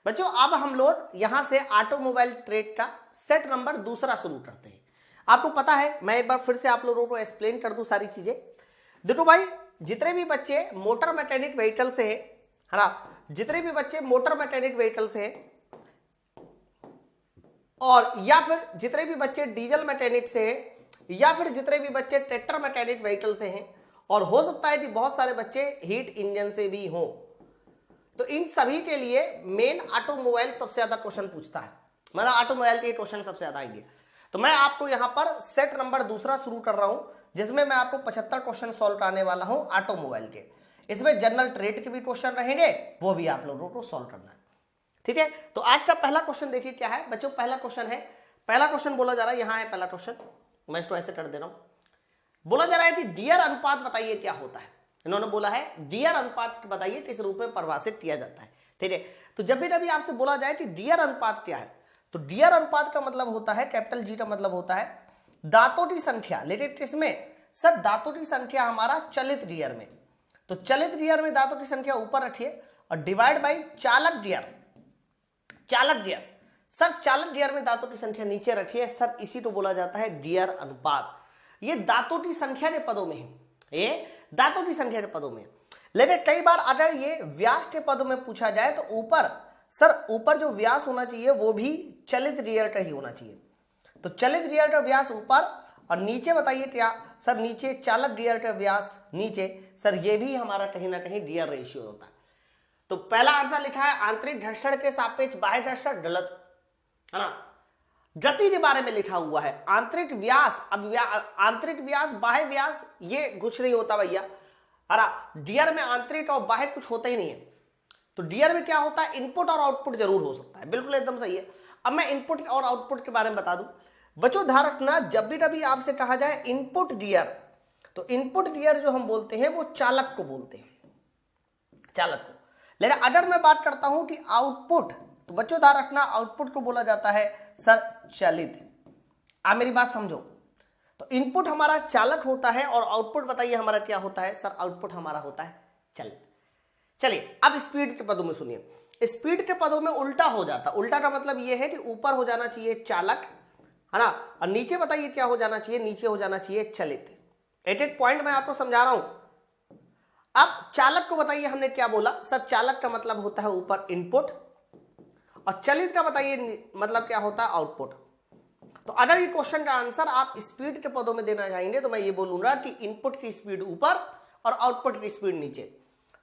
बच्चों अब हम लोग यहां से ऑटोमोबाइल ट्रेड का सेट नंबर दूसरा शुरू करते हैं। आपको पता है, मैं एक बार फिर से आप लोगों को एक्सप्लेन कर दूं सारी चीजें। देखो भाई, जितने भी बच्चे मोटर मैकेनिक व्हीकल से है ना, जितने भी बच्चे मोटर मैकेनिक व्हीकल से और या फिर जितने भी बच्चे डीजल मैकेनिक से हैं या फिर जितने भी बच्चे ट्रैक्टर मैकेनिक व्हीकल से हैं, और हो सकता है कि बहुत सारे बच्चे हीट इंजन से भी हों, तो इन सभी के लिए मेन ऑटोमोबाइल सबसे ज्यादा क्वेश्चन पूछता है, मतलब ऑटोमोबाइल के क्वेश्चन सबसे ज्यादा आएंगे। तो मैं आपको यहां पर सेट नंबर दूसरा शुरू कर रहा हूं, जिसमें मैं आपको 75 क्वेश्चन सॉल्व कराने वाला हूं ऑटोमोबाइल के। इसमें जनरल ट्रेड के भी क्वेश्चन रहेंगे, वो भी आप लोगों को सॉल्व करना है, ठीक है। तो आज का पहला क्वेश्चन देखिए क्या है बच्चों। पहला क्वेश्चन बोला जा रहा है, यहां है पहला क्वेश्चन, मैं इसको ऐसे कर दे रहा हूं। बोला जा रहा है कि डियर अनुपात बताइए क्या होता है। इन्होंने बोला है डियर अनुपात बताइए किस रूप में परिभाषित किया जाता है, ठीक है। तो जब भी आपसे बोला जाए कि डियर अनुपात क्या है, तो डियर अनुपात का मतलब होता है, कैपिटल जी का मतलब होता है दांतों की संख्या। लेकिन किसमें सर? दांतों की संख्या हमारा चलित गियर में। तो चलित गियर में दांतों की संख्या ऊपर रखिए और डिवाइड बाई चालक गियर। चालक गियर सर, चालक गियर में दांतों की संख्या नीचे रखिए सर, इसी को बोला जाता है गियर अनुपात। ये दांतों की संख्या के पदों में है, ये दांतों की संख्या के पदों में। लेकिन कई बार अगर ये व्यास के पदों में पूछा जाए तो ऊपर सर, ऊपर जो व्यास होना चाहिए वो भी चलित गियर का ही होना चाहिए। तो चलित गियर का व्यास ऊपर और नीचे बताइए क्या सर? नीचे चालक गियर का व्यास नीचे सर, ये भी हमारा कहीं ना कहीं गियर रेशियो होता है। तो पहला आंसर लिखा है आंतरिक घर्षण के सापेक्ष बाह्य घर्षण, गलत है ना। गति के बारे में लिखा हुआ है आंतरिक व्यास। अब आंतरिक व्यास बाह्य व्यास ये कुछ नहीं होता भैया, अरे गियर में आंतरिक और बाह्य कुछ होता ही नहीं है। तो गियर में क्या होता है? इनपुट और आउटपुट जरूर हो सकता है, बिल्कुल एकदम सही है। अब मैं इनपुट और आउटपुट के बारे में बता दूं बच्चों, ध्यान रखना, जब भी कभी आपसे कहा जाए इनपुट गियर, तो इनपुट गियर जो हम बोलते हैं वो चालक को बोलते हैं, चालक को। लेकिन अगर मैं बात करता हूं कि आउटपुट, तो बच्चों ध्यान रखना, आउटपुट को बोला जाता है सर चलित। आप मेरी बात समझो। तो इनपुट हमारा चालक होता है और आउटपुट बताइए हमारा क्या होता है सर? आउटपुट हमारा होता है चलित। चलिए अब स्पीड के पदों में सुनिए। स्पीड के पदों में उल्टा हो जाता। उल्टा का मतलब यह है कि ऊपर हो जाना चाहिए चालक, है ना, और नीचे बताइए क्या हो जाना चाहिए? नीचे हो जाना चाहिए चलित। एट पॉइंट मैं आपको समझा रहा हूं। अब चालक को बताइए हमने क्या बोला सर? चालक का मतलब होता है ऊपर इनपुट, और चलित का बताइए मतलब क्या होता है? आउटपुट। तो अगर ये क्वेश्चन का आंसर आप स्पीड के पदों में देना चाहेंगे तो मैं ये बोलूंगा कि इनपुट की स्पीड ऊपर और आउटपुट की स्पीड नीचे।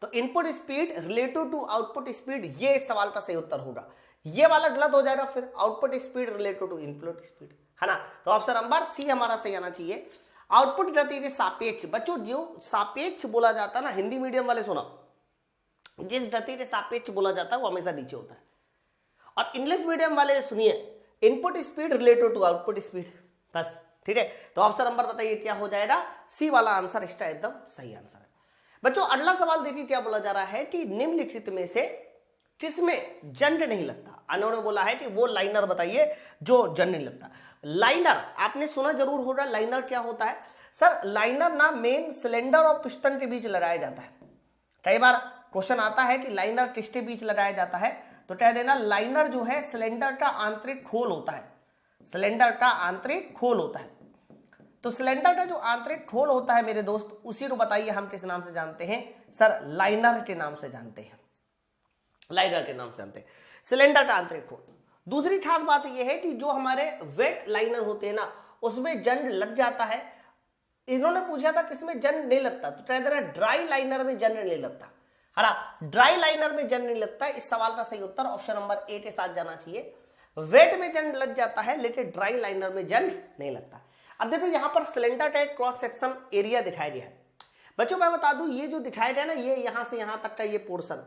तो input speed relative to output speed, ये इस सवाल का सही उत्तर होगा। ये वाला गलत हो जाएगा फिर, output speed relative to input speed, है ना। तो ऑप्शन नंबर सी हमारा सही आना चाहिए। आउटपुट गति के सापेक्ष। बच्चों जो सापेक्ष बोला जाता है ना, हिंदी मीडियम वाले सुना, जिस गति के सापेक्ष बोला जाता है वो हमेशा नीचे होता है। और इंग्लिश मीडियम वाले सुनिए, input speed relative to output speed, बस, ठीक है। तो ऑप्शन नंबर बताइए क्या हो जाएगा? सी वाला आंसर इसका एकदम सही आंसर है। बच्चों अगला सवाल देखिए क्या बोला जा रहा है कि निम्नलिखित में से किसमें जंग नहीं लगता। उन्होंने बोला है कि वो लाइनर बताइए जो जंग नहीं लगता। लाइनर आपने सुना जरूर होगा, लाइनर क्या होता है सर? लाइनर ना मेन सिलेंडर और पिस्टन के बीच लगाया जाता है। कई बार क्वेश्चन आता है कि लाइनर किसके बीच लगाया जाता है, तो कह देना लाइनर जो है सिलेंडर का आंतरिक खोल होता है। सिलेंडर का आंतरिक खोल होता है। तो सिलेंडर का जो आंतरिक खोल होता है मेरे दोस्त, उसी को बताइए हम किस नाम से जानते हैं सर? लाइनर के नाम से जानते हैं, लाइनर के नाम से जानते हैं सिलेंडर का आंतरिक खोल। दूसरी खास बात यह है कि जो हमारे वेट लाइनर होते हैं ना, उसमें जंग लग जाता है। इन्होंने पूछा था किसमें जंग नहीं लगता, तो कह दे रहा ड्राई लाइनर में जंग नहीं लगता, है ना। ड्राई लाइनर में जंग नहीं लगता। इस सवाल का सही उत्तर ऑप्शन नंबर ए के साथ जाना चाहिए। वेट में जंग लग जाता है लेकिन ड्राई लाइनर में जंग नहीं लगता। अब देखो यहां पर सिलेंडर का एक क्रॉस सेक्शन एरिया दिखाई दिया है। बच्चों मैं बता दूं, ये जो दिखाई दिया ना, ये यहां से यहां तक का ये पोर्शन,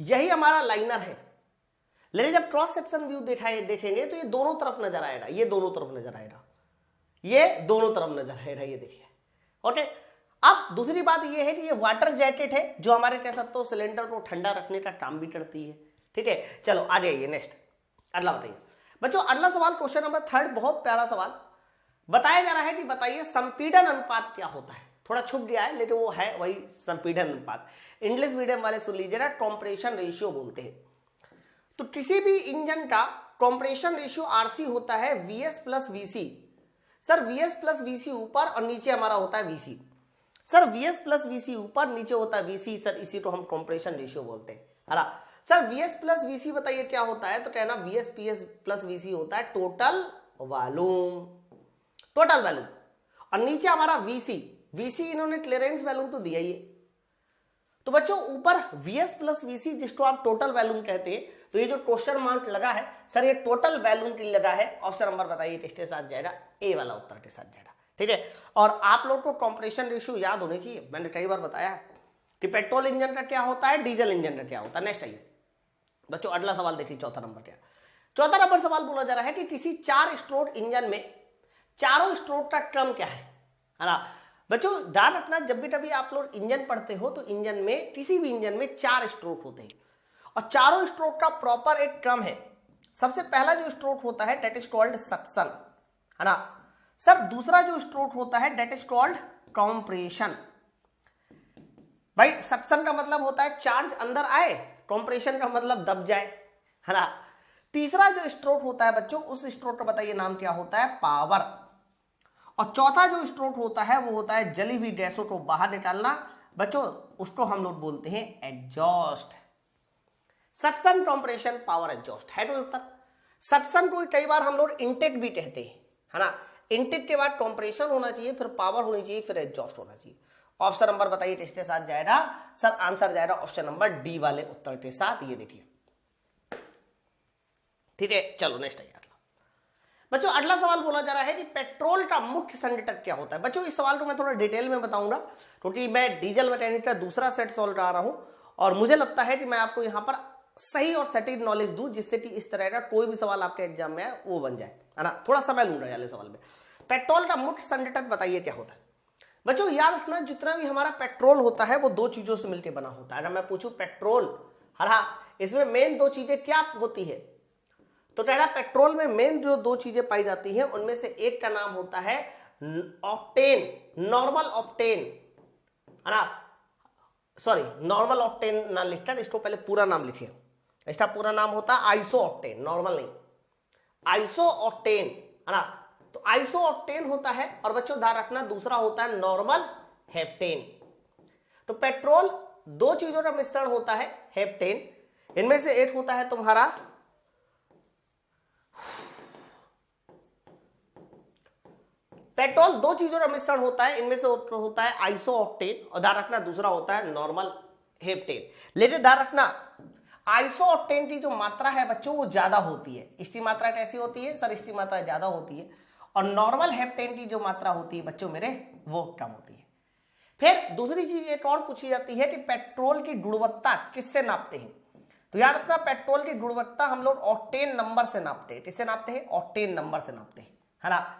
यही हमारा लाइनर है। लेकिन जब क्रॉस सेक्शन व्यू देखेंगे तो ये दोनों तरफ नजर आएगा, ये दोनों तरफ नजर आएगा, ये दोनों तरफ नजर आएगा, ये देखिए। ओके, अब दूसरी बात ये है कि ये वाटर जैकेट है जो हमारे कह सकते हो सिलेंडर को ठंडा रखने का काम भी करती है, ठीक है। चलो आ जाइए नेक्स्ट, अगला बताइए बच्चों। अगला सवाल क्वेश्चन नंबर 3, बहुत प्यारा सवाल बताया जा रहा है कि बताइए संपीड़न अनुपात क्या होता है। थोड़ा छुप गया है लेकिन वो है वही संपीड़न अनुपात। इंग्लिश मीडियम वाले सुन लीजिएगा, कंप्रेशन रेशियो बोलते हैं। तो किसी भी इंजन का कंप्रेशन रेशियो आरसी होता है VS plus VC. Sir VS plus VC ऊपर और नीचे हमारा होता है VC. Sir VS plus VC ऊपर, नीचे होता है वीसी। सर इसी को हम कंप्रेशन रेशियो बोलते हैं, है ना। सर वीएस प्लस वीसी बताइए क्या होता है, तो कहना वीएस पीएस प्लस वीसी होता है टोटल वॉल्यूम, टोटल वॉल्यूम। और नीचे हमारा वीसी, वीसी इन्होंने क्लियरेंस वॉल्यूम तो दिया ही है। तो बच्चों ऊपर वीएस प्लस वीसी जिसको आप टोटल वॉल्यूम कहते हैं, तो ये जो क्वेश्चन मार्क लगा है सर ये टोटल वॉल्यूम के लिए लगा है। ऑप्शन नंबर बताइए किसके साथ जाएगा, ए वाला उत्तर के साथ जाएगा, ठीक है। और आप लोग को कंप्रेशन रेशियो याद होनी चाहिए। मैंने कई बार बताया कि पेट्रोल इंजन का क्या होता है, डीजल इंजन का क्या होता है। नेक्स्ट आइए बच्चों, अगला सवाल देखिए, चौथा नंबर क्या। चौथा नंबर सवाल बोला जा रहा है कि किसी 4 स्ट्रोक इंजन में चारों स्ट्रोक का क्रम क्या है ना। बच्चों ध्यान रखना, जब भी कभी आप लोग इंजन पढ़ते हो तो इंजन में, किसी भी इंजन में 4 स्ट्रोक होते हैं और चारों स्ट्रोक का प्रॉपर एक क्रम है। सबसे पहला जो स्ट्रोक होता है दैट इज कॉल्ड सक्शन, है ना। सर दूसरा जो स्ट्रोक होता है दैट इज कॉल्ड कंप्रेशन। भाई सक्शन का मतलब होता है चार्ज अंदर आए, कंप्रेशन का मतलब दब जाए, है ना। तीसरा जो स्ट्रोक होता है बच्चों, उस स्ट्रोक का बताइए नाम क्या होता है, पावर। और चौथा जो स्ट्रोक होता है वो होता है जली हुई गैसों को बाहर निकालना। बच्चों उसको हम लोग बोलते हैं exhaust. Suction, compression, power, exhaust है तो उत्तर। सक्शन को कई बार हम लोग इनटेक भी कहते हैं, है ना। इनटेक के बाद कंप्रेशन होना चाहिए, फिर पावर होनी चाहिए, फिर एग्जॉस्ट होना चाहिए। ऑप्शन नंबर बताइए किसके साथ जाएगा, सर आंसर जाएगा ऑप्शन नंबर डी वाले उत्तर के साथ। ये देखिए, ठीक है। चलो नेक्स्ट आइए बच्चों, अगला सवाल बोला जा रहा है कि पेट्रोल का मुख्य संघटक क्या होता है। बच्चों इस सवाल को मैं थोड़ा डिटेल में बताऊंगा क्योंकि मैं डीजल मैकेनिक का दूसरा सेट सॉल्व करा रहा हूं और मुझे लगता है कि मैं आपको यहां पर सही और सटीक नॉलेज दूं जिससे कि इस तरह का कोई भी सवाल आपके एग्जाम में है वो बन जाए, है ना। थोड़ा समय लूंगा वाले सवाल में। पेट्रोल का मुख्य संघटक बताइए क्या होता है। बच्चों याद रखना, जितना भी हमारा पेट्रोल होता है वो 2 चीजों से मिलकर बना होता है। अगर मैं पूछूं पेट्रोल, हाँ इसमें मेन 2 चीजें क्या होती है, तो कह रहा पेट्रोल में मेन जो 2 चीजें पाई जाती हैं उनमें से एक का नाम होता है ऑक्टेन, नॉर्मल ऑक्टेन, है ना। सॉरी नॉर्मल ऑक्टेन ना लिखकर इसको पहले पूरा नाम लिखिए। इसका पूरा नाम होता है आइसो ऑक्टेन, नॉर्मल नहीं, आइसो ऑक्टेन, है ना। तो आइसो ऑक्टेन होता है। और बच्चों ध्यान रखना दूसरा होता है नॉर्मल हेप्टेन। तो पेट्रोल 2 चीजों का मिश्रण होता है हेप्टेन। इनमें से एक होता है तुम्हारा पेट्रोल, 2 चीजों का मिश्रण होता है, इनमें से होता है आइसो ऑक्टेन और ध्यान रखना दूसरा होता है नॉर्मल हेप्टेन। लेकिन ध्यान रखना आइसो ऑक्टेन की जो मात्रा है बच्चों वो ज्यादा होती है। इसकी मात्रा कैसी होती है, सर इसकी मात्रा ज्यादा होती है। और नॉर्मल हेप्टेन की जो मात्रा होती है बच्चों मेरे वो कम होती है। फिर दूसरी चीज एक और पूछी जाती है कि पेट्रोल की गुणवत्ता किससे नापते हैं। तो याद रखना पेट्रोल की गुणवत्ता हम लोग ऑक्टेन नंबर से नापते हैं। किससे नापते हैं, ऑक्टेन नंबर से नापते हैं, है ना।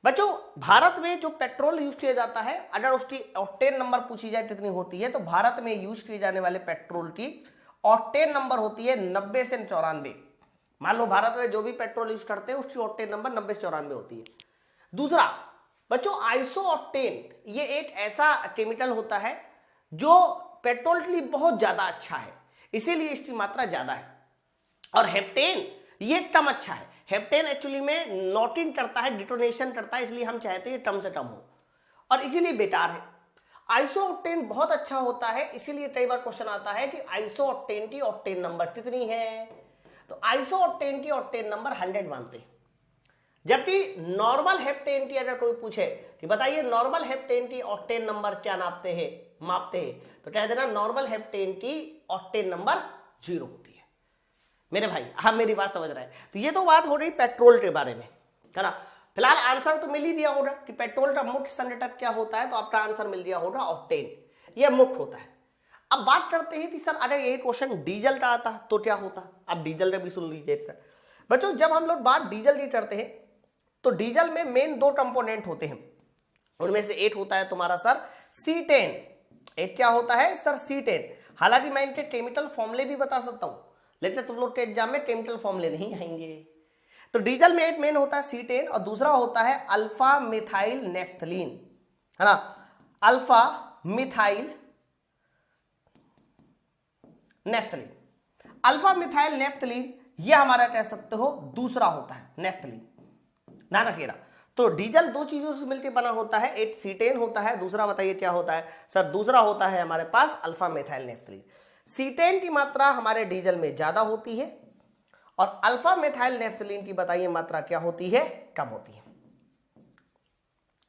बच्चों भारत में जो पेट्रोल यूज किया जाता है, अगर उसकी ऑक्टेन नंबर पूछी जाए कितनी होती है, तो भारत में यूज किए जाने वाले पेट्रोल की ऑक्टेन नंबर होती है 90 से 94। मान लो भारत में जो भी पेट्रोल यूज करते हैं उसकी ऑक्टेन नंबर 90 से 94 होती है। दूसरा बच्चों आइसो ऑक्टेन ये एक ऐसा केमिकल होता है जो पेट्रोल के लिए बहुत ज्यादा अच्छा है, इसीलिए इसकी मात्रा ज्यादा है। और हेप्टेन ये कम अच्छा है। हेप्टेन एक्चुअली में नॉटिंग करता है, डिटोनेशन करता है, इसलिए हम चाहते हैं कम से कम हो और इसीलिए बेकार है। आइसो ऑक्टेन बहुत अच्छा होता है, इसीलिए कई बार क्वेश्चन आता है कि आइसो ऑक्टेन की ऑक्टेन नंबर कितनी है। तो आइसो ऑक्टेन की ऑक्टेन नंबर 100 मानते हैं। जबकि नॉर्मल हेप्टेन की अगर कोई पूछे कि बताइए नॉर्मल हेप्टेन की ऑक्टेन नंबर क्या नापते हैं, मापते हैं, तो कह देना नॉर्मल हेप्टेन की ऑक्टेन नंबर 0 होती है। मेरे भाई आप मेरी बात समझ रहे हैं। तो ये तो बात हो रही पेट्रोल के बारे में, है ना। फिलहाल आंसर तो मिल ही दिया होगा कि पेट्रोल का मुख्य संघटक क्या होता है, तो आपका आंसर मिल दिया होगा ऑक्टेन, ये मुख्य होता है। अब बात करते हैं कि सर अगर यही क्वेश्चन डीजल का आता तो क्या होता। अब डीजल का भी सुन लीजिए बच्चों। जब हम लोग बात डीजल की करते हैं तो डीजल में मेन 2 कंपोनेंट होते हैं। उनमें से एक होता है तुम्हारा सर C10। एक क्या होता है सर C10। हालांकि मैं इनके केमिकल फॉर्मूले भी बता सकता हूं, लेकिन तुम लोग के एग्जाम में केमिकल फॉर्मूले नहीं आएंगे। तो डीजल में एक मेन होता है C10 और दूसरा होता है अल्फा मिथाइल नेफ्थलीन, है ना। Alpha methyl naphthalene. Alpha methyl naphthalene ये हमारा कह सकते हो दूसरा होता है नेफ्थलीन, ध्यान रखिएगा। तो डीजल दो चीजों से मिलकर बना होता है, एक सीटेन होता है, दूसरा बताइए क्या होता है सर, दूसरा होता है हमारे पास अल्फा मिथाइल नेफ्थलीन। सीटेन की मात्रा हमारे डीजल में ज्यादा होती है और अल्फा मिथाइल नेफ्थलीन की बताइए मात्रा क्या होती है, कम होती है।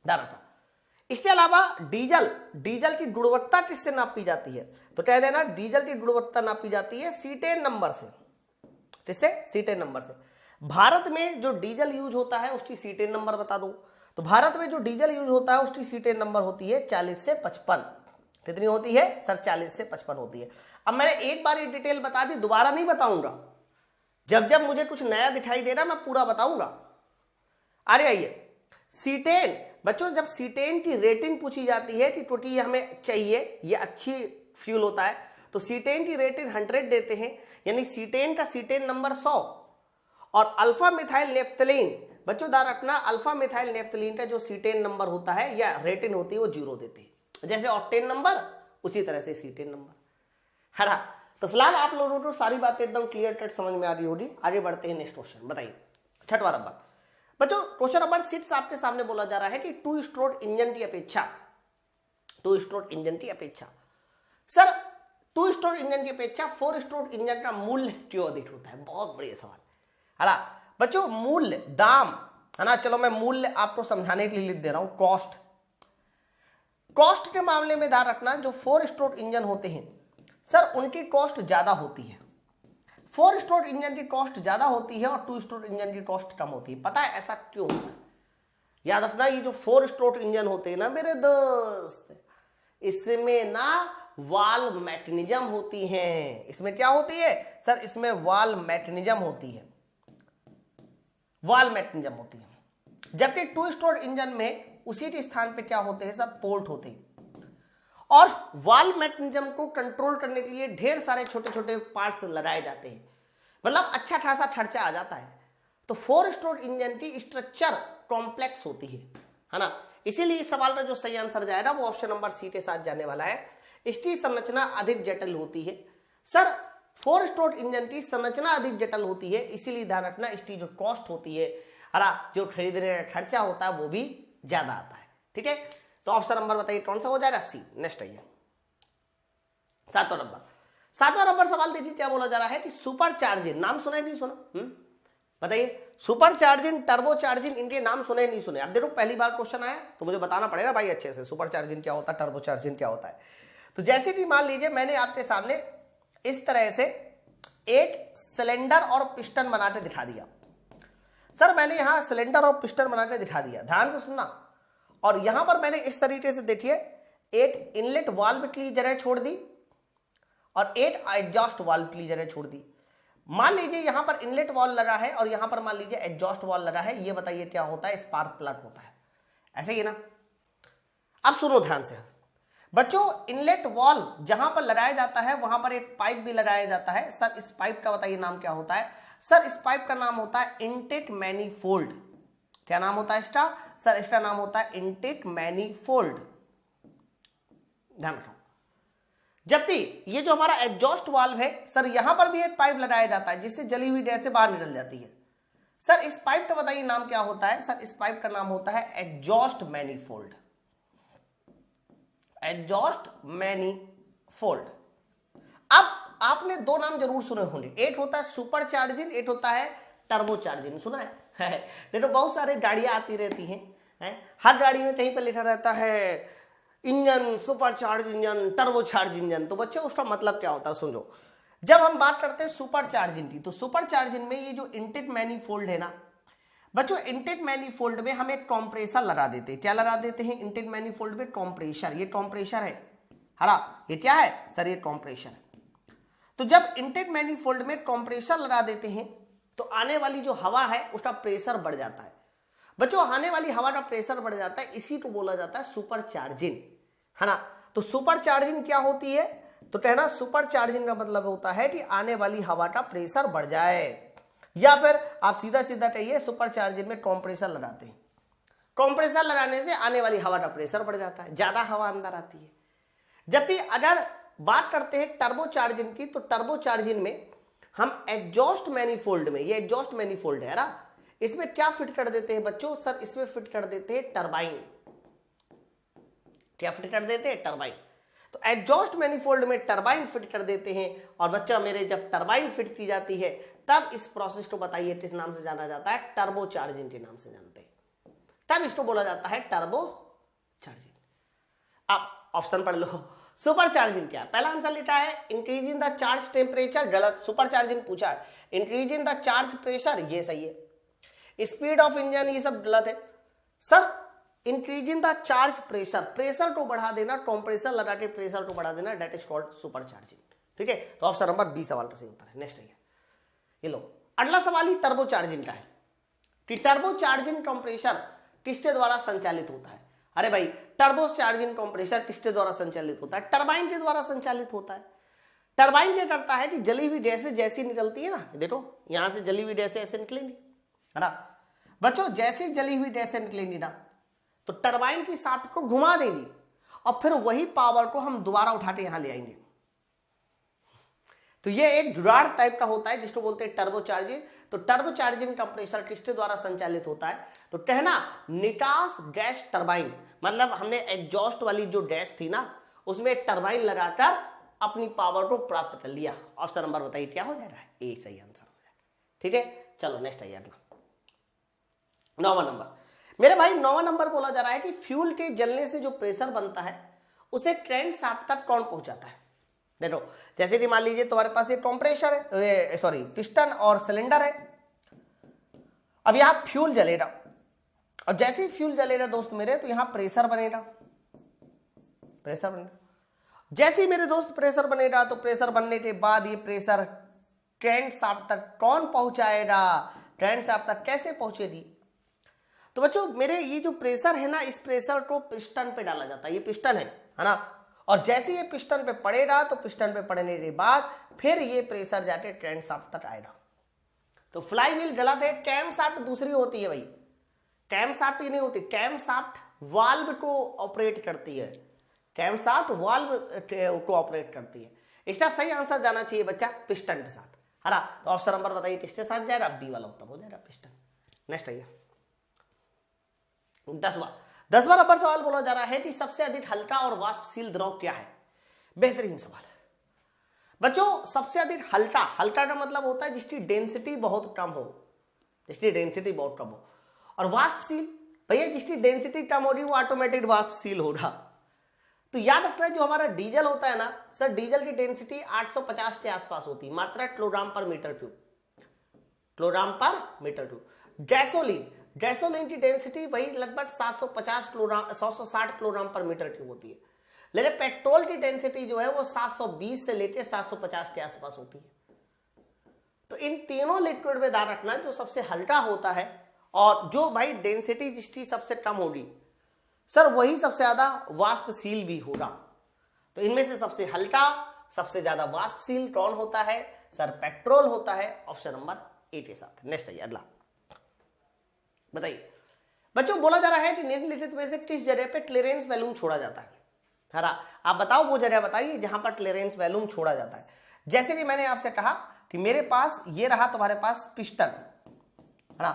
ध्यान रखना। इसके अलावा डीजल की गुणवत्ता किससे नापी जाती है, तो कह देना डीजल की गुणवत्ता नापी जाती है सीटेन नंबर से। किससे, सीटेन नंबर से। भारत में जो डीजल यूज होता है उसकी सीटेन नंबर बता दो, तो भारत में जो डीजल यूज होता है उसकी सीटेन नंबर होती है 40 से 55। कितनी होती है सर, 40 से 55 होती है। अब मैंने एक बार ये डिटेल बता दी, दोबारा नहीं बताऊंगा, जब जब मुझे कुछ नया दिखाई दे रहा मैं पूरा बताऊंगा। अरे आइए, सीटेन बच्चों, जब सीटेन की रेटिंग पूछी जाती है कि क्योंकि ये हमें चाहिए, ये अच्छी फ्यूल होता है, तो सीटेन की रेटिंग 100 देते हैं, यानी सीटेन का सीटेन नंबर 100। और अल्फा मिथाइल नेफ्थलीन बच्चों ध्यान रखना, अल्फा मिथाइल नेफ्थलीन का जो सीटेन नंबर होता है या रेटिंग होती है वो 0 देते हैं, जैसे ऑक्टेन नंबर उसी तरह से सीटेन नंबर। हरा, तो फिलहाल आप लोगों को सारी बातें एकदम क्लियर कट समझ में आ रही होगी। आगे बढ़ते हैं नेक्स्ट क्वेश्चन, बताइए 6वां नंबर। बच्चों क्वेश्चन नंबर 6 आपके सामने बोला जा रहा है कि टू स्ट्रोक इंजन की अपेक्षा सर, टू स्ट्रोक इंजन की अपेक्षा 4 स्ट्रोक इंजन का मूल्य क्यों अधिक होता है। बहुत बढ़िया सवाल है ना बच्चों, मूल्य दाम है ना। चलो मैं मूल्य आपको समझाने के लिए लिख दे रहा हूं, कॉस्ट के मामले में ध्यान रखना, जो 4 स्ट्रोक इंजन होते हैं सर उनकी कॉस्ट ज्यादा होती है। 4 स्ट्रोक इंजन की कॉस्ट ज्यादा होती है और 2 स्ट्रोक इंजन की कॉस्ट कम होती है। पता है ऐसा क्यों होता है? याद रखना, ये जो 4 स्ट्रोक इंजन होते हैं ना मेरे दोस्त, इसमें ना वाल्व मैकेनिज्म होती हैं। इसमें क्या होती है सर, इसमें वाल्व मैकेनिज्म होती है, जबकि 2 स्ट्रोक इंजन में उसी के स्थान पे क्या होते हैं सर, पोर्ट होते हैं। और वाल्व मैकेनिज्म को कंट्रोल करने के लिए ढेर सारे छोटे छोटे पार्ट्स लगाए जाते हैं, मतलब अच्छा खासा खर्चा आ जाता है। तो 4 स्ट्रोक इंजन की स्ट्रक्चर कॉम्प्लेक्स होती है ना। इसीलिए इस सवाल का जो सही आंसर जाएगा वो ऑप्शन नंबर सी के साथ जाने वाला है। इसकी संरचना अधिक जटिल होती है सर, 4 स्ट्रोक इंजन की संरचना अधिक जटिल होती है, इसीलिए ध्यान रखना इसकी जो कॉस्ट होती है ना, जो खरीदने का खर्चा होता है वो भी ज्यादा आता है। ठीक है, तो ऑप्शन नंबर बताइए कौन सा हो जाएगा, सी। नेक्स्ट आइए 7वां नंबर सवाल देखिए क्या बोला जा रहा है कि सुपर चार्जिंग, नाम सुना है नहीं सुना, बताइए। सुपर चार्जिंग, टर्बो चार्जिंग, इनके नाम सुने नहीं सुने। अब देखो पहली बार क्वेश्चन आया तो मुझे बताना पड़ेगा भाई अच्छे से, सुपर चार्जिंग क्या होता है, टर्बो चार्जिंग क्या होता है। तो जैसे कि मान लीजिए मैंने आपके सामने इस तरह से एक सिलेंडर और पिस्टन बनाकर दिखा दिया सर, मैंने यहां सिलेंडर और पिस्टन बनाकर दिखा दिया, ध्यान से सुनना। और यहां पर मैंने इस तरीके से देखिए एक इनलेट वाल्व की जगह छोड़ दी और एक एग्जॉस्ट वाल्व की जगह छोड़ दी। मान लीजिए यहां पर इनलेट वाल्व लगा है और यहां पर मान लीजिए एग्जॉस्ट वाल्व लगा है, ये बताइए क्या होता है, स्पार्क प्लग होता है, ऐसे ही ना। अब सुनो ध्यान से बच्चों, इनलेट वाल्व जहां पर लगाया जाता है वहां पर एक पाइप भी लगाया जाता है सर, इस पाइप का बताइए नाम क्या होता है सर, इस पाइप का नाम होता है इनटेक मैनीफोल्ड। क्या नाम होता है इसका सर, इसका नाम होता है इनटेक मैनीफोल्ड, ध्यान रखो। जबकि ये जो हमारा एग्जॉस्ट वाल्व है सर, यहां पर भी एक पाइप लगाया जाता है जिससे जली हुई गैसें बाहर निकल जाती है सर, इस पाइप का बताइए नाम क्या होता है सर, इस पाइप का नाम होता है एग्जॉस्ट मैनीफोल्ड, एग्जॉस्ट मैनीफोल्ड। अब आपने 2 नाम जरूर सुने होंगे, एक होता है सुपर चार्जिंग, एक होता है टर्बो चार्जिंग, सुना है? देखो बहुत सारे गाड़ियां आती रहती हैं, हर गाड़ी में कहीं पर लिखा रहता है engine, super charge engine, turbo charge engine. तो बच्चों उसका मतलब क्या होता है समझो। जब हम बात करते हैं सुपर चार्जिंग की, तो सुपर चार्जिंग में ये जो इनटेक मैनीफोल्ड है ना बच्चों, इनटेक मैनीफोल्ड में हम एक कॉम्प्रेसर लगा देते हैं। क्या लगा देते हैं इनटेक मैनीफोल्ड में? कॉम्प्रेसर। ये कॉम्प्रेसर है हाँ, ये क्या है सर, ये कॉम्प्रेसर है। तो जब इनटेक मैनीफोल्ड में कॉम्प्रेसर लगा देते हैं तो आने वाली जो हवा है उसका प्रेशर बढ़ जाता है बच्चों, आने वाली हवा का प्रेशर बढ़ जाता है, इसी को बोला जाता है सुपर चार्जिंग, है ना। तो सुपर चार्जिंग क्या होती है, तो कहना सुपर चार्जिंग का मतलब होता है कि आने वाली हवा का प्रेशर बढ़ जाए, या फिर आप सीधा सीधा कहिए सुपर चार्जिंग में कंप्रेसर लगाते हैं, कंप्रेसर लगाने से आने वाली हवा का प्रेशर बढ़ जाता है, ज्यादा हवा अंदर आती है। जबकि अगर बात करते हैं टर्बो चार्जिंग की, तो टर्बो चार्जिंग में हम एग्जॉस्ट मैनिफोल्ड में, ये एग्जॉस्ट मैनिफोल्ड है ना, इसमें क्या फिट कर देते हैं बच्चों? सर इसमें फिट कर देते हैं टरबाइन। क्या फिट कर देते हैं? टरबाइन। तो एग्जॉस्ट मैनिफोल्ड में टरबाइन फिट कर देते हैं। और बच्चा मेरे जब टरबाइन फिट की जाती है तब इस प्रोसेस को बताइए किस नाम से जाना जाता है? टर्बो चार्जिंग के नाम से जानते हैं। तब इसको बोला जाता है टर्बो चार्जिंग। अब ऑप्शन पढ़ लो, सुपर चार्जिंग क्या है? पहला आंसर लिखा है इंक्रीजिंग द चार्ज टेम्परेचर, गलत। सुपर चार्जिंग पूछा है, इंक्रीजिंग द चार्ज प्रेशर, ये सही है। स्पीड ऑफ इंजन, ये सब गलत है। Sir increasing the charge pressure, pressure को बढ़ा देना, कंप्रेसर लगा के प्रेशर को बढ़ा देना, that is called super charging. ठीक है, तो ऑप्शन नंबर बी सवाल का सही उत्तर है। नेक्स्ट है ये लो, अगला सवाल ही टर्बो चार्जिंग का है कि टर्बो चार्जिंग कंप्रेसर किसके द्वारा संचालित होता है? अरे भाई, टर्बो चार्जिंग कंप्रेसर किसके द्वारा संचालित होता है? टरबाइन के द्वारा संचालित होता है। टरबाइन क्या करता है कि जली हुई गैसें जैसी निकलती है ना, देखो यहां से जली हुई गैसें ऐसे निकलेंगी, है ना बच्चों, जैसे जली हुई गैसें निकलेंगी ना तो टरबाइन की शाफ्ट को घुमा देंगी और फिर वही पावर को हम दोबारा उठा के यहां ले आएंगे। तो ये एक जुगाड़ टाइप का होता है जिसको बोलते हैं टर्बो चार्जिंग। तो टर्बो चार्जिंग कंप्रेसर किसके द्वारा संचालित होता है? तो कहना निकास गैस टरबाइन, मतलब हमने एग्जॉस्ट वाली जो गैस थी ना उसमें एक टरबाइन लगाकर अपनी पावर को प्राप्त कर लिया। ऑप्शन नंबर बताइए क्या हो जाएगा? ए सही आंसर हो जाएगा। ठीक है, चलो नेक्स्ट आइए अगला 9वां नंबर। मेरे भाई 9वां नंबर बोला जा रहा है कि फ्यूल के जलने से जो प्रेशर बनता है उसे क्रैंक शाफ्ट तक कौन पहुंचाता है? देखो जैसे कि मान लीजिए तुम्हारे पास ये कंप्रेसर है, सॉरी पिस्टन और सिलेंडर है। अब यहां फ्यूल जलेगा और जैसे ही फ्यूल जलेगा दोस्त मेरे तो यहां प्रेशर बनेगा, प्रेशर बनेगा। जैसे ही मेरे दोस्त प्रेशर बनेगा तो प्रेशर बनने के बाद ये प्रेशर क्रैंक शाफ्ट तक कौन पहुंचाएगा? क्रैंक शाफ्ट तक कैसे पहुंचेगी? तो बच्चों मेरे ये जो प्रेशर है ना, इस प्रेशर को पिस्टन पे डाला जाता है। ये पिस्टन है ना, और जैसे ये पिस्टन पे पड़ेगा तो पिस्टन पे पड़ने के बाद फिर ये प्रेशर जाके क्रैंक शाफ्ट तक आएगा। तो फ्लाई व्हील गलत है, कैम शाफ्ट दूसरी होती है भाई। कैम शाफ्ट ये नहीं होती, कैम शाफ्ट वाल्व को ऑपरेट करती है, कैम शाफ्ट वाल्व को ऑपरेट करती है। इसका सही आंसर जाना चाहिए बच्चा पिस्टन के साथ, है ना। तो ऑप्शन नंबर बताइए किसके साथ जाएगा? बी वाला उत्तर हो जाएगा, पिस्टन। नेक्स्ट आइए 10वां नंबर सवाल बोला जा रहा है कि सबसे अधिक हल्का और वाष्पशील द्रव क्या है? बेहतरीन सवाल है बच्चों। सबसे अधिक हल्का, हल्का का मतलब होता है जिसकी डेंसिटी बहुत कम हो, जिसकी डेंसिटी बहुत कम हो। और वाष्पशील भैया जिसकी डेंसिटी कम हो रही वो ऑटोमेटिक वाष्पशील होगा। तो याद रखना है जो हमारा डीजल होता है ना सर, डीजल की डेंसिटी 850 के आसपास होती है, मात्रा किलोग्राम पर मीटर क्यूब, किलोग्राम पर मीटर क्यूब। गैसोलीन, गैसोलीन की डेंसिटी वही लगभग 750 किलोग्राम 760 किलोग्राम पर मीटर क्यूब होती है। लेकिन पेट्रोल की डेंसिटी जो है वो 720 से लेकर 750 के आसपास होती है। तो इन तीनों लिक्विड में ध्यान रखना जो सबसे हल्का होता है और जो भाई डेंसिटी जिसकी सबसे कम होगी सर वही सबसे ज्यादा वाष्पशील भी होगा। तो इनमें से सबसे हल्का सबसे ज्यादा वाष्पशील कौन होता है? सर पेट्रोल होता है, ऑप्शन नंबर ए के साथ। नेक्स्ट आइए अगला बताइए बच्चों। बोला जा रहा है कि निम्नलिखित में से किस जगह पे क्लीयरेंस वैल्यूम छोड़ा जाता है? आप बताओ वो जगह बताइए जहां पर क्लीयरेंस वैल्यूम छोड़ा जाता है। जैसे कि मैंने आपसे कहा कि मेरे पास ये रहा तुम्हारे पास पिस्टन, है ना,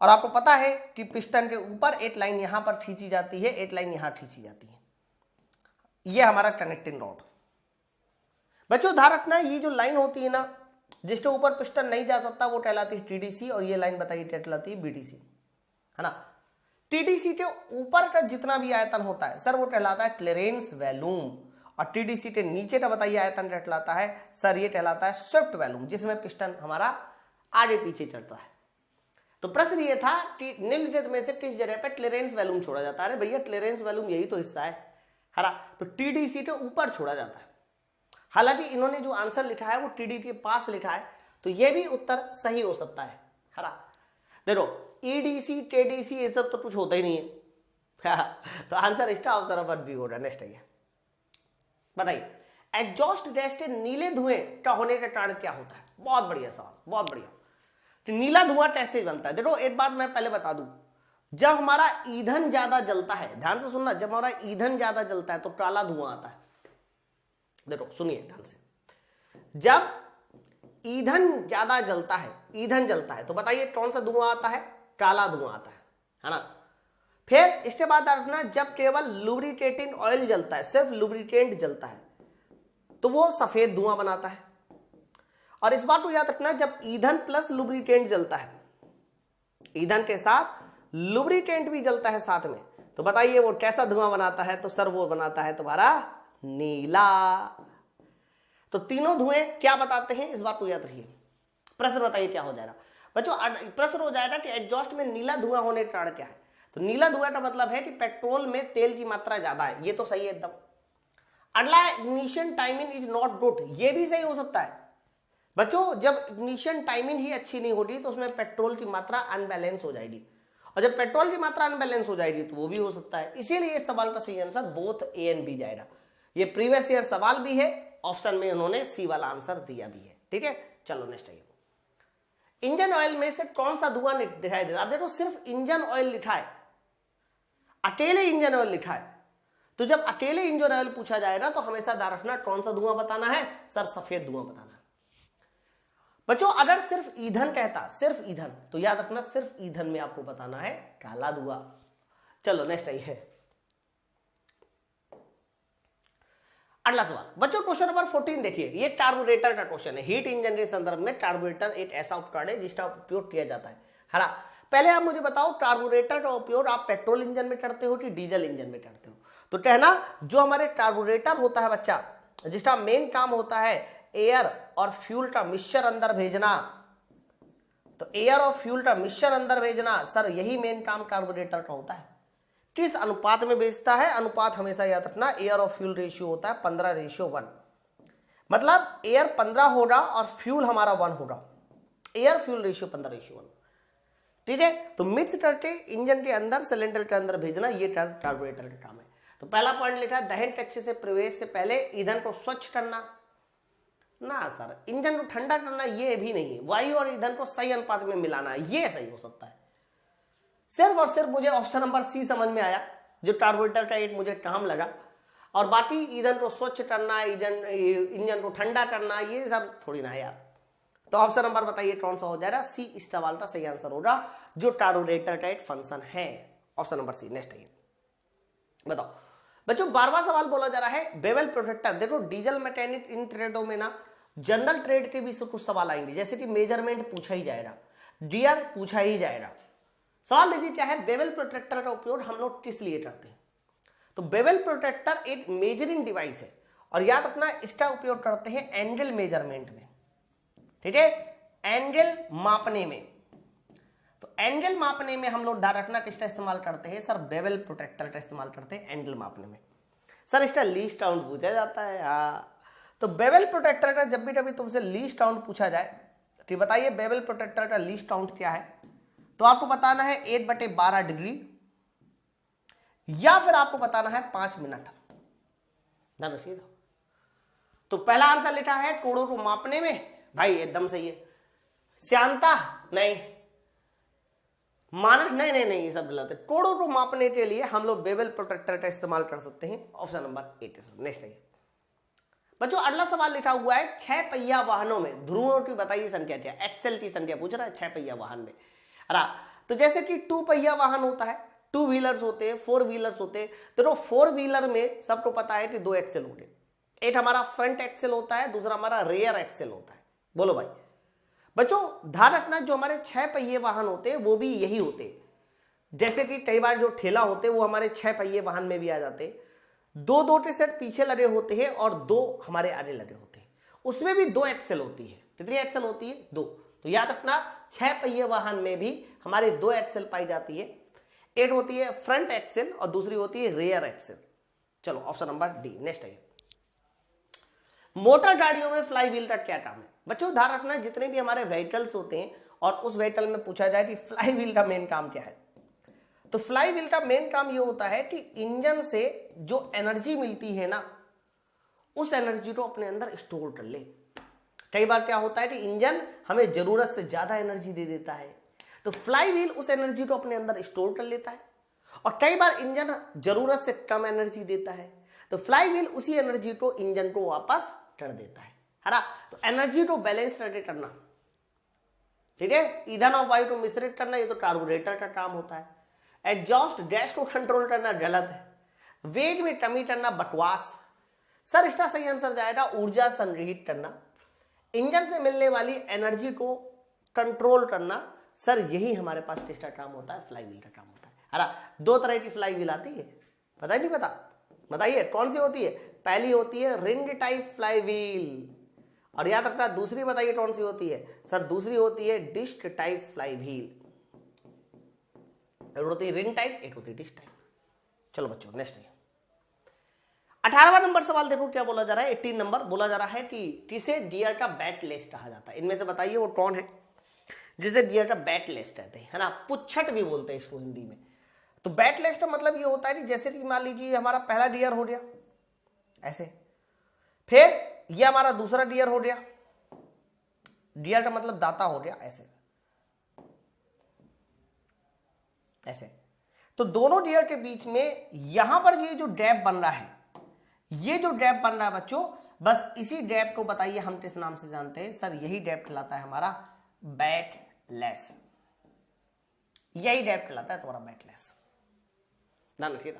और आपको पता है कि पिस्टन के ऊपर एक लाइन यहां पर खींची जाती है, एक लाइन यहां खींची जाती है। ये हमारा कनेक्टिंग रॉड। बच्चों ध्यान रखना ये जो लाइन होती है ना जिसके ऊपर पिस्टन नहीं जा सकता वो कहलाती है टीडीसी, और ये लाइन बताइए क्या कहलाती है? बीडीसी, है ना। टीडीसी के ऊपर का जितना भी आयतन होता है सर वो कहलाता है क्लीयरेंस वैल्यूम, और टीडीसी के नीचे का बताइए आयतन क्या कहलाता है? सर ये कहलाता है स्विफ्ट वैल्यूम, जिसमें पिस्टन हमारा आगे पीछे चलता है। तो प्रश्न ये था कि निम्नलिखित में से किस जगह पे क्लीयरेंस वैल्यूम छोड़ा जाता है? अरे भैया क्लीयरेंस वैल्यूम यही तो हिस्सा है ना, तो टीडीसी के ऊपर छोड़ा जाता है। हालांकि इन्होंने जो आंसर लिखा है वो टीडी के पास लिखा है, तो ये भी उत्तर सही हो सकता है ना। देखो ईडीसी टेडीसी ये सब तो कुछ होता ही नहीं है तो आंसर इसका ऑप्शन नंबर बी होगा। नेक्स्ट आइए बताइए एग्जॉस्ट गैस के नीले धुएं का होने का कारण क्या होता है? बहुत बढ़िया सवाल, बहुत बढ़िया। तो नीला धुआं कैसे बनता है? देखो एक बात मैं पहले बता दूं, जब हमारा ईंधन ज्यादा जलता है, ध्यान से सुनना, जब हमारा ईंधन ज्यादा जलता है तो काला धुआं आता है। देखो सुनिए ध्यान से, जब ईंधन ज्यादा जलता है, ईंधन जलता है, तो बताइए कौन सा धुआं आता है? काला धुआं आता है ना। फिर इसके बाद रखना जब केवल लुब्रिकेटिंग ऑयल जलता है, सिर्फ लुब्रिकेंट जलता है, तो वो सफेद धुआं बनाता है। और इस बात को याद रखना जब ईंधन प्लस लुब्रिकेंट जलता है, ईंधन के साथ लुब्रिकेंट भी जलता है साथ में, तो बताइए वो कैसा धुआं बनाता है? तो सर वो बनाता है तुम्हारा नीला। तो तीनों धुएं क्या बताते हैं, इस बात को याद रखिए। प्रश्न बताइए क्या हो जाएगा बच्चों? प्रश्न हो जाएगा कि एग्जॉस्ट में नीला धुआं होने का कारण क्या है? तो नीला धुआं का मतलब है कि पेट्रोल में तेल की मात्रा ज्यादा है, ये तो सही है एकदम। अगला, ignition timing is not good, ये भी सही हो सकता है बच्चों। जब इग्निशन टाइमिंग ही अच्छी नहीं होगी तो उसमें पेट्रोल की मात्रा अनबैलेंस हो जाएगी, और जब पेट्रोल की मात्रा अनबैलेंस हो जाएगी तो वो भी हो सकता है। इसीलिए इस सवाल का सही answer both A and B जाएगा। ये प्रीवियस ईयर सवाल भी है, ऑप्शन में उन्होंने सी वाला आंसर दिया भी है। ठीक है, चलो नेक्स्ट आइए। इंजन ऑयल में से कौन सा धुआं दिखाई देता है? देखो सिर्फ इंजन ऑयल लिखा है, अकेले इंजन ऑयल लिखा है, तो जब अकेले इंजन ऑयल पूछा जाएगा तो हमेशा ध्यान रखना कौन सा धुआं बताना है? सर सफेद धुआं बताना है बच्चों। अगर सिर्फ ईंधन कहता, सिर्फ ईंधन, तो याद रखना सिर्फ ईंधन में आपको बताना है काला धुआं। चलो नेक्स्ट आइए। अगला सवाल बच्चों, क्वेश्चन नंबर 14 देखिए, ये कार्बोरेटर का क्वेश्चन है। हीट इंजन के संदर्भ में कार्बोरेटर एक ऐसा उपकरण है जिसका उपयोग किया जाता है ना। पहले आप मुझे बताओ, कार्बोरेटर का उपयोग आप पेट्रोल इंजन में करते हो कि डीजल इंजन में करते हो? तो कहना जो हमारे कार्बोरेटर होता है बच्चा, जिसका मेन काम होता है एयर और फ्यूल का मिक्सचर अंदर भेजना, तो एयर और फ्यूल का मिक्सचर अंदर भेजना, सर यही मेन काम कार्बोरेटर का होता है। किस अनुपात में बेचता है? अनुपात हमेशा याद रखना, एयर और फ्यूल रेशियो होता है 15:1, मतलब एयर 15 होगा और फ्यूल हमारा 1 होगा, एयर फ्यूल रेशियो 15:1। ठीक है, तो मिक्स करके इंजन के अंदर, सिलेंडर के अंदर भेजना, ये कार्बोरेटर का काम है। तो पहला पॉइंट लिखा, दहन कक्ष से प्रवेश से पहले ईंधन को स्वच्छ करना ना। सर इंजन को ठंडा करना ये भी नहीं है, वायु और ईंधन को सही अनुपात में मिलाना, ये सही हो सकता है। सिर्फ और सिर्फ मुझे ऑप्शन नंबर सी समझ में आया, जो कार्बोरेटर का एक मुझे काम लगा, और बाकी ईंधन को स्वच्छ करना, इंजन को ठंडा करना, ये सब थोड़ी ना है यार। तो ऑप्शन नंबर बताइए कौन सा हो जाएगा? सी इस सवाल का सही आंसर होगा, जो कार्बोरेटर का एक फंक्शन है, ऑप्शन नंबर सी। नेक्स्ट आइए, बताओ बच्चों 12वां सवाल बोला जा रहा है बेवल प्रोटेक्टर। देखो डीजल मैकेनिक इन ट्रेडों में ना जनरल ट्रेड के भी कुछ सवाल आएंगे, जैसे कि मेजरमेंट पूछा ही जाएगा, गियर पूछा ही जाएगा। सवाल देखिए क्या है, बेवल प्रोटेक्टर का उपयोग हम लोग किस लिए करते हैं? तो बेवल प्रोटेक्टर एक मेजरिंग डिवाइस है, और याद रखना इसका उपयोग करते हैं एंगल मेजरमेंट में। ठीक है, एंगल मापने में। तो एंगल मापने में हम लोग ध्यान रखना किसका इस्तेमाल करते हैं? सर बेवल प्रोटेक्टर का इस्तेमाल करते हैं एंगल मापने में। सर इसका लीस्ट काउंट पूछा जाता है। हाँ, तो बेवल प्रोटेक्टर का जब भी कभी तुमसे लीस्ट काउंट पूछा जाए, तो बताइए बेवल प्रोटेक्टर का लीस्ट काउंट क्या है? तो आपको बताना है 8/12 डिग्री, या फिर आपको बताना है 5 मिनट। ध्यान रखिएगा। तो पहला आंसर लिखा है कोणों को मापने में, भाई एकदम सही है। श्यानता नहीं, मानक नहीं नहीं नहीं, ये सब गलत है। कोणों को मापने के लिए हम लोग बेवल प्रोटेक्टर का इस्तेमाल कर सकते हैं, ऑप्शन नंबर 8। नेक्स्ट आइए बच्चों, अगला सवाल लिखा हुआ है 6 पहिया वाहनों में ध्रुवों की बताइए संख्या क्या? एक्सेल की संख्या पूछ रहा है 6 पहिया वाहन में। तो जैसे कि 2 पहिया वाहन होता है, 2 व्हीलर्स होते हैं, 4 व्हीलर्स होते हैं। तो 4 व्हीलर में सबको पता है कि 2 एक्सेल होते हैं, एक हमारा फ्रंट एक्सेल होता है, दूसरा हमारा रेयर एक्सेल होता है। बोलो भाई बच्चों, ध्यान रखना जो हमारे 6 पहिए वाहन होते हैं वो भी यही होते हैं। जैसे कि कई बार जो ठेला होते हैं वो हमारे 6 पहिए वाहन में भी आ जाते हैं। 2 के सेट पीछे लगे होते हैं और 2 हमारे आगे लगे होते हैं, उसमें भी 2 एक्सेल होती है। कितनी एक्सेल होती है? 2। तो याद रखना 6 पहिए वाहन में भी हमारे 2 एक्सेल पाई जाती है, एक होती है फ्रंट एक्सेल और दूसरी होती है रेयर एक्सेल। चलो ऑप्शन नंबर डी। नेक्स्ट आइए, मोटर गाड़ियों में फ्लाई व्हील का क्या काम है? बच्चों ध्यान रखना जितने भी हमारे व्हीकल्स होते हैं और उस व्हीकल में पूछा जाए कि फ्लाई व्हील का मेन काम क्या है, तो फ्लाई व्हील का मेन काम यह होता है कि इंजन से जो एनर्जी मिलती है ना, उस एनर्जी को अपने अंदर स्टोर कर ले। कई बार क्या होता है कि इंजन हमें जरूरत से ज्यादा एनर्जी दे देता है, तो फ्लाई व्हील उस एनर्जी को अपने अंदर स्टोर कर लेता है, और कई बार इंजन जरूरत से कम एनर्जी देता है, तो फ्लाई व्हील उसी एनर्जी को इंजन को वापस कर देता है। है ना। तो एनर्जी को बैलेंस करना, ठीक है, ईंधन और वायु को मिश्रित करना, ये तो कार्बोरेटर का काम होता है। एग्जॉस्ट गैस को कंट्रोल करना गलत है। वेग में कमी करना बकवास। सर इसका सही आंसर जाएगा ऊर्जा संग्रहित करना। इंजन से मिलने वाली एनर्जी को कंट्रोल करना, सर यही हमारे पास किसका काम होता है, फ्लाईव्हील का काम होता है। अरे दो तरह की फ्लाईव्हील आती है, पता ही नहीं पता, बताइए कौन सी होती है। पहली होती है रिंग टाइप फ्लाईव्हील, और याद रखना दूसरी बताइए कौन सी होती है। सर दूसरी होती है डिस्क टाइप फ्लाईव्हील। एक होती है रिंग टाइप, एक होती है डिस्क टाइप। चलो बच्चों नेक्स्ट है 18वां नंबर सवाल देखो क्या बोला जा रहा है। 18 नंबर बोला जा रहा है कि किसे गियर का बैकलेस कहा जाता है। इनमें से बताइए वो कौन है जिसे गियर का बैकलेस कहते हैं, है ना, पुच्छट भी बोलते हैं इसको हिंदी में। तो बैकलेस का मतलब ये होता है कि जैसे कि मान लीजिए हमारा पहला गियर हो गया ऐसे, फिर ये हमारा दूसरा गियर हो गया, गियर का मतलब दाता हो गया ऐसे ऐसे। तो दोनों गियर के बीच में यहां पर ये जो गैप बन रहा है, ये जो गैप बन रहा है बच्चों, बस इसी गैप को बताइए हम किस नाम से जानते हैं। सर यही गैप कहलाता है हमारा बैकलेस, यही गैप कहलाता है तुम्हारा बैकलेस। ध्यान रखिएगा।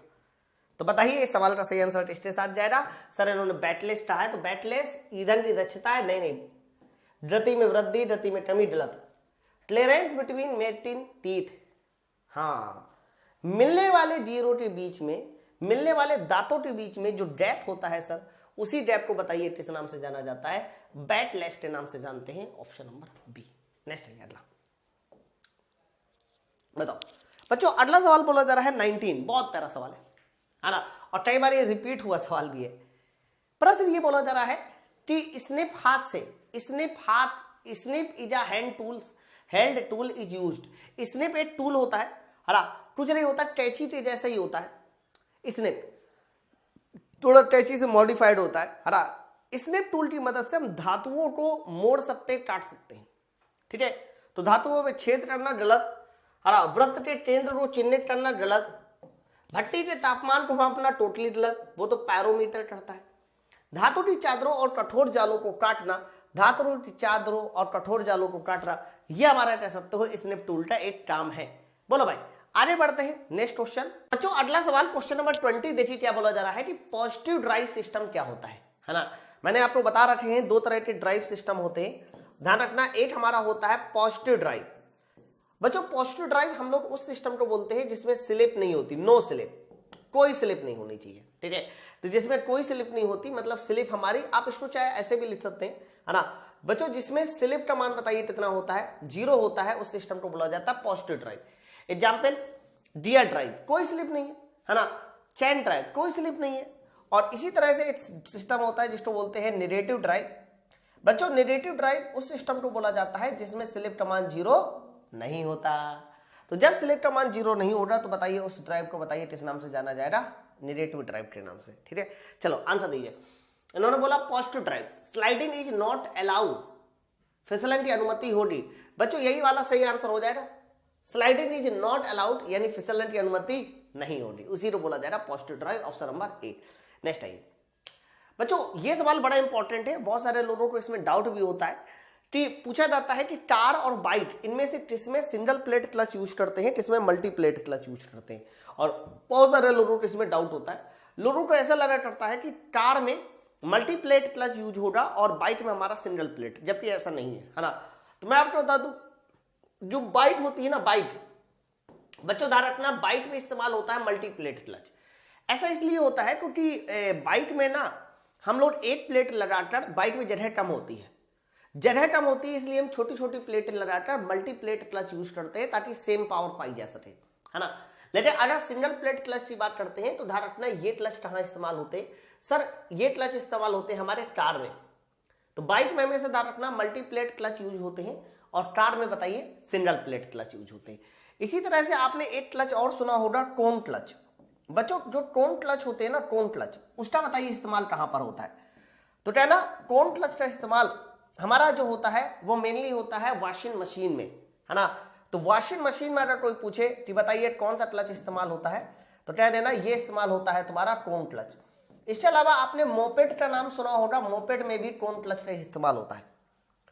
तो बताइए इस सवाल का सही आंसर किसके साथ जाएगा। सर इन्होंने बैकलेस कहा है, तो बैकलेस ईंधन की दक्षता है, नहीं गति में वृद्धि, गति में कमी गलत। क्लियरेंस बिटवीन मेल्टिंग टीथ, हाँ मिलने वाले गियरों के बीच में, मिलने वाले दांतों के बीच में जो गैप होता है सर, उसी गैप को बताइए किस नाम से जाना जाता है, बैकलेस के नाम से जानते हैं। Option number B. नेक्स्ट है अगला, बताओ बच्चों अगला सवाल बोला जा रहा है 19, बहुत प्यारा सवाल है ना, और कई बार ये रिपीट हुआ सवाल भी है। प्रश्न ये बोला जा रहा है कि स्निप हाथ से, snip is a hand tools, held tool is used. Snip एक टूल होता है ना, कुछ नहीं होता, कैंची के जैसा ही होता है। स्निप थोड़ा कैंची से मॉडिफाइड होता है ना। स्निप टूल की मदद से हम धातुओं को मोड़ सकते हैं, काट सकते हैं, ठीक है। तो धातुओं में छेद करना गलत, है, वृत्त के केंद्र को चिन्हित करना गलत, भट्टी के तापमान को मापना टोटली गलत, वो तो पैरोमीटर करता है। धातु की चादरों और कठोर जालों को काटना, धातु की चादरों और कठोर जालों को काटना, यह हमारा कह सकते हो स्निप टूल का एक काम है। बोलो भाई आगे बढ़ते हैं नेक्स्ट क्वेश्चन। बच्चों अगला सवाल क्वेश्चन नंबर 20 देखिए क्या बोला जा रहा है कि पॉजिटिव ड्राइव सिस्टम क्या होता है ना। मैंने आपको बता रखे हैं दो तरह के ड्राइव सिस्टम होते हैं, ध्यान रखना। एक हमारा होता है पॉजिटिव ड्राइव। बच्चों पॉजिटिव ड्राइव हम लोग उस सिस्टम को बोलते हैं जिसमें स्लिप नहीं होती, नो स्लिप, कोई स्लिप नहीं होनी चाहिए, ठीक है। तो जिसमें कोई स्लिप नहीं होती मतलब स्लिप हमारी, आप इसको चाहे ऐसे भी लिख सकते हैं, है ना। बच्चों जिसमें स्लिप का मान बताइए कितना होता है, 0 होता है, उस सिस्टम को बोला जाता है positive drive. Example gear drive, कोई स्लिप नहीं है ना। चैन ड्राइव, कोई स्लिप नहीं है। और इसी तरह से एक सिस्टम होता है जिसको बोलते हैं नेगेटिव ड्राइव। बच्चों नेगेटिव ड्राइव उस सिस्टम को बोला जाता है जिसमें स्लिप का मान 0 नहीं होता। तो जब स्लिप का मान 0 नहीं होगा तो बताइए उस ड्राइव को बताइए किस नाम से जाना जाएगा, नेगेटिव ड्राइव के नाम से, ठीक है। चलो आंसर दीजिए। इन्होंने बोला positive drive, sliding is not allowed, फिसलन की अनुमति होगी। बच्चों यही वाला सही आंसर हो जाएगा, स्लाइडिंग इज नॉट अलाउड यानी फिसलन की अनुमति नहीं होगी, उसी को बोला जाएगा positive drive. Option number A. Next आइए बच्चों, ये सवाल बड़ा इंपॉर्टेंट है, बहुत सारे लोगों को इसमें डाउट भी होता है कि पूछा जाता है कि कार और बाइक इनमें से किसमें सिंगल प्लेट क्लच यूज करते हैं, किसमें मल्टी प्लेट क्लच यूज करते हैं। और बहुत सारे लोगों को इसमें डाउट होता है, लोगों को ऐसा लगा करता है कि कार में मल्टी प्लेट क्लच यूज होगा और बाइक में हमारा सिंगल प्लेट, जबकि ऐसा नहीं है ना। तो मैं आपको बता दूं, जो बाइक होती है ना, बाइक बच्चों ध्यान रखना, बाइक में इस्तेमाल होता है मल्टी प्लेट क्लच। ऐसा इसलिए होता है क्योंकि बाइक में ना हम लोग एक प्लेट लगाकर, बाइक में जगह कम होती है, जगह कम होती है, इसलिए हम छोटी छोटी प्लेटें लगाकर मल्टी प्लेट क्लच यूज करते हैं ताकि सेम पावर पाई जा सके, है ना। लेकिन अगर सिंगल प्लेट क्लच की बात करते हैं तो ध्यान रखना ये क्लच कहाँ इस्तेमाल होते हैं। सर ये क्लच इस्तेमाल होते हैं हमारे कार में। तो बाइक में हमेशा ध्यान रखना मल्टी प्लेट क्लच यूज होते हैं और कार में बताइए सिंगल प्लेट क्लच यूज होते हैं। इसी तरह से आपने एक क्लच और सुना होगा, कोन क्लच। बच्चों जो कोन क्लच होते हैं ना, कोन क्लच, उसका बताइए इस्तेमाल कहां पर होता है। तो क्या ना, कोन क्लच का इस्तेमाल हमारा जो होता है वो मेनली होता है वॉशिंग मशीन में, है ना। तो वॉशिंग मशीन में अगर कोई पूछे कि बताइए कौन सा क्लच इस्तेमाल होता है, तो कह देना ये इस्तेमाल होता है तुम्हारा कोन क्लच। इसके अलावा आपने मोपेड का नाम सुना होगा, मोपेड में भी टोन क्लच का इस्तेमाल होता है।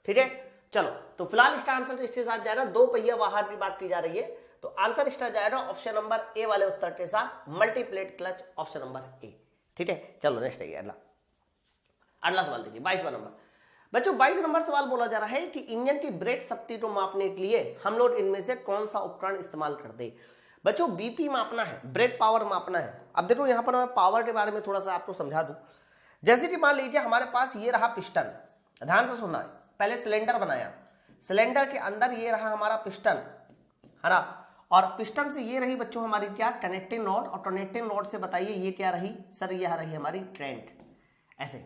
ठीक है, चलो तो फिलहाल इसका आंसर इसके साथ जाएगा, 2 पहिया वाहन की बात की जा रही है, तो आंसर इसका जाएगा ऑप्शन नंबर ए वाले उत्तर के साथ, multiplate clutch, option number A. ठीक है, चलो नेक्स्ट है अगला सवाल देखिए 22वां नंबर। बच्चों 22 नंबर सवाल बोला जा रहा है कि इंजन की ब्रेक शक्ति को मापने के लिए हम लोग इनमें से कौन सा उपकरण इस्तेमाल करते हैं। बच्चों बीपी मापना है, ब्रेक पावर मापना है। अब देखो यहां पर मैं पावर के बारे में थोड़ा सा आपको समझा दूं। जैसे कि मान लीजिए हमारे पास ये रहा पिस्टन, ध्यान से सुनना है, पहले सिलेंडर बनाया, सिलेंडर के अंदर ये रहा हमारा पिस्टन, है ना, और पिस्टन से ये रही बच्चों हमारी क्या, कनेक्टिंग रॉड, और कनेक्टिंग रॉड से बताइए ये क्या रही सर, यह रही हमारी ट्रेंट, ऐसे।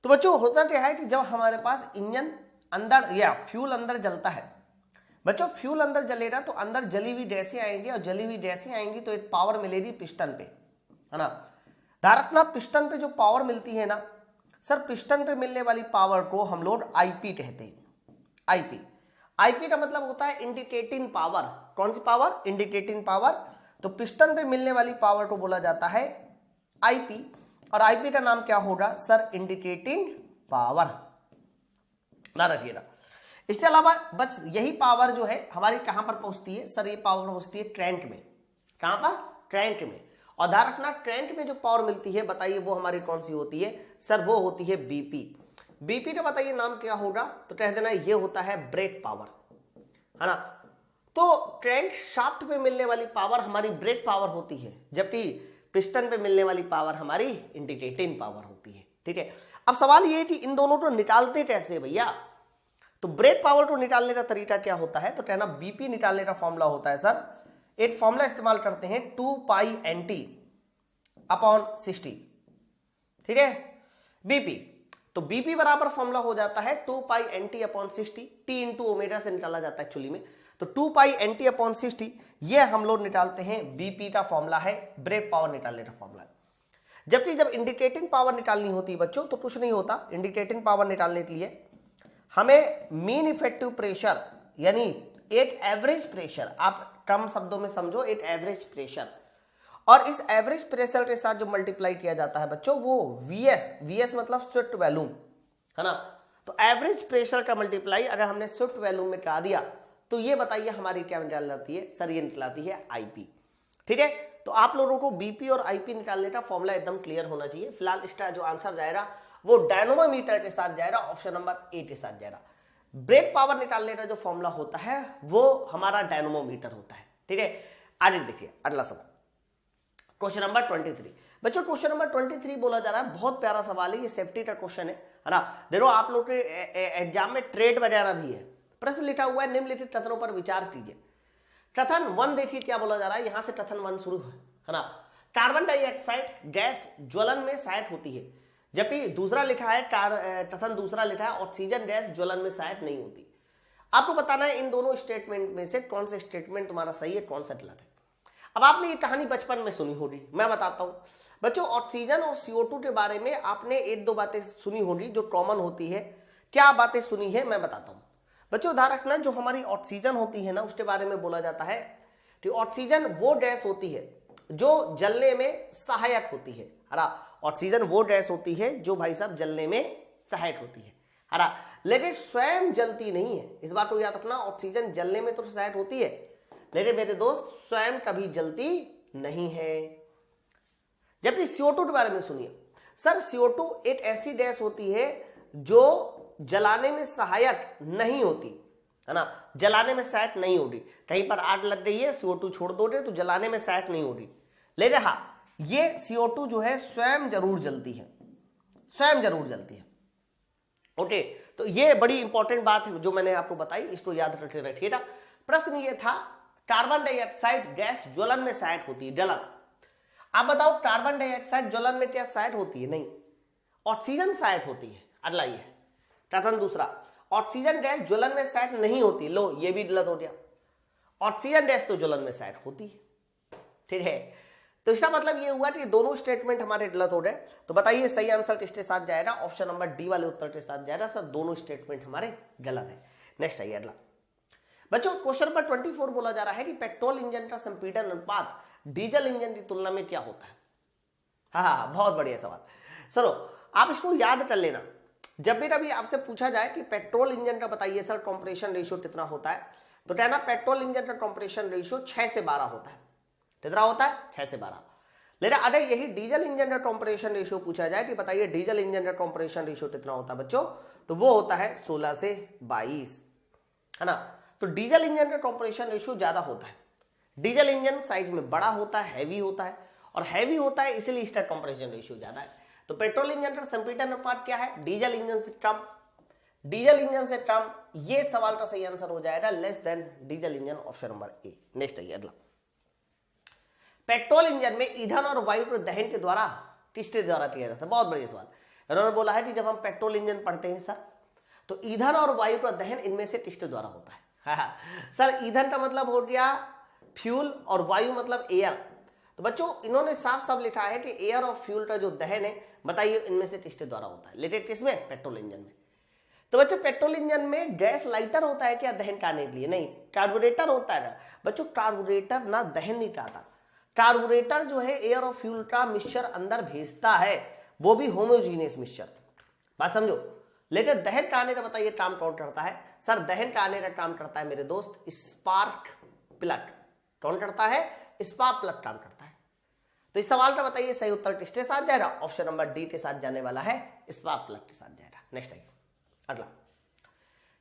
तो बच्चों होता क्या है कि जब हमारे पास इंजन अंदर या फ्यूल अंदर जलता है, बच्चों फ्यूल अंदर जलेगा तो अंदर जली हुई गैसें आएंगी, और जली हुई गैसें आएंगी तो एक पावर मिलेगी पिस्टन पे, है ना। धारकना पिस्टन पे जो पावर मिलती है ना सर, पिस्टन पे मिलने वाली पावर को हम लोग आईपी कहते हैं। आईपी, आईपी का मतलब होता है इंडिकेटिंग पावर। कौन सी पावर, इंडिकेटिंग पावर। तो पिस्टन पे मिलने वाली पावर को बोला जाता है आईपी, और आईपी का नाम क्या होगा सर, इंडिकेटिंग पावर, ना रखिएगा। इसके अलावा बस यही पावर जो है हमारी कहां पर पहुंचती है सर, ये पावर पहुंचती है ट्रैंक में। कहां पर, ट्रैंक में। और ध्यान रखना ट्रैंक में जो पावर मिलती है बताइए वो हमारी कौन सी होती है सर, वो होती है बीपी। बीपी का बताइए नाम क्या होगा, तो कह देना ये होता है ब्रेक पावर, है ना। तो ट्रैंक शाफ्ट पे मिलने वाली पावर हमारी ब्रेक पावर होती है, जबकि पिस्टन पे मिलने वाली पावर हमारी इंडिकेटिंग पावर होती है। ठीक है, अब सवाल ये है कि इन दोनों को निकालते कैसे भैया। तो ब्रेक पावर को निकालने का तरीका क्या होता है, तो कहना बीपी निकालने का फॉर्मूला होता है सर, एक फॉर्मूला इस्तेमाल करते हैं 2π/NT/60। ठीक है, बीपी, तो बीपी बराबर फॉर्मूला हो जाता है 2π/NT/60, टी इंटू ओमेगा से निकाला जाता है एक्चुअली में। तो 2π/NT/60 ये हम लोग निकालते हैं, बीपी का फॉर्मूला है, ब्रेक पावर निकालने का फॉर्मूला है। जबकि जब इंडिकेटिंग पावर निकालनी होती है बच्चों तो कुछ नहीं होता, इंडिकेटिंग पावर निकालने के लिए हमें मीन इफेक्टिव प्रेशर यानी एक एवरेज प्रेशर, आप कम शब्दों में समझो एक एवरेज प्रेशर, और इस एवरेज प्रेशर के साथ जो मल्टीप्लाई किया जाता है बच्चों वो वीएस मतलब स्विफ्ट वैल्यूम, है ना। तो एवरेज प्रेशर का मल्टीप्लाई अगर हमने स्विफ्ट वैल्यूम में करा दिया तो ये बताइए हमारी क्या निकाल जाती है सर, ये निकलाती है आईपी। ठीक है, तो आप लोगों को बीपी और आईपी निकालने का फॉर्मूला एकदम क्लियर होना चाहिए। फिलहाल इसका जो आंसर जाएगा वो डायनोमोमीटर के साथ जाएगा, ऑप्शन नंबर ए के साथ जाएगा। ब्रेक पावर निकालने का जो फॉर्मूला होता है वो हमारा डायनोमोमीटर होता है। ठीक है, आगे देखिए अगला सवाल, क्वेश्चन नंबर 23। बच्चों क्वेश्चन नंबर 23 बोला जा रहा है, बहुत प्यारा सवाल है, ये सेफ्टी का क्वेश्चन है ना। देखो आप लोग के एग्जाम में ट्रेड वगैरह भी है, प्रश्न लिखा हुआ है निम्नलिखित कथनों पर विचार कीजिए। कथन 1 देखिए क्या बोला जा रहा है, यहां से कथन 1 शुरू है ना। कार्बन डाइऑक्साइड गैस ज्वलन में सहायक होती है, जबकि दूसरा लिखा है कथन दूसरा लिखा है ऑक्सीजन गैस ज्वलन में सहायक नहीं होती। आपको बताना है इन दोनों स्टेटमेंट में से कौन सा स्टेटमेंट तुम्हारा सही है, कौन सा गलत है। अब आपने ये कहानी बचपन में सुनी होगी, मैं बताता हूं बच्चों। ऑक्सीजन और CO2 के बारे में आपने 1-2 बातें सुनी होगी जो कॉमन होती है। क्या बातें सुनी है मैं बताता हूं बच्चों। ध्यान रखना, जो हमारी ऑक्सीजन होती है ना उसके बारे में बोला जाता है कि ऑक्सीजन वो गैस होती है जो जलने में सहायक होती है। ऑक्सीजन वो गैस होती है जो भाई साहब जलने में सहायक होती है, लेकिन स्वयं जलती नहीं है। इस बात को याद रखना, ऑक्सीजन जलने में तो सहायक होती है लेकिन मेरे दोस्त स्वयं कभी जलती नहीं है। जबकि CO2 के बारे में सुनिए सर, CO2 एक ऐसी गैस होती है जो जलाने में सहायक नहीं होती, है ना। जलाने में सहायक नहीं होगी, कहीं पर आग लग गई है CO2 छोड़ दोगे तो जलाने में सहायक नहीं होगी। लेकिन हाँ, ये CO2 जो है स्वयं जरूर जलती है, स्वयं जरूर जलती है। ओके, तो ये बड़ी इंपॉर्टेंट बात है जो मैंने आपको बताई, इसको याद करके रखिएगा। प्रश्न ये था कार्बन डाइऑक्साइड गैस ज्वलन में सहायक होती है, गलत। आप बताओ कार्बन डाइऑक्साइड ज्वलन में क्या सहायक होती है, नहीं, ऑक्सीजन सहायक होती है। अगला ये कथन दूसरा, ऑक्सीजन गैस ज्वलन में सहायक नहीं होती। लो ये भी गलत हो गया, ऑक्सीजन गैस तो ज्वलन में सहायक होती है। ठीक है, तो इसका मतलब ये हुआ कि दोनों स्टेटमेंट हमारे गलत हो गए। तो बताइए सही आंसर किसके साथ जाएगा, ऑप्शन नंबर डी वाले उत्तर के साथ जाएगा सर, दोनों स्टेटमेंट हमारे गलत है। नेक्स्ट आइए अगला बच्चों, क्वेश्चन नंबर 24 बोला जा रहा है कि पेट्रोल इंजन का संपीड़न अनुपात डीजल इंजन की तुलना में क्या होता है। हाँ, बहुत बढ़िया सवाल। सुनो, आप इसको याद कर लेना, जब भी कभी आपसे पूछा जाए कि पेट्रोल इंजन का बताइए सर कंप्रेशन रेशियो कितना होता है, तो कहना पेट्रोल इंजन का कंप्रेशन रेशियो 6 से 12 होता है। कितना होता है? 6 से 12। लेकिन अगर यही डीजल इंजन का कंप्रेशन रेशियो पूछा जाए कि बताइए डीजल इंजन का कंप्रेशन रेशियो कितना होता है बच्चों, तो वो होता है 16 से 22, है ना। तो डीजल इंजन का कंप्रेशन रेशियो ज्यादा होता है। डीजल इंजन साइज में बड़ा होता है, हैवी होता है, और हैवी होता है इसलिए इसका कंप्रेशन रेशियो ज्यादा है। तो पेट्रोल इंजन का संपीड़न अनुपात क्या है? डीजल इंजन से कम। डीजल इंजन से कम, ये सवाल का सही आंसर हो जाएगा less than diesel engine, option number A. Next है अगला। पेट्रोल इंजन में ईंधन और वायु के दहन के द्वारा किसके द्वारा किया जाता है? बहुत बढ़िया सवाल। इन्होंने बोला है कि जब हम पेट्रोल इंजन पढ़ते हैं सर, तो ईंधन और वायु का दहन इनमें से किसके द्वारा होता है? हाँ सर, ईंधन का मतलब हो गया फ्यूल और वायु मतलब एयर। तो बच्चों इन्होंने साफ साफ लिखा है कि एयर और फ्यूल का जो दहन है, बताइए इनमें से किसके द्वारा होता है? लेकिन किसमें? पेट्रोल इंजन में। तो बच्चों पेट्रोल इंजन में गैस लाइटर होता है क्या दहन करने के लिए? नहीं, कार्बोरेटर होता है ना बच्चों। कार्बोरेटर ना दहन नहीं करता, कार्बोरेटर जो है एयर और फ्यूल का मिक्सचर अंदर भेजता है, वो भी होमोजीनियस मिक्सचर। बात समझो। लेकिन दहन करने का बताइए काम कौन करता है? सर दहन करने का काम करता है मेरे दोस्त स्पार्क प्लग। कौन करता है? स्पार्क प्लग काम करता है। तो इस सवाल का बताइए सही उत्तर किसके साथ जाएगा? ऑप्शन नंबर डी के साथ जाने वाला है, स्पार्क प्लग के साथ जाएगा। नेक्स्ट आइए अगला।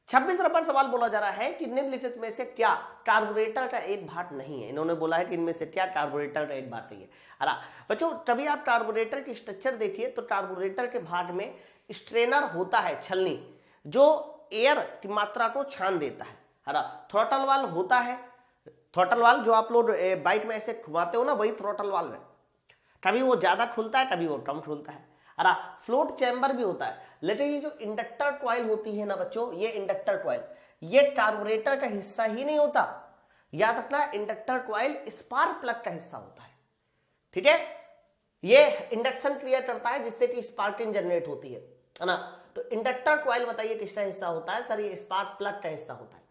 26 नंबर सवाल बोला जा रहा है कि निम्नलिखित में से क्या कार्बोरेटर का एक भाग नहीं है? इन्होंने बोला है कि इनमें से क्या कार्बोरेटर का एक भाग नहीं है। अरे बच्चों तभी आप कार्बोरेटर की स्ट्रक्चर देखिए, तो कार्बोरेटर के भाग में स्ट्रेनर होता है, छलनी, जो एयर की मात्रा को छान देता है। थ्रॉटल वाल्व होता है, थ्रॉटल वाल्व जो आप लोग बाइक में ऐसे घुमाते हो ना, वही थ्रॉटल वाल्व है। कभी वो ज्यादा खुलता है, कभी वो कम खुलता है। फ्लोट चैम्बर भी होता है। लेकिन ये जो इंडक्टर कॉइल होती है ना बच्चों, ये इंडक्टर कॉइल ये कार्बोरेटर का हिस्सा ही नहीं होता। याद रखना, इंडक्टर कॉइल स्पार्क प्लग का हिस्सा होता है। ठीक है, ये इंडक्शन क्रिया करता है जिससे कि स्पार्किंग जनरेट होती है ना। तो इंडक्टर कॉइल बताइए किसका हिस्सा होता है? सर ये स्पार्क प्लग का हिस्सा होता है।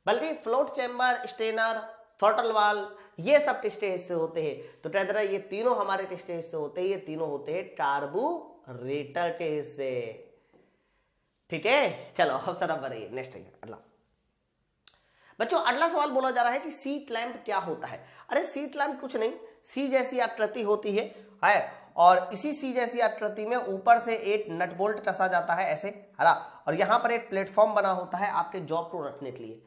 बल्कि float chamber, strainer, throttle valve ये सब किसके हिस्से होते हैं? तो कहते हैं ये तीनों हमारे किसके हिस्से होते हैं? ये तीनों होते हैं कार्बोरेटर के हिस्से। ठीक है, चलो ऑप्शन नंबर ए। नेक्स्ट है अगला। बच्चों अगला सवाल बोला जा रहा है कि सीट लैंप क्या होता है? अरे सीट लैंप कुछ नहीं, सी जैसी आकृति होती है और इसी सी जैसी आकृति में ऊपर से एक नट बोल्ट कसा जाता है ऐसे, और यहां पर एक प्लेटफॉर्म बना होता है आपके जॉब को रखने के लिए।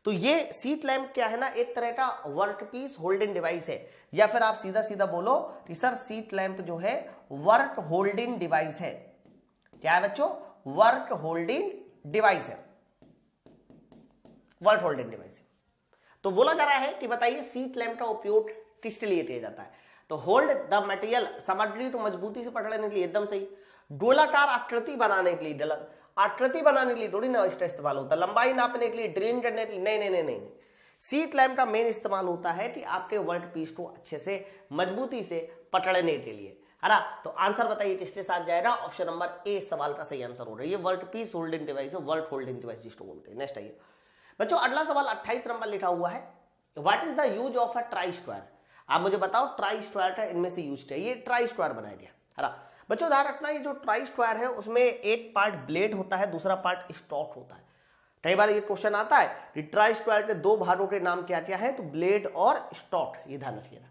तो ये सीट लैंप क्या है ना, एक तरह का वर्कपीस होल्डिंग डिवाइस है, या फिर आप सीधा सीधा बोलो कि सर सीट लैंप जो है वर्क होल्डिंग डिवाइस है। क्या है बच्चों? वर्क होल्डिंग डिवाइस है, वर्क होल्डिंग डिवाइस है। तो बोला जा रहा है कि बताइए सीट लैंप का उपयोग किसके लिए किया जाता है? तो होल्ड द मटेरियल, सामग्री को मजबूती से पकड़ने के लिए, एकदम सही। गोलाकार आकृति बनाने के लिए, गलत। आकृति बनाने के लिए थोड़ी ना इसका इस्तेमाल होता है, लंबाई नापने के लिए, ड्रेन करने के लिए, नहीं नहीं नहीं नहीं। सीट लैंप का मेन इस्तेमाल होता है कि आपके वर्क पीस को अच्छे से मजबूती से पकड़ने के लिए, है ना। तो आंसर बताइए किसके साथ जाएगा? ऑप्शन नंबर ए सवाल का सही आंसर हो रहा है। ये वर्क पीस होल्डिंग डिवाइस है, वर्क होल्डिंग डिवाइस जिसको बोलते हैं। नेक्स्ट आइए बच्चों, अगला सवाल 28 नंबर लिखा हुआ है, what is the use of a try square? आप मुझे बताओ ट्राई स्क्वायर का इनमें से यूज क्या है? ये ट्राई स्क्वायर बनाया गया, है ना। बच्चों ध्यान रखना, ये जो ट्राई स्क्वायर है उसमें एक पार्ट ब्लेड होता है, दूसरा पार्ट स्टॉक होता है। कई बार ये क्वेश्चन आता है कि ट्राई स्क्वायर के दो भागों के नाम क्या क्या है? तो ब्लेड और स्टॉक, ये ध्यान रखिएगा।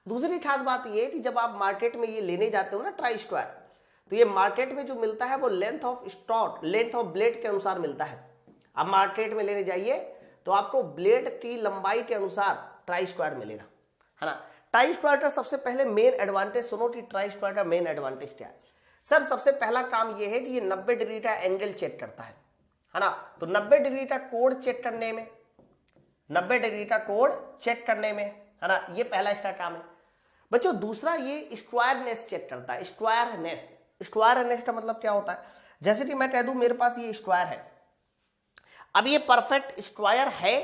दूसरी खास बात ये कि जब आप मार्केट में ये लेने जाते हो ना ट्राई स्क्वायर, तो ये मार्केट में जो मिलता है वो length of stock, length of blade के अनुसार मिलता है। आप मार्केट में लेने जाइए तो आपको ब्लेड की लंबाई के अनुसार ट्राई स्क्वायर मिलेगा, है ना। ट्राई स्क्वायर का सबसे पहले मेन एडवांटेज सुनो कि ट्राई स्क्वायर का मेन एडवांटेज क्या है? सर सबसे पहला काम ये है कि ये 90 डिग्री का एंगल चेक करता है ना। तो 90 डिग्री का कोण चेक करने में, 90 डिग्री का कोण चेक करने में, है ना, ये पहला इसका काम है। बच्चों दूसरा ये स्क्वायरनेस चेक करता है। स्क्वायरनेस, स्क्वायरनेस का मतलब क्या होता है? जैसे कि मैं कह दूं मेरे पास ये स्क्वायर है, अब ये परफेक्ट स्क्वायर है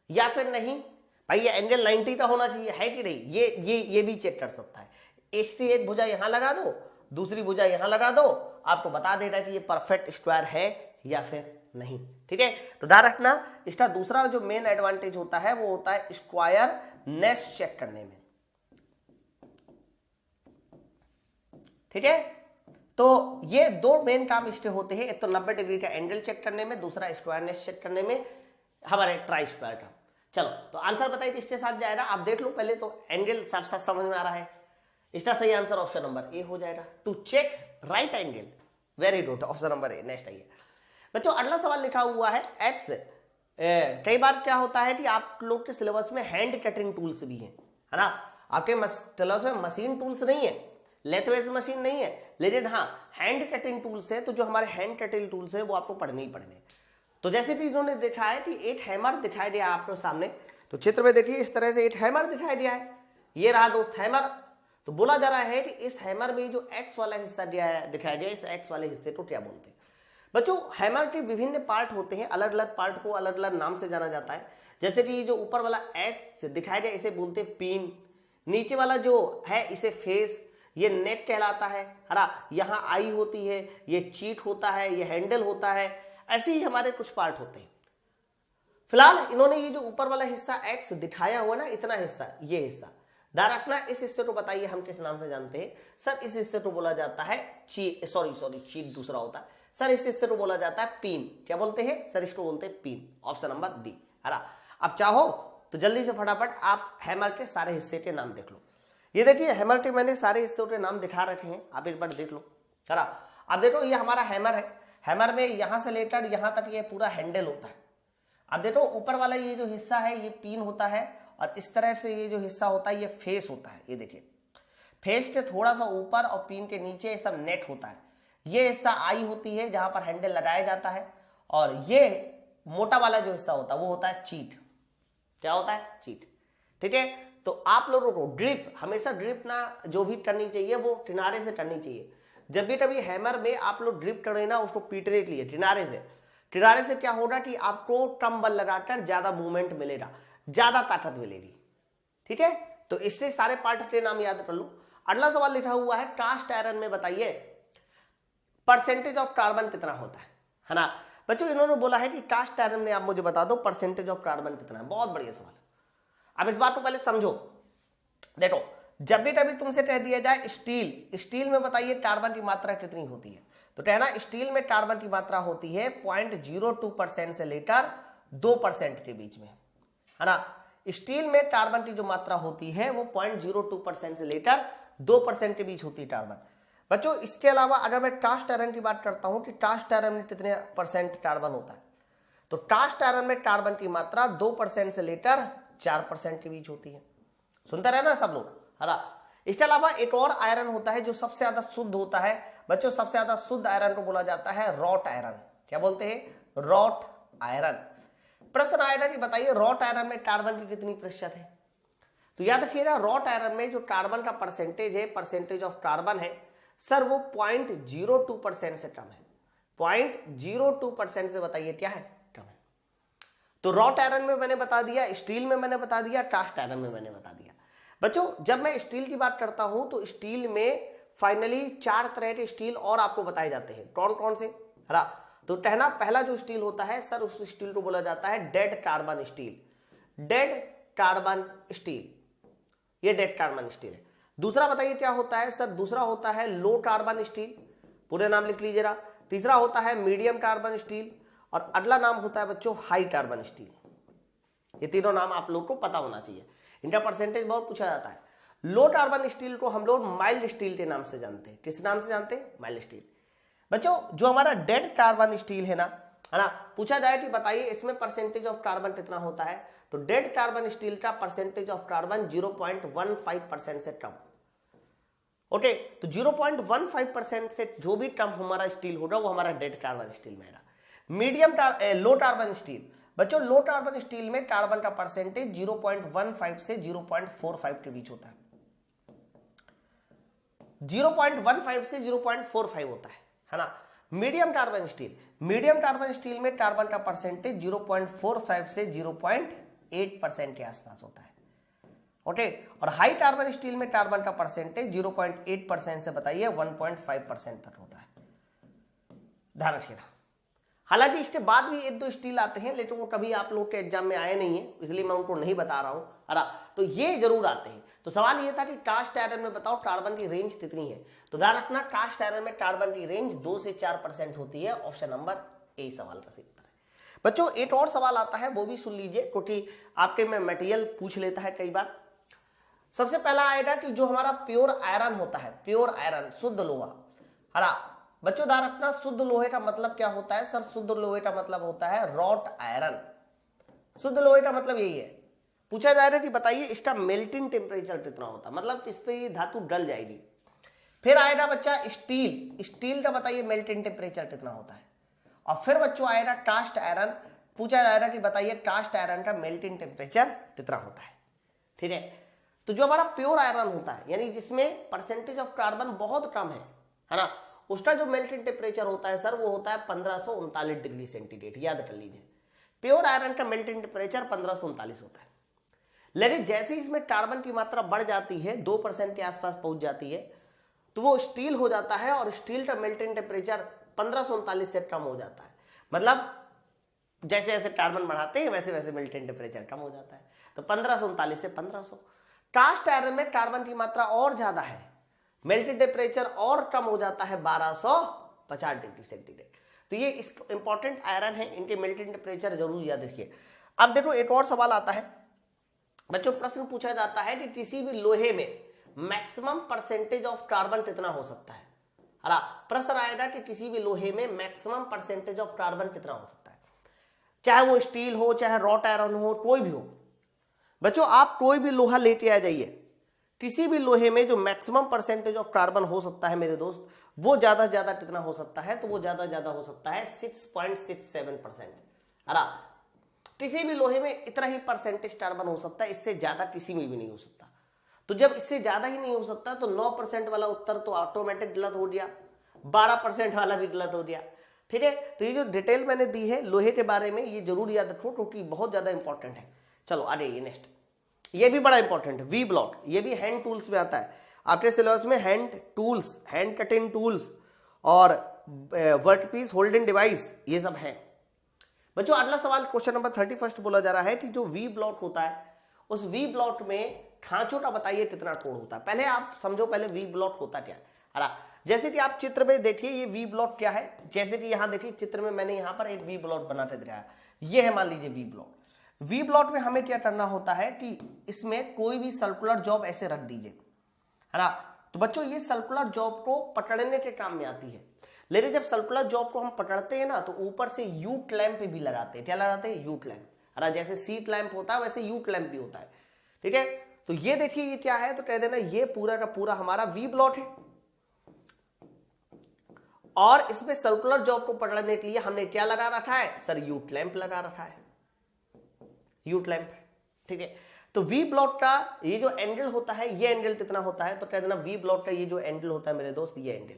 या फिर नहीं? भाई ये एंगल 90 का होना चाहिए, है कि नहीं? ये भी चेक कर सकता है। एक भुजा यहां लगा दो, दूसरी भुजा यहां लगा दो, आपको बता देगा कि ये परफेक्ट स्क्वायर है या फिर नहीं। ठीक है, तो ध्यान रखना, इसका दूसरा जो मेन एडवांटेज होता है वो होता है स्क्वायरनेस चेक करने में। ठीक है। तो ये दो मेन काम इसके होते हैं, एक तो 90 डिग्री का एंगल चेक करने में, दूसरा स्क्वायरनेस चेक करने में हमारे ट्राई स्क्वायर का। चलो तो आंसर बताइए किसके साथ जाएगा, आप देख लो पहले तो एंगल साफ साफ समझ में आ रहा है। इसका सही आंसर ऑप्शन नंबर ए हो जाएगा, to check right angle. Very good, option number A. Next आइए बच्चों, अगला सवाल लिखा हुआ है एक्स। कई बार क्या होता है कि आप लोग के सिलेबस में हैंड कटिंग टूल्स भी हैं, है ना। आपके सिलेबस में मशीन टूल्स नहीं है, लेथवेज मशीन नहीं है, लेकिन हाँ हैंड कटिंग टूल्स है। तो जो हमारे हैंड कटिंग टूल्स है वो आपको पढ़ने ही पढ़ने। तो जैसे कि इन्होंने देखा है कि एक हैमर दिखाई दिया आपके सामने, तो चित्र में देखिए इस तरह से एक हैमर दिखाई दिया है, ये रहा दोस्त हैमर। तो बोला जा रहा है कि इस हैमर में जो एक्स वाला हिस्सा दिया है, दिखाई दिया, इस एक्स वाले हिस्से को क्या बोलते हैं बच्चों। हैमर के विभिन्न पार्ट होते हैं, अलग अलग पार्ट को अलग अलग नाम से जाना जाता है। जैसे कि जो ऊपर वाला एस दिखाई दिया इसे बोलते हैं पिन, नीचे वाला जो है इसे फेस, ये नेक कहलाता है ना। यहाँ आई होती है, ये चीट होता है, ये हैंडल होता है, ऐसे ही हमारे कुछ पार्ट होते हैं। फिलहाल इन्होंने ये जो ऊपर वाला हिस्सा एक्स दिखाया हुआ ना, इतना हिस्सा, ये हिस्सा ध्यान रखना। इस हिस्से को बताइए हम किस नाम से जानते हैं सर। इस हिस्से को बोला जाता है चीट दूसरा होता है सर। इस हिस्से को बोला जाता है पिन। क्या बोलते हैं सर, इसको बोलते हैं पिन। ऑप्शन नंबर बी, है ना। अब चाहो तो जल्दी से फटाफट आप हैमर के सारे हिस्से के नाम देख लो। ये देखिए हैमर के मैंने सारे हिस्सों के नाम दिखा रखे हैं, आप एक बार देख लो, है ना। अब देखो ये हमारा हैमर है, हैमर में यहां से लेकर यहां तक ये पूरा हैंडल होता है। अब देखो ऊपर वाला ये जो हिस्सा है ये पिन होता है, और इस तरह से ये जो हिस्सा होता है ये फेस होता है। ये देखिए फेस के थोड़ा सा ऊपर और पिन के नीचे ये सब नेट होता है। ये हिस्सा आई होती है जहां पर हैंडल लगाया जाता है, और ये मोटा वाला जो हिस्सा होता है वो होता है चीट। क्या होता है, चीट। ठीक है। तो आप लोगों को ड्रिप, हमेशा ड्रिप ना जो भी करनी चाहिए वो किनारे से करनी चाहिए। जब भी कभी हैमर में आप लोग ड्रिप करें ना, उसको पीटने के लिए किनारे से। किनारे से क्या होगा कि आपको कम बल लगाकर ज्यादा मूवमेंट मिलेगा, ज्यादा ताकत मिलेगी। ठीक है। तो इसलिए सारे पार्ट के नाम याद कर लो। अगला सवाल लिखा हुआ है कास्ट आयरन में बताइए परसेंटेज ऑफ कार्बन कितना होता है ना। बच्चों इन्होंने बोला है कि कास्ट आयरन में आप मुझे बता दो परसेंटेज ऑफ कार्बन कितना है। बहुत बढ़िया सवाल है। अब इस बात को पहले समझो। देखो जब भी कभी तुमसे कह दिया जाए स्टील, स्टील में बताइए कार्बन की मात्रा कितनी होती है, तो कहना स्टील में कार्बन की मात्रा होती है 0.02% से लेकर 2% के बीच में, है ना। स्टील में कार्बन की जो मात्रा होती है वो 0.02% से लेकर 2% के बीच होती है कार्बन। बच्चों इसके अलावा अगर मैं कास्ट आयरन की बात करता हूं कि कास्ट आयरन में कितने % कार्बन होता है, तो कास्ट आयरन में कार्बन की मात्रा 2% से लेकर 4% के बीच होती है। सुनते रहे ना सब लोग, है ना। इसके अलावा एक और आयरन होता है जो सबसे ज्यादा शुद्ध होता है। बच्चों सबसे ज्यादा शुद्ध आयरन को बोला जाता है रॉट आयरन। क्या बोलते हैं, रॉट आयरन। प्रश्न आएगा कि बताइए रॉट आयरन में कार्बन की कितनी प्रतिशत है। तो याद रखिएगा रॉट आयरन में जो कार्बन का परसेंटेज है, परसेंटेज ऑफ कार्बन है सर, वो 0.02% से कम है। 0.02% से बताइए क्या है, कम है। तो रॉट आयरन में मैंने बता दिया, स्टील में मैंने बता दिया, कास्ट आयरन में मैंने बता दिया। बच्चों जब मैं स्टील की बात करता हूं तो स्टील में फाइनली 4 तरह के स्टील और आपको बताए जाते हैं। कौन कौन से, है ना। तो कहना पहला जो स्टील होता है सर, उस स्टील को बोला जाता है dead carbon steel. Dead carbon steel, ये डेड कार्बन स्टील है। दूसरा बताइए क्या होता है सर, दूसरा होता है लो कार्बन स्टील, पूरे नाम लिख लीजिएगा। तीसरा होता है मीडियम कार्बन स्टील, और अगला नाम होता है बच्चों हाई कार्बन स्टील। ये तीनों नाम आप लोग को पता होना चाहिए, इनका परसेंटेज बहुत पूछा जाता है। लो कार्बन स्टील को हम लोग माइल्ड स्टील के नाम से जानते हैं। किस नाम से जानते हैं, माइल्ड स्टील। बच्चों जो हमारा डेड कार्बन स्टील है ना, पूछा जाए कि बताइए इसमें परसेंटेज ऑफ कार्बन कितना होता है, तो डेड कार्बन स्टील का परसेंटेज ऑफ कार्बन 0.15% से कम। ओके, तो 0.15% से जो भी कम हमारा स्टील होगा वो हमारा डेड कार्बन स्टील में आएगा। लो कार्बन स्टील, बच्चों लो कार्बन स्टील में कार्बन का परसेंटेज 0.15 से 0.45 के बीच होता है। 0.15 से 0.45 होता है ना। Medium carbon steel, medium carbon steel में कार्बन का परसेंटेज 0.45 से 0.8% के आसपास होता है। ओके, और हाई कार्बन स्टील में कार्बन का परसेंटेज 0.8% से बताइए 1.5% तक होता है। ध्यान रखिएगा, हालांकि इसके बाद भी एक दो स्टील आते हैं, लेकिन वो कभी आप लोग के एग्जाम में आए नहीं है, इसलिए मैं उनको नहीं बता रहा हूं। अरा तो ये जरूर आते हैं। तो सवाल ये था कि कास्ट आयरन में बताओ कार्बन की रेंज कितनी है। तो ध्यान रखना, कास्ट आयरन में कार्बन की रेंज 2 से 4% होती है। ऑप्शन नंबर ए सवाल का सही उत्तर है। बच्चों एक और सवाल आता है, वो भी सुन लीजिए, क्योंकि आपके में मटेरियल पूछ लेता है कई बार। सबसे पहला आएगा कि जो हमारा प्योर आयरन होता है, प्योर आयरन, शुद्ध लोहा। हरा बच्चों ध्यान रखना, शुद्ध लोहे का मतलब क्या होता है सर? शुद्ध लोहे का मतलब होता है रॉट आयरन। शुद्ध लोहे का मतलब यही है। पूछा जा रहा है कि बताइए इसका मेल्टिंग टेम्परेचर कितना होता है, मतलब इस पे ये धातु गल जाएगी। फिर आएगा बच्चा स्टील, स्टील का बताइए मेल्टिंग टेम्परेचर कितना होता है। और फिर बच्चों आएगा कास्ट आयरन, पूछा जा रहा है कि बताइए कास्ट आयरन का मेल्टिंग टेम्परेचर कितना होता है। ठीक है, तो जो हमारा प्योर आयरन होता है, यानी जिसमें परसेंटेज ऑफ कार्बन बहुत कम है ना, उसका जो मेल्टिंग टेम्परेचर होता है सर वो होता है 1539 डिग्री सेंटीग्रेड। याद कर लीजिए, प्योर आयरन का मेल्टिंग टेम्परेचर 1539 होता है। लेकिन जैसे इसमें कार्बन की मात्रा बढ़ जाती है, 2% के आसपास पहुंच जाती है, तो वो स्टील हो जाता है और स्टील का मेल्टिंग टेम्परेचर 1539 से कम हो जाता है। मतलब जैसे जैसे कार्बन बढ़ाते हैं वैसे वैसे मेल्टिंग टेम्परेचर कम हो जाता है। तो 1539 से 1500। कास्ट आयरन में कार्बन की मात्रा और ज्यादा है, मेल्टिंग टेम्परेचर और कम हो जाता है 1250 डिग्री सेंटीग्रेड। तो ये इंपॉर्टेंट आयरन है, इनके मेल्टिंग टेम्परेचर जरूर याद रखिए। अब देखो एक और सवाल आता है बच्चों, प्रश्न पूछा जाता है कि किसी भी लोहे में मैक्सिमम परसेंटेज ऑफ कार्बन कितना हो सकता है। अरे प्रश्न आएगा कि किसी भी लोहे में मैक्सिमम परसेंटेज ऑफ कार्बन कितना हो सकता है, चाहे वो स्टील हो, चाहे रॉट आयरन हो, कोई भी हो। बच्चों आप कोई भी लोहा लेके आ जाइए, किसी भी लोहे में जो मैक्सिमम परसेंटेज ऑफ कार्बन हो सकता है मेरे दोस्त, वो ज्यादा से ज्यादा कितना हो सकता है? तो वो ज्यादा ज्यादा हो सकता है 6.67%। अरे किसी भी लोहे में इतना ही परसेंटेज कार्बन हो सकता है, इससे ज्यादा किसी में भी नहीं हो सकता। तो जब इससे ज्यादा ही नहीं हो सकता तो 9% वाला उत्तर तो ऑटोमेटिक गलत हो गया, 12% वाला भी गलत हो गया। ठीक है, तो ये जो डिटेल मैंने दी है लोहे के बारे में, ये जरूर याद रखो क्योंकि बहुत ज्यादा इंपॉर्टेंट है। चलो आ जाइए नेक्स्ट, ये भी बड़ा इंपॉर्टेंट है, वी ब्लॉक। ये भी हैंड टूल्स में आता है आपके सिलेबस में। Hand tools, hand cutting tools और वर्कपीस होल्डिंग डिवाइस, ये सब है। बच्चों अगला सवाल क्वेश्चन नंबर 31 बोला जा रहा है कि जो वी ब्लॉक होता है, उस वी ब्लॉक में खांचों का बताइए कितना कोण होता है। पहले आप समझो पहले वी ब्लॉक होता क्या है। अरे जैसे कि आप चित्र में देखिए ये वी ब्लॉक क्या है, जैसे कि यहां देखिए चित्र में मैंने यहां पर एक वी ब्लॉक बनाते दिखाया, ये है मान लीजिए वी ब्लॉक। वी ब्लॉक में हमें क्या करना होता है कि इसमें कोई भी सर्कुलर जॉब ऐसे रख दीजिए, है ना। तो बच्चों ये सर्कुलर जॉब को पकड़ने के काम में आती है। लेकिन जब सर्कुलर जॉब को हम पकड़ते हैं ना तो ऊपर से यू क्लैंप भी लगाते हैं। क्या लगाते हैं? You clamp. अरे जैसे सी क्लैंप होता है वैसे यू क्लैंप भी होता है। ठीक है, तो ये देखिए ये क्या है, तो कह देना ये पूरा का पूरा हमारा वी ब्लॉक है और इसमें सर्कुलर जॉब को पकड़ने के लिए हमने क्या लगा रखा है सर? यू क्लैंप लगा रखा है, यू क्लैंप। ठीक है, तो वी ब्लॉक का ये जो एंगल होता है, ये एंगल कितना होता है? तो कह देना वी ब्लॉक का ये जो एंगल होता है मेरे दोस्त, ये एंगल,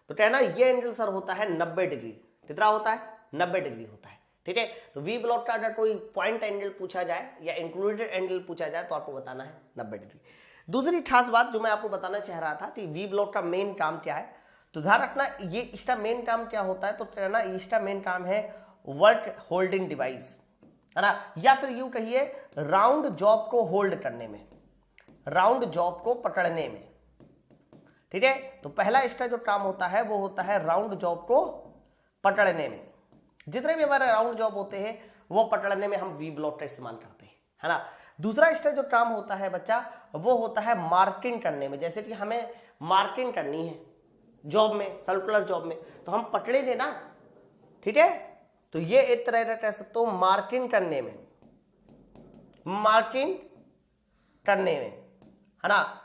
तो कहना ये एंगल सर होता है 90 डिग्री। कितना होता है? 90 डिग्री होता है। ठीक है, तो वी ब्लॉक का अगर कोई पॉइंट एंगल पूछा जाए या इंक्लूडेड एंगल पूछा जाए तो आपको बताना है 90 डिग्री। दूसरी खास बात जो मैं आपको बताना चाह रहा था कि वी ब्लॉक का मेन काम क्या है, तो ध्यान रखना ये इसका मेन काम क्या होता है, तो कहना इसका मेन काम है वर्क होल्डिंग डिवाइस, है ना, या फिर यूं कहिए राउंड जॉब को होल्ड करने में, राउंड जॉब को पकड़ने में। ठीक है, तो पहला इसका जो काम होता है वो होता है राउंड जॉब को पकड़ने में। जितने भी हमारे राउंड जॉब होते हैं वो पकड़ने में हम वी ब्लॉक का इस्तेमाल करते हैं, है ना। दूसरा इसका जो काम होता है बच्चा वो होता है मार्किंग करने में। जैसे कि हमें मार्किंग करनी है जॉब में, सर्कुलर जॉब में, तो हम पकड़ेंगे ना। ठीक है, तो ये एक तरह का कह सकते हो मार्किंग करने में, मार्किंग करने में, है ना,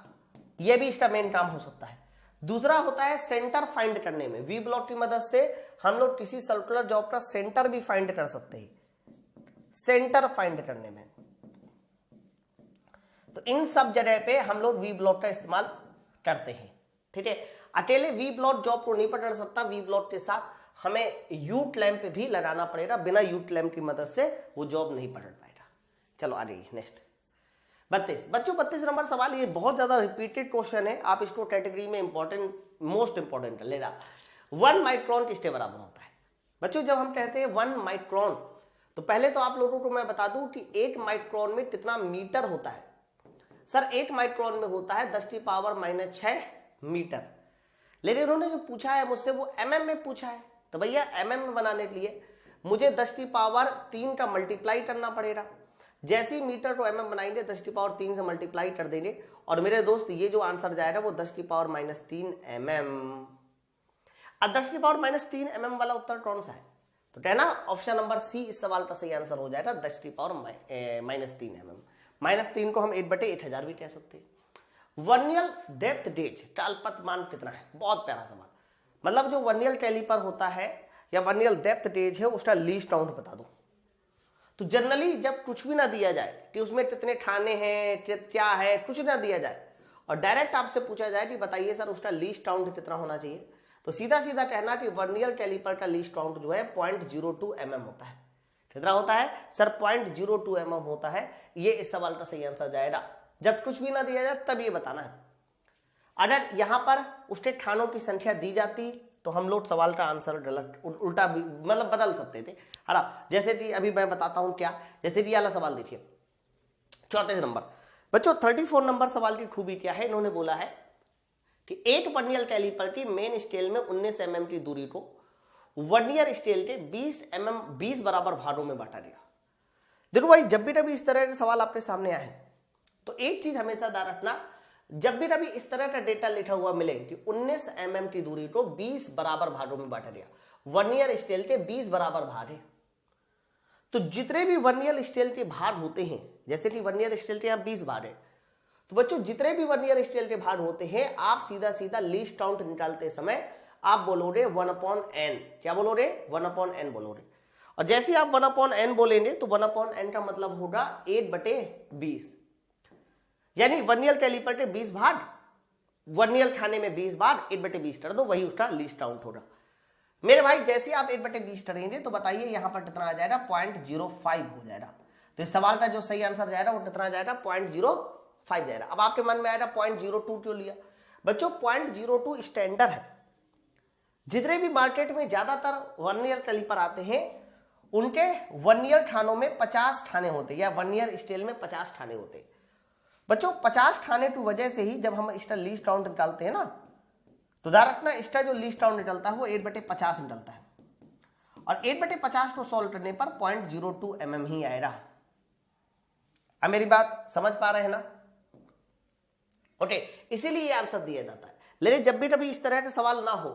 ये भी इसका मेन काम हो सकता है। दूसरा होता है सेंटर फाइंड करने में। वी ब्लॉक की मदद से हम लोग किसी सर्कुलर जॉब का सेंटर भी फाइंड कर सकते हैं, सेंटर फाइंड करने में। तो इन सब जगह पे हम लोग वी ब्लॉक का इस्तेमाल करते हैं। ठीक है, अकेले वी ब्लॉक जॉब को नहीं पकड़ सकता, वी ब्लॉक के साथ हमें यू क्लैंप भी लगाना पड़ेगा। बिना यू क्लैंप की मदद से वो जॉब नहीं पकड़ पाएगा। चलो आ जाइए नेक्स्ट 32। बच्चों 32 नंबर सवाल, ये बहुत ज्यादा रिपीटेड क्वेश्चन है, आप इसको कैटेगरी में इंपॉर्टेंट, मोस्ट इंपॉर्टेंट लेगा। 1 माइक्रोन किसके बराबर होता है? बच्चों जब हम कहते हैं 1 माइक्रोन, तो पहले तो आप लोगों को मैं बता दूं कि 1 माइक्रोन में कितना मीटर होता है। सर 1 माइक्रोन में होता है 10⁻⁻⁶ मीटर। लेकिन उन्होंने जो पूछा है मुझसे वो mm में पूछा है, तो भैया mm में बनाने के लिए मुझे 10⁻³ का मल्टीप्लाई करना पड़ेगा। जैसे ही मीटर को mm बनाएंगे 10⁻³ से मल्टीप्लाई कर देंगे और मेरे दोस्त ये जो आंसर जाएगा वो 10⁻³ mm। अब 10⁻³ mm वाला उत्तर कौन सा है? तो कहना ऑप्शन नंबर सी इस सवाल का सही आंसर हो जाएगा 10⁻³ mm। -3 को हम 8/8000 भी कह सकते हैं। वर्नियर डेप्थ गेज का अल्पतमान कितना है? बहुत प्यारा सवाल। मतलब जो वर्नियर कैलिपर होता है या वर्नियर डेप्थ गेज है उसका लीस्ट काउंट बता दो। तो जनरली जब कुछ भी ना दिया जाए कि उसमें कितने खाने हैं क्या है, कुछ ना दिया जाए और डायरेक्ट आपसे पूछा जाए कि बताइए सर उसका लीस्ट काउंट कितना होना चाहिए, तो सीधा सीधा कहना कि वर्नियर कैलिपर का लीस्ट काउंट जो है 0.02 mm होता है। कितना होता है सर? 0.02 mm होता है। ये इस सवाल का सही आंसर जाएगा। जब कुछ भी ना दिया जाए तब ये बताना है। अगर यहां पर उसके खानों की संख्या दी जाती तो हम लोग सवाल का आंसर गलत उल्टा मतलब बदल सकते थे, है ना। जैसे कि अभी मैं बताता हूं क्या, जैसे कि वाला सवाल देखिए 34 नंबर। बच्चों 34 नंबर सवाल की खूबी क्या है? इन्होंने बोला है कि एक वर्नियर कैलिपर की मेन स्केल में 19 mm की दूरी को वर्नियर स्केल के 20 बराबर भागों में बांटा गया। देखो भाई जब भी कभी इस तरह के सवाल आपके सामने आए तो एक चीज हमेशा ध्यान रखना, जब भी कभी इस तरह का डेटा लिखा हुआ मिले कि 19 mm की दूरी को 20 बराबर भागों में बांटा गया, वर्नियर स्केल के 20 बराबर भाग है, तो जितने भी वर्नियर स्केल के भाग होते हैं, जैसे कि वर्नियर स्केल के यहाँ 20 भाग है, तो बच्चों जितने भी वर्नियर स्केल के भाग होते हैं आप सीधा सीधा लीस्ट काउंट निकालते समय आप बोलोगे 1/n। क्या बोलोगे? 1/n बोलोगे। और जैसे आप 1/n बोलेंगे तो 1/n का मतलब होगा 8/20, यानी वर्नियर कैलिपर के 20 भाग, वर्नियर खाने में 20 भाग, 8/20 कर दो, वही उसका लीस्ट काउंट होगा। मेरे भाई जैसे आप 8/20 करेंगे तो बताइए यहां पर कितना आ जाएगा? 0.05 हो जाएगा। तो इस सवाल का जो सही आंसर जाएगा वो कितना जाएगा? 0.05 जाएगा। अब आपके मन में आएगा 0.02 क्यों लिया? बच्चों 0.02 स्टैंडर्ड है। जितने भी मार्केट में ज्यादातर वर्नियर कैलिपर आते हैं उनके वर्नियर खानों में 50 खाने होते हैं या वर्नियर स्केल में 50 खाने होते हैं। बच्चों 50 खाने की वजह से ही जब हम इसका लीस्ट काउंट निकालते हैं ना, तो ध्यान रखना इसका जो लीस्ट काउंट निकलता है वो 8/50 निकलता है और 8/50 को सॉल्व करने पर 0.02 mm ही आएगा। अब मेरी बात समझ पा रहे हैं ना? ओके, इसीलिए ये आंसर दिया जाता है। लेकिन जब भी कभी इस तरह के सवाल ना हो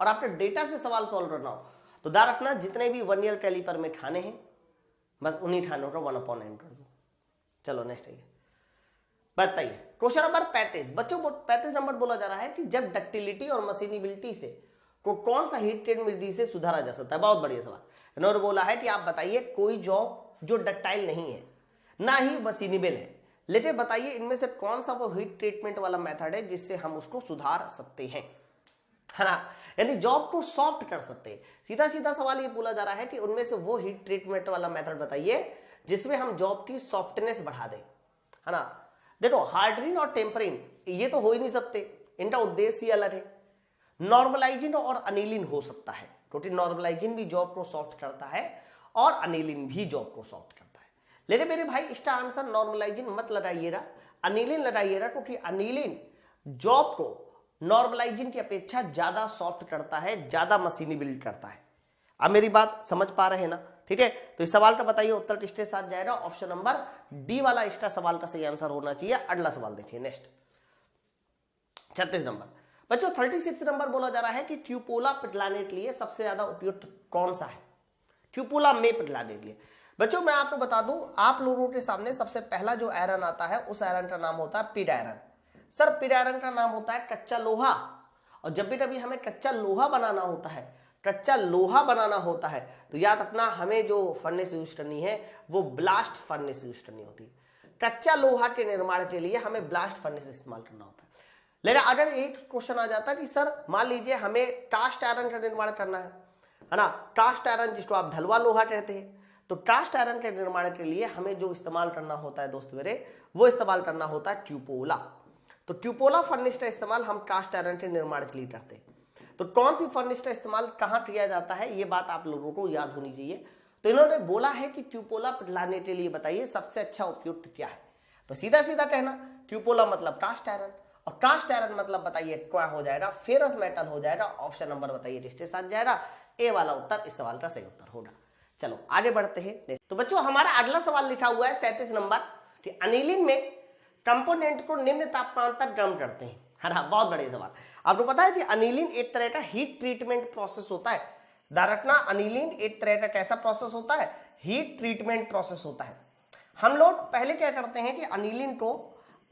और आपके डेटा से सवाल सॉल्व करना हो तो ध्यान रखना जितने भी वर्नियर कैलिपर में खाने हैं बस उन्हीं खानों का 1/n कर दो। चलो नेक्स्ट है, बताइए क्वेश्चन नंबर 35। बच्चों 35 नंबर बोला जा रहा है कि जब डक्टिलिटी और मशीनेबिलिटी से को कौन सा हीट ट्रेड विधि से सुधारा जा सकता है? बहुत बढ़िया सवाल। इन्होंने बोला है कि आप बताइए कोई जॉब जो डक्टाइल नहीं है ना ही मशीनेबल है, लेकिन बताइए इनमें से कौन सा वो हीट ट्रीटमेंट वाला मेथड है जिससे हम उसको सुधार सकते हैं, है ना, यानी जॉब को सॉफ्ट कर सकते हैं। सीधा सीधा सवाल ये बोला जा रहा है कि उनमें से वो हीट ट्रीटमेंट वाला मेथड बताइए जिसमें हम जॉब की सॉफ्टनेस बढ़ा दें, है ना। देखो हार्डनिंग और टेम्परिंग ये तो हो ही नहीं सकते, इनका उद्देश्य ही अलग है। नॉर्मलाइजिंग और अनिलिंग हो सकता है, क्योंकि नॉर्मलाइजिंग भी जॉब को सॉफ्ट करता है और अनिलिंग भी जॉब को सॉफ्ट करता है। लेकिन मेरे भाई इसका आंसर नॉर्मलाइजिंग मत लगाइएगा, अनिलिंग लगाइएगा, क्योंकि अनिलिंग जॉब को नॉर्मलाइजिंग की अपेक्षा ज्यादा सॉफ्ट करता है, ज्यादा मशीनेबल करता है। अब मेरी बात समझ पा रहे हैं ना? ठीक है, तो इस सवाल का बताइए उत्तर किसके साथ जाएगा? ऑप्शन नंबर डी वाला इसका सवाल का सही आंसर होना चाहिए। अगला सवाल देखिए नेक्स्ट 36 नंबर। बच्चों 36 नंबर बोला जा रहा है कि क्यूपोला पिघलाने के लिए सबसे ज्यादा उपयुक्त कौन सा है? क्यूपोला में पिघलाने के लिए बच्चों मैं आपको बता दूं, आप लोगों के सामने सबसे पहला जो आयरन आता है उस आयरन का नाम होता है pig iron. Sir pig iron का नाम होता है कच्चा लोहा, और जब भी कभी हमें कच्चा लोहा बनाना होता है, कच्चा लोहा बनाना होता है तो याद रखना हमें जो फर्नेस यूज करनी है वो ब्लास्ट फर्नेस यूज करनी होती है। कच्चा लोहा के निर्माण के लिए हमें ब्लास्ट फर्नेस इस्तेमाल करना होता है। लेकिन अगर एक क्वेश्चन आ जाता है कि सर मान लीजिए हमें कास्ट आयरन का निर्माण करना है ना, कास्ट आयरन जिसको आप ढलवा लोहा कहते हैं, तो कास्ट आयरन के निर्माण के लिए हमें जो इस्तेमाल करना होता है दोस्त मेरे, वो इस्तेमाल करना होता है क्यूपोला। तो क्यूपोला फर्नेस का इस्तेमाल हम कास्ट आयरन के निर्माण के लिए करते हैं। तो कौन सी फर्नेस का इस्तेमाल कहां किया जाता है, ये बात आप लोगों को याद होनी चाहिए। तो इन्होंने बोला है कि क्यूपोला पिघलाने के लिए बताइए सबसे अच्छा उपयुक्त क्या है। तो सीधा सीधा कहना क्यूपोला मतलब कास्ट आयरन, और कास्ट आयरन मतलब बताइए क्या हो जाएगा, फेरस मेटल हो जाएगा। ऑप्शन नंबर बताइए किसके साथ जाएगा, ए वाला उत्तर इस सवाल का सही उत्तर होगा। चलो आगे बढ़ते हैं। तो बच्चों हमारा अगला सवाल लिखा हुआ है 37 नंबर कि अनिलिन में कंपोनेंट को निम्न तापमान तक गर्म करते हैं, है ना। बहुत बड़े सवाल। आपको पता है कि अनिलिन एक तरह का हीट ट्रीटमेंट प्रोसेस होता है। ध्यान रखना, अनिलिन एक तरह का कैसा प्रोसेस होता है, हीट ट्रीटमेंट प्रोसेस होता है। हम लोग पहले क्या करते हैं कि अनिलिन को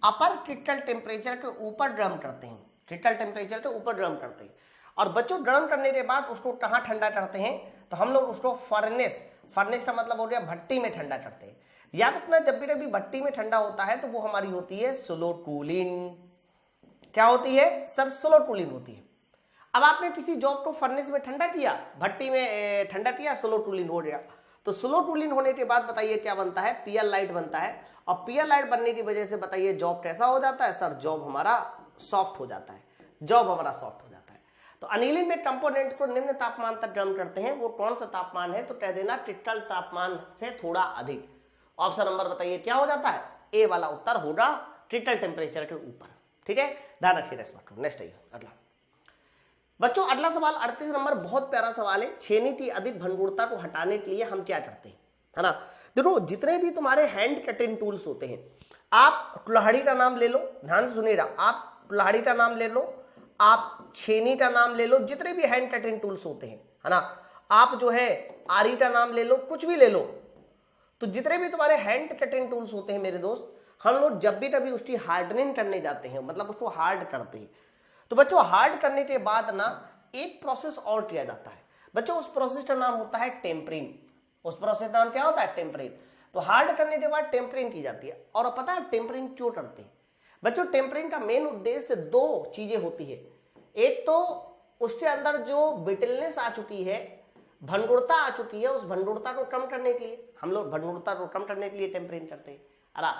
अपर क्रिटिकल टेम्परेचर के ऊपर गर्म करते हैं, क्रिटिकल टेम्परेचर के ऊपर गर्म करते हैं। और बच्चों गर्म करने के बाद उसको कहाँ ठंडा करते हैं, तो हम लोग उसको फर्नेस का मतलब हो गया भट्टी में ठंडा करते हैं। याद रखना, जब भी कभी भट्टी में ठंडा होता है तो वो हमारी होती है स्लो कूलिंग। क्या होती है सर, स्लो कूलिंग होती है। अब आपने किसी जॉब को फर्नेस में ठंडा किया, भट्टी में ठंडा किया, स्लो कूलिंग हो गया। तो स्लो कूलिंग होने के बाद बताइए क्या बनता है, पीएल लाइट बनता है। और पीएल लाइट बनने की वजह से बताइए जॉब कैसा हो जाता है सर, जॉब हमारा सॉफ्ट हो जाता है, जॉब हमारा सॉफ्ट हो जाता है। तो अनिलिन में कंपोनेंट को निम्न तापमान तक गर्म करते हैं, वो कौन सा तापमान है, तो कह देना क्रिटिकल तापमान से थोड़ा अधिक। ऑप्शन नंबर बताइए क्या हो जाता है, ए वाला उत्तर होगा क्रिटिकल टेम्परेचर के ऊपर। ठीक है, ध्यान रखिए इस बात को। नेक्स्ट आइए अगला। बच्चों अगला सवाल 38 नंबर बहुत प्यारा सवाल है। छेनी की अधिक भंगुरता को हटाने के लिए हम क्या करते हैं, है ना। देखो जितने भी तुम्हारे हैंड कटिंग टूल्स होते हैं, आप कुल्हाड़ी का नाम ले लो, ध्यान से सुनिएगा, आप कुल्हाड़ी का नाम ले लो, आप छेनी का नाम ले लो, जितने भी हैंड कटिंग टूल्स होते हैं, है ना, आप जो है आरी का नाम ले लो, कुछ भी ले लो। तो जितने भी तुम्हारे हैंड कटिंग टूल्स होते हैं मेरे दोस्त, हम लोग जब भी कभी उसकी हार्डनिंग करने जाते हैं, मतलब उसको हार्ड करते हैं, तो बच्चों हार्ड करने के बाद ना एक प्रोसेस और किया जाता है। बच्चों उस प्रोसेस का नाम होता है टेम्परिंग। उस प्रोसेस का नाम क्या होता है, टेम्परिंग। तो हार्ड करने के बाद टेम्परिंग की जाती है। और पता है टेम्परिंग क्यों करते हैं बच्चों, टेम्परिंग का मेन उद्देश्य दो चीजें होती है। एक तो उसके अंदर जो ब्रिटलनेस आ चुकी है, भंगुरता आ चुकी है, उस भंगुरता को कम करने के लिए हम लोग भंगुरता को कम करने के लिए टेम्परिंग करते हैं।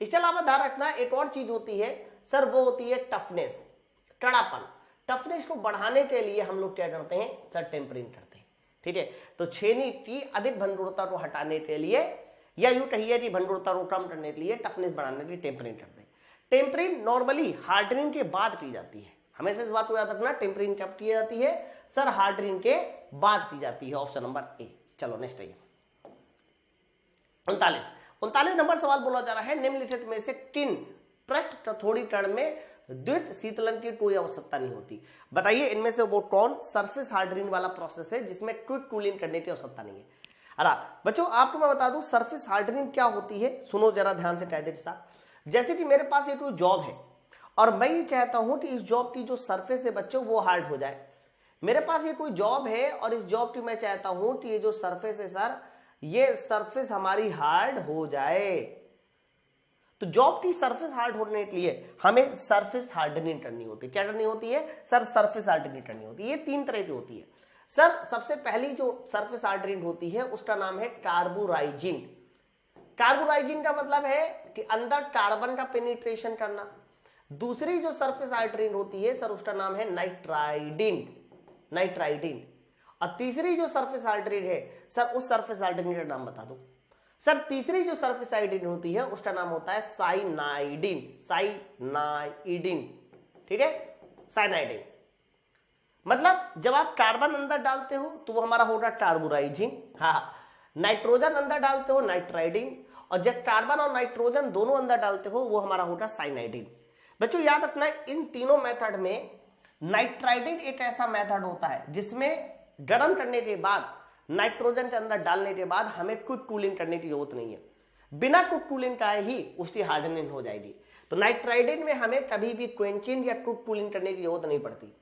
इसके अलावा ध्यान रखना एक और चीज होती है सर, वो होती है टफनेस, कड़ापन। टफनेस को बढ़ाने के लिए हम लोग क्या करते हैं सर, टेम्परिंग करते हैं। ठीक है, तो छेनी की अधिक भंगुरता को हटाने के लिए, या यूं कहिए कि भंगुरता को कम करने के लिए टफनेस बढ़ाने के लिए टेम्परिंग करते हैं। टेम्परिंग नॉर्मली हार्डनिंग के बाद की जाती है। हमेशा इस बात को याद रखना, टेम्परिंग कब की जाती है सर, हार्डनिंग के बाद की जाती है। Option number A. चलो नेक्स्ट आइए 39 नंबर सवाल बोला जा रहा है, निम्नलिखित में से किन पृष्ठ कठोरीकरण में द्वित शीतलन की कोई आवश्यकता नहीं होती। बताइए इनमें से वो कौन सरफेस हार्डनिंग वाला प्रोसेस है जिसमें क्विक कूलिंग करने की आवश्यकता नहीं है। बच्चों आपको मैं बता दूं सरफेस हार्डनिंग क्या होती है, सुनो जरा ध्यान से कायदे के साथ। जैसे कि मेरे पास ये कोई जॉब है और मैं ये चाहता हूं कि इस जॉब की जो सरफेस है बच्चों वो हार्ड हो जाए। मेरे पास ये कोई जॉब है और इस जॉब की मैं चाहता हूं कि ये जो सरफेस है सर, ये सरफेस हमारी हार्ड हो जाए। तो जॉब की सरफेस हार्ड होने के लिए हमें सरफेस हार्डनिंग करनी होती है। क्या करनी होती है सर, सरफेस हार्डनिंग करनी होती है। ये तीन तरह की होती है सर। सबसे पहली जो सरफेस हार्डनिंग होती है उसका नाम है कार्बोराइजिन। कार्बोराइजिन का मतलब है कि अंदर कार्बन का पेनिट्रेशन करना। दूसरी जो सरफेस हार्डनिंग होती है सर उसका नाम है नाइट्राइडिन। और तीसरी जो सरफेस हार्डनिंग है सर, उस सरफेस हार्डनिंग का नाम बता दो सर। तीसरी जो सरफेस हार्डनिंग होती है उसका नाम होता है साइनाइडिन। ठीक है, साइनाइडिन मतलब जब आप कार्बन अंदर डालते हो तो वो हमारा होगा कार्बोराइजिन, हाँ। नाइट्रोजन अंदर डालते हो नाइट्राइडिन, और जब कार्बन और नाइट्रोजन दोनों अंदर डालते हो वो हमारा होगा साइनाइडिन। बच्चों याद रखना इन तीनों मेथड में नाइट्राइडिन एक ऐसा मेथड होता है जिसमें गर्म करने के बाद, नाइट्रोजन के अंदर डालने के बाद हमें क्विक कूलिंग करने की जरूरत नहीं है। बिना क्विक कूलिंग का ही उसकी हार्डनिंग हो जाएगी। तो नाइट्राइडिन में हमें कभी भी क्वेंचिंग या क्विक कूलिंग करने की जरूरत नहीं पड़ती।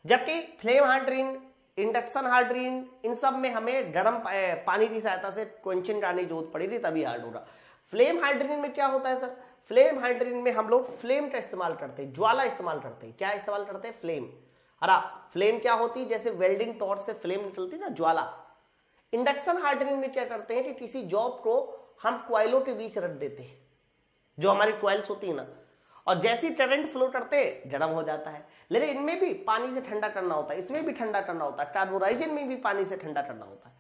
जबकि फ्लेम हार्डनिंग, इंडक्शन हार्डनिंग, इन सब में हमें गर्म पानी की सहायता से क्वेंचिंग करने की जरूरत पड़ेगी तभी हार्ड होगा। फ्लेम हार्डनिंग में क्या होता है सर, फ्लेम हार्डनिंग में हम लोग फ्लेम का इस्तेमाल करते हैं, ज्वाला इस्तेमाल करते हैं। क्या इस्तेमाल करते हैं, फ्लेम। फ्लेम क्या होती है, जैसे वेल्डिंग टॉर्च से फ्लेम निकलती है ना, ज्वाला। इंडक्शन हार्डनिंग में क्या करते हैं कि किसी जॉब को हम क्वाइलों के बीच रख देते हैं, जो हमारी क्वाइल्स होती है ना, और जैसे ही करंट फ्लो करते गर्म हो जाता है। लेकिन इनमें भी पानी से ठंडा करना होता है, इसमें भी ठंडा करना होता है, कार्बोराइजन में भी पानी से ठंडा करना होता है,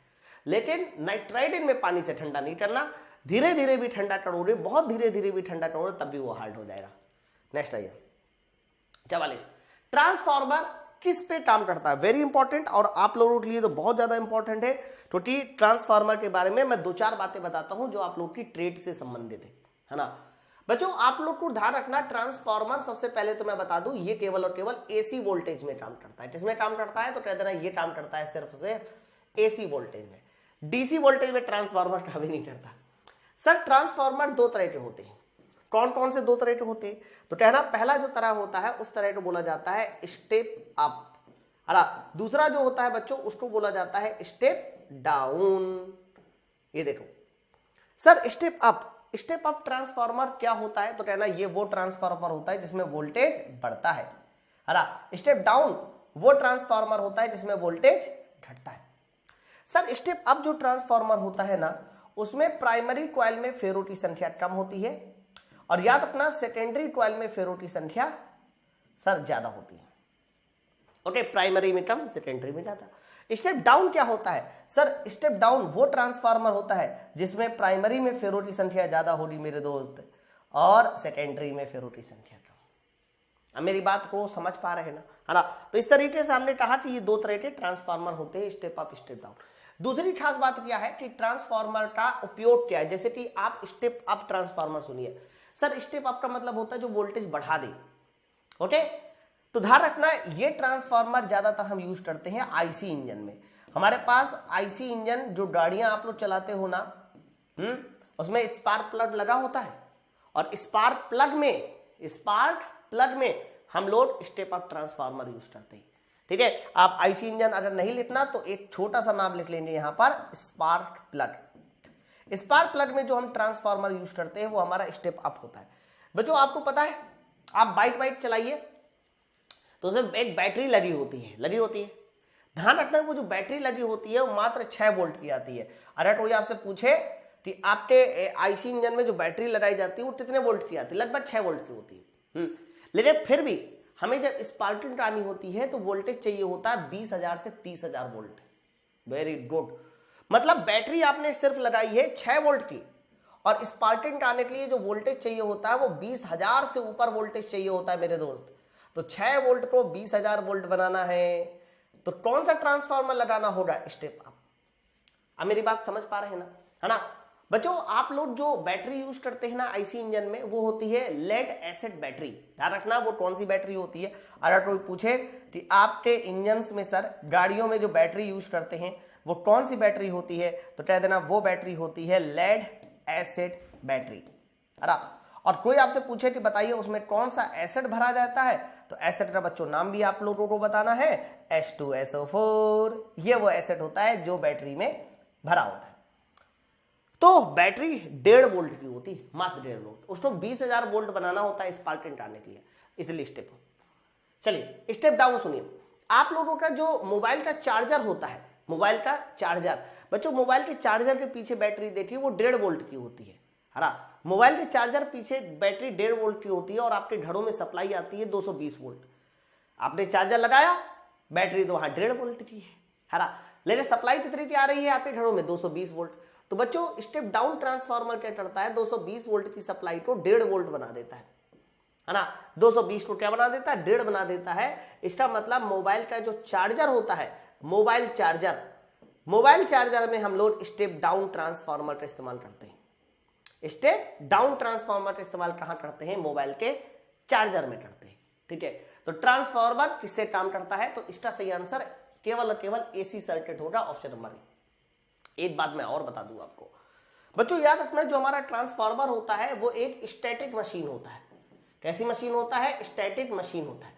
लेकिन नाइट्राइडिन में पानी से ठंडा नहीं करना। धीरे धीरे भी ठंडा करोगे, बहुत धीरे धीरे भी ठंडा करोगे, तब भी वो हार्ड हो जाएगा। नेक्स्ट आइए 44, ट्रांसफार्मर किस पे काम करता है? वेरी इंपॉर्टेंट, और आप लोगों के लिए तो बहुत ज्यादा इंपॉर्टेंट है, क्योंकि ट्रांसफार्मर के बारे में मैं 2-4 बातें बताता हूं जो आप लोग की ट्रेड से संबंधित है ना। बच्चों आप लोग को ध्यान रखना, ट्रांसफार्मर सबसे पहले तो मैं बता दूं ये केवल और केवल एसी वोल्टेज में काम करता है। किसमें काम करता है? तो कह देना ये काम करता है सिर्फ से एसी वोल्टेज में, डीसी वोल्टेज में ट्रांसफार्मर काम ही नहीं करता। सर ट्रांसफार्मर 2 तरह के होते हैं, कौन कौन से 2 तरह के होते हैं? तो कहना पहला जो तरह होता है उस तरह को बोला जाता है स्टेप अप, दूसरा जो होता है बच्चों उसको बोला जाता है स्टेप डाउन। ये देखो सर स्टेप अप ट्रांसफार्मर क्या होता है? तो कहना ये वो ट्रांसफार्मर होता है जिसमें वोल्टेज बढ़ता है ना। स्टेप डाउन वो ट्रांसफार्मर होता है जिसमें वोल्टेज घटता है। सर स्टेप अप जो ट्रांसफार्मर होता है ना, उसमें प्राइमरी कॉइल में फेरो की संख्या कम होती है, और याद रखना सेकेंडरी कॉइल में फेरो की संख्या सर ज्यादा होती है। ओके, प्राइमरी में कम, सेकेंडरी में ज्यादा। स्टेप डाउन क्या होता है? सर स्टेप डाउन वो ट्रांसफार्मर होता है जिसमें प्राइमरी में फेरो की संख्या ज्यादा होगी मेरे दोस्त, और सेकेंडरी में फेरो की संख्या कम। अब मेरी बात को समझ पा रहे हैं ना, है ना? तो इस तरीके से हमने कहा कि ये 2 तरह के ट्रांसफार्मर होते हैं, स्टेप अप स्टेप डाउन। दूसरी खास बात क्या है कि ट्रांसफार्मर का उपयोग क्या है? जैसे कि आप स्टेप अप ट्रांसफार्मर सुनिए, सर स्टेप अप का मतलब होता है जो वोल्टेज बढ़ा दे। ओके, तो ध्यान रखना ये ट्रांसफार्मर ज्यादातर हम यूज करते हैं आईसी इंजन में। हमारे पास आईसी इंजन जो गाड़ियां आप लोग चलाते हो ना, उसमें स्पार्क प्लग लगा होता है, और स्पार्क प्लग में हम लोग स्टेप अप ट्रांसफार्मर यूज करते हैं। ठीक है, आप आईसी इंजन अगर नहीं लिखना तो एक छोटा सा नाम लिख लेंगे यहां पर, स्पार्क प्लग में जो हम ट्रांसफार्मर यूज करते हैं वो हमारा स्टेप अप होता है। बच्चों आपको पता है, आप बाइक चलाइए तो उसमें एक बैटरी लगी होती है। ध्यान रखना वो जो बैटरी लगी होती है वो मात्र 6 वोल्ट की आती है। अगर कोई आपसे पूछे कि आपके आईसी इंजन में जो बैटरी लगाई जाती है वो कितने वोल्ट की आती है? लगभग 6 वोल्ट की होती है। लेकिन फिर भी हमें जब स्पार्किंग करानी होती है तो वोल्टेज चाहिए होता है 20,000 से 30,000 वोल्ट। वेरी गुड, मतलब बैटरी आपने सिर्फ लगाई है 6 वोल्ट की, और स्पार्किंग कराने के लिए जो वोल्टेज चाहिए होता है वो 20,000 से ऊपर वोल्टेज चाहिए होता है मेरे दोस्त। तो 6 वोल्ट को 20,000 वोल्ट बनाना है तो कौन सा ट्रांसफार्मर लगाना होगा? Step up. अब मेरी बात समझ पा रहे हैं ना, है ना? बच्चों आप लोग जो बैटरी यूज करते हैं ना आईसी इंजन में, वो होती है लेड एसिड बैटरी। ध्यान रखना वो कौन सी बैटरी होती है। अगर कोई पूछे कि आपके इंजन में सर गाड़ियों में जो बैटरी यूज करते हैं वो कौन सी बैटरी होती है, तो कह देना वो बैटरी होती है लेड एसिड बैटरी। और कोई आपसे पूछे कि बताइए उसमें कौन सा एसिड भरा जाता है, तो एसिड का बच्चों नाम भी आप लोगों को बताना है, H2SO4। ये वो एसिड होता है जो बैटरी में भरा होता है। तो बैटरी 1.5 वोल्ट की होती है, मात्र 1.5 वोल्ट। उसको 20,000 वोल्ट बनाना होता है स्पार्किंग करने के लिए, इसलिए स्टेप। चलिए स्टेप डाउन सुनिए। आप लोगों का जो मोबाइल का चार्जर होता है, मोबाइल का चार्जर, बच्चों मोबाइल के चार्जर के पीछे बैटरी देखिए वो 1.5 वोल्ट की होती है ना। मोबाइल के चार्जर पीछे बैटरी 1.5 वोल्ट की होती है, और आपके घरों में सप्लाई आती है 220 वोल्ट। आपने चार्जर लगाया, बैटरी तो वहां 1.5 वोल्ट की है ना, लेकिन सप्लाई कितनी की आ रही है आपके घरों में? 220 वोल्ट। तो बच्चों स्टेप डाउन ट्रांसफार्मर क्या करता है? 220 वोल्ट की सप्लाई को 1.5 वोल्ट बना देता है ना। 220 को क्या बना देता है? 1.5 बना देता है। इसका मतलब मोबाइल का जो चार्जर होता है, मोबाइल चार्जर में हम लोग स्टेप डाउन ट्रांसफार्मर का इस्तेमाल करते हैं। स्टेप डाउन ट्रांसफार्मर का इस्तेमाल कहां करते हैं? मोबाइल के चार्जर में करते हैं। ठीक है, तो ट्रांसफार्मर किससे काम करता है? तो इसका सही आंसर केवल और केवल एसी सर्किट होगा, ऑप्शन नंबर ए। एक बात मैं और बता दूं आपको बच्चों, याद रखना जो हमारा ट्रांसफार्मर होता है वो एक स्टैटिक मशीन होता है। कैसी मशीन होता है? स्टैटिक मशीन होता है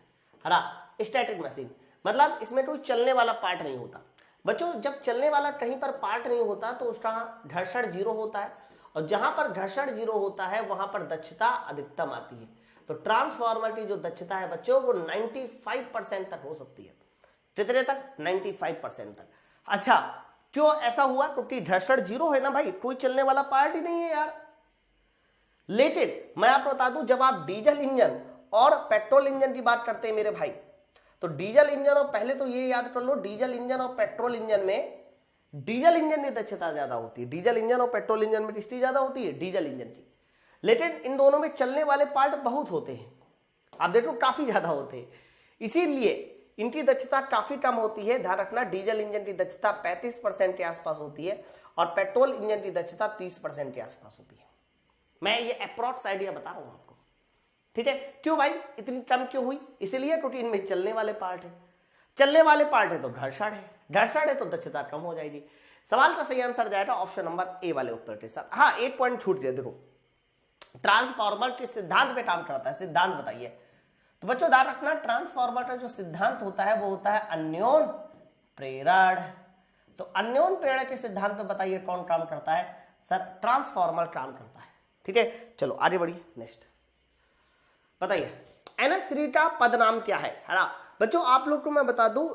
ना। स्टैटिक मशीन मतलब इसमें कोई चलने वाला पार्ट नहीं होता। बच्चों जब चलने वाला कहीं पर पार्ट नहीं होता तो उसका घर्षण 0 होता है, और जहां पर घर्षण 0 होता है वहां पर दक्षता अधिकतम आती है। तो ट्रांसफार्मर की जो दक्षता है बच्चों वो 95% तक हो सकती है। कितने तक? 95% तक। अच्छा क्यों ऐसा हुआ? क्योंकि घर्षण 0 है ना भाई, कोई चलने वाला पार्ट ही नहीं है यार। लेकिन मैं आपको बता दूं, जब आप डीजल इंजन और पेट्रोल इंजन की बात करते हैं मेरे भाई, तो डीजल इंजन, और पहले तो ये याद कर लो, डीजल इंजन और पेट्रोल इंजन में डीजल इंजन की दक्षता ज्यादा होती है। डीजल इंजन और पेट्रोल इंजन में किसकी ज्यादा होती है? डीजल इंजन की। लेकिन इन दोनों में चलने वाले पार्ट बहुत होते हैं, आप देखो काफी ज्यादा होते हैं, इसीलिए इनकी दक्षता काफी कम होती है। ध्यान रखना, डीजल इंजन की दक्षता 35% के आसपास होती है और पेट्रोल इंजन की दक्षता 30% के आसपास होती है। मैं ये अप्रॉक्स आइडिया बता रहा हूं आपको, ठीक है। क्यों भाई इतनी कम क्यों हुई? इसीलिए क्योंकि इनमें चलने वाले पार्ट है, चलने वाले पार्ट है तो घर्षण है, घर्षण है तो दक्षता कम हो जाएगी। सवाल का सही आंसर जाएगा ऑप्शन नंबर ए वाले उत्तर के साथ। हाँ, एक पॉइंट छूट गया, देखो ट्रांसफार्मर किस सिद्धांत पे काम करता है? सिद्धांत बताइए। तो बच्चों ध्यान रखना, ट्रांसफार्मर का जो सिद्धांत होता है वो होता है अन्योन प्रेरण। तो अन्योन प्रेरण के सिद्धांत पे बताइए कौन काम करता है? सर ट्रांसफार्मर काम करता है, ठीक है। चलो आगे बढ़िए, नेक्स्ट बताइए NH3 का पद नाम क्या है ना बच्चों? आप लोग को मैं बता दूं,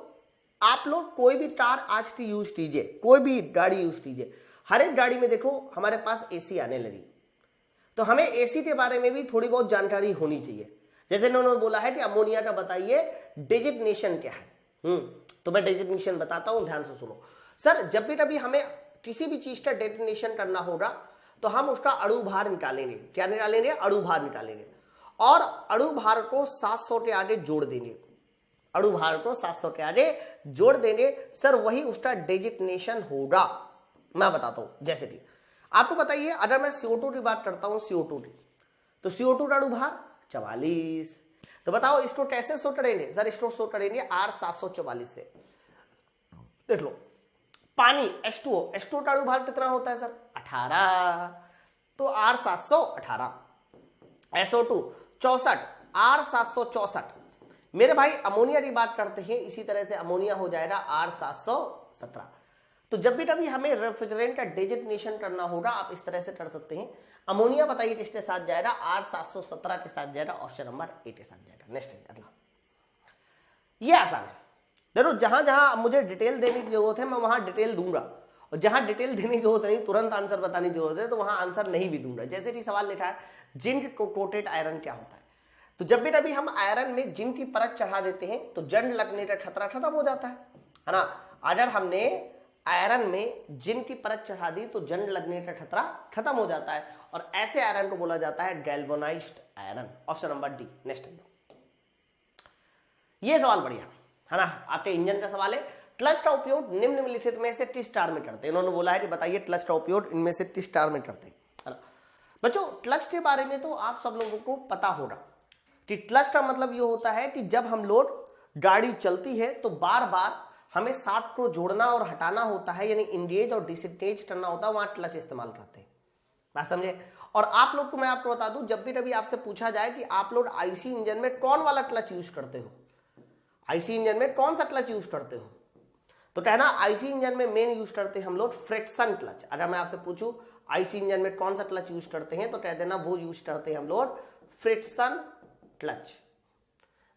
आप लोग कोई भी कार आज की यूज कीजिए, कोई भी गाड़ी यूज कीजिए, हर एक गाड़ी में देखो हमारे पास एसी आने लगी, तो हमें एसी के बारे में भी थोड़ी बहुत जानकारी होनी चाहिए। जैसे उन्होंने बोला है कि अमोनिया का बताइए डेजिग्नेशन क्या है। तो मैं डेजिग्नेशन बताता हूं, ध्यान से सुनो। सर जब भी कभी हमें किसी भी चीज का डेजिग्नेशन करना होगा तो हम उसका अणु भार निकालेंगे। क्या निकालेंगे? अणु भार निकालेंगे, और अणु भार को 700 के आगे जोड़ देंगे, अणु भार को 700 के आगे जोड़ देंगे। सर वही उसका डेजिग्नेशन होगा। मैं बताता हूं, जैसे कि आपको बताइए, अगर मैं CO2 की बात करता हूं, CO2 की, तो CO2 का अणु भार 44। तो बताओ इसको कैसे शो करेंगे? सर इसको शो करेंगे R744 से। देख लो, पानी H2O, H2O का अणु भार कितना होता है सर? 18, तो R718। SO2 64, R764। मेरे भाई अमोनिया की बात करते हैं, इसी तरह से अमोनिया हो जाएगा R717। तो जब भी कभी हमें रेफ्रिजरेंट का डेजिग्नेशन करना होगा आप इस तरह से कर सकते हैं। अमोनिया बताइए किसके साथ जाएगा? R717 के साथ जाएगा, ऑप्शन नंबर ए के साथ जाएगा। नेक्स्ट है अगला, ये आसान है। देखो जहां जहां मुझे डिटेल देने की जरूरत है मैं वहां डिटेल दूंगा, और जहां डिटेल देने की जरूरत नहीं, तुरंत आंसर बताने की जरूरत है, तो वहां आंसर नहीं भी दूंगा। जैसे कि सवाल लिखा है जिंक कोटेड आयरन क्या होता है? तो जब भी कभी हम आयरन में जिंक की परत चढ़ा देते हैं तो जंग लगने का खतरा खत्म हो जाता है ना। अगर हमने आयरन में जिंक की परत चढ़ा दी तो जंग लगने का खतरा खत्म हो जाता है, और ऐसे आयरन को बोला जाता है galvanised iron, option number D. Next ये सवाल बढ़िया है ना, आपके इंजन का सवाल है। क्लच का उपयोग निम्नलिखित में से किस कार में करते हैं? इन्होंने बोला है कि बताइए क्लच का उपयोग इनमें से किस कार में करते हैं, है ना। बच्चों क्लच के बारे में तो आप सब लोगों को पता होगा कि क्लच का मतलब ये होता है कि जब हम लोग गाड़ी चलती है तो बार बार हमें शाफ्ट को जोड़ना और हटाना होता है, यानी इंगेज और डिसएंगेज करना होता है, वहां क्लच इस्तेमाल करते हैं। बात समझे? और आप लोग को मैं आपको बता दूं, जब भी कभी आपसे पूछा जाए कि आप लोग आईसी इंजन में कौन वाला क्लच यूज करते हो, आईसी इंजन में कौन सा क्लच यूज करते हो, तो कहना आईसी इंजन में मेन यूज करते हैं हम लोग फ्रिक्शन क्लच। अगर मैं आपसे पूछूं आईसी इंजन में कौन सा क्लच यूज करते हैं, तो कह देना वो यूज करते हैं हम लोग फ्रिक्शन क्लच,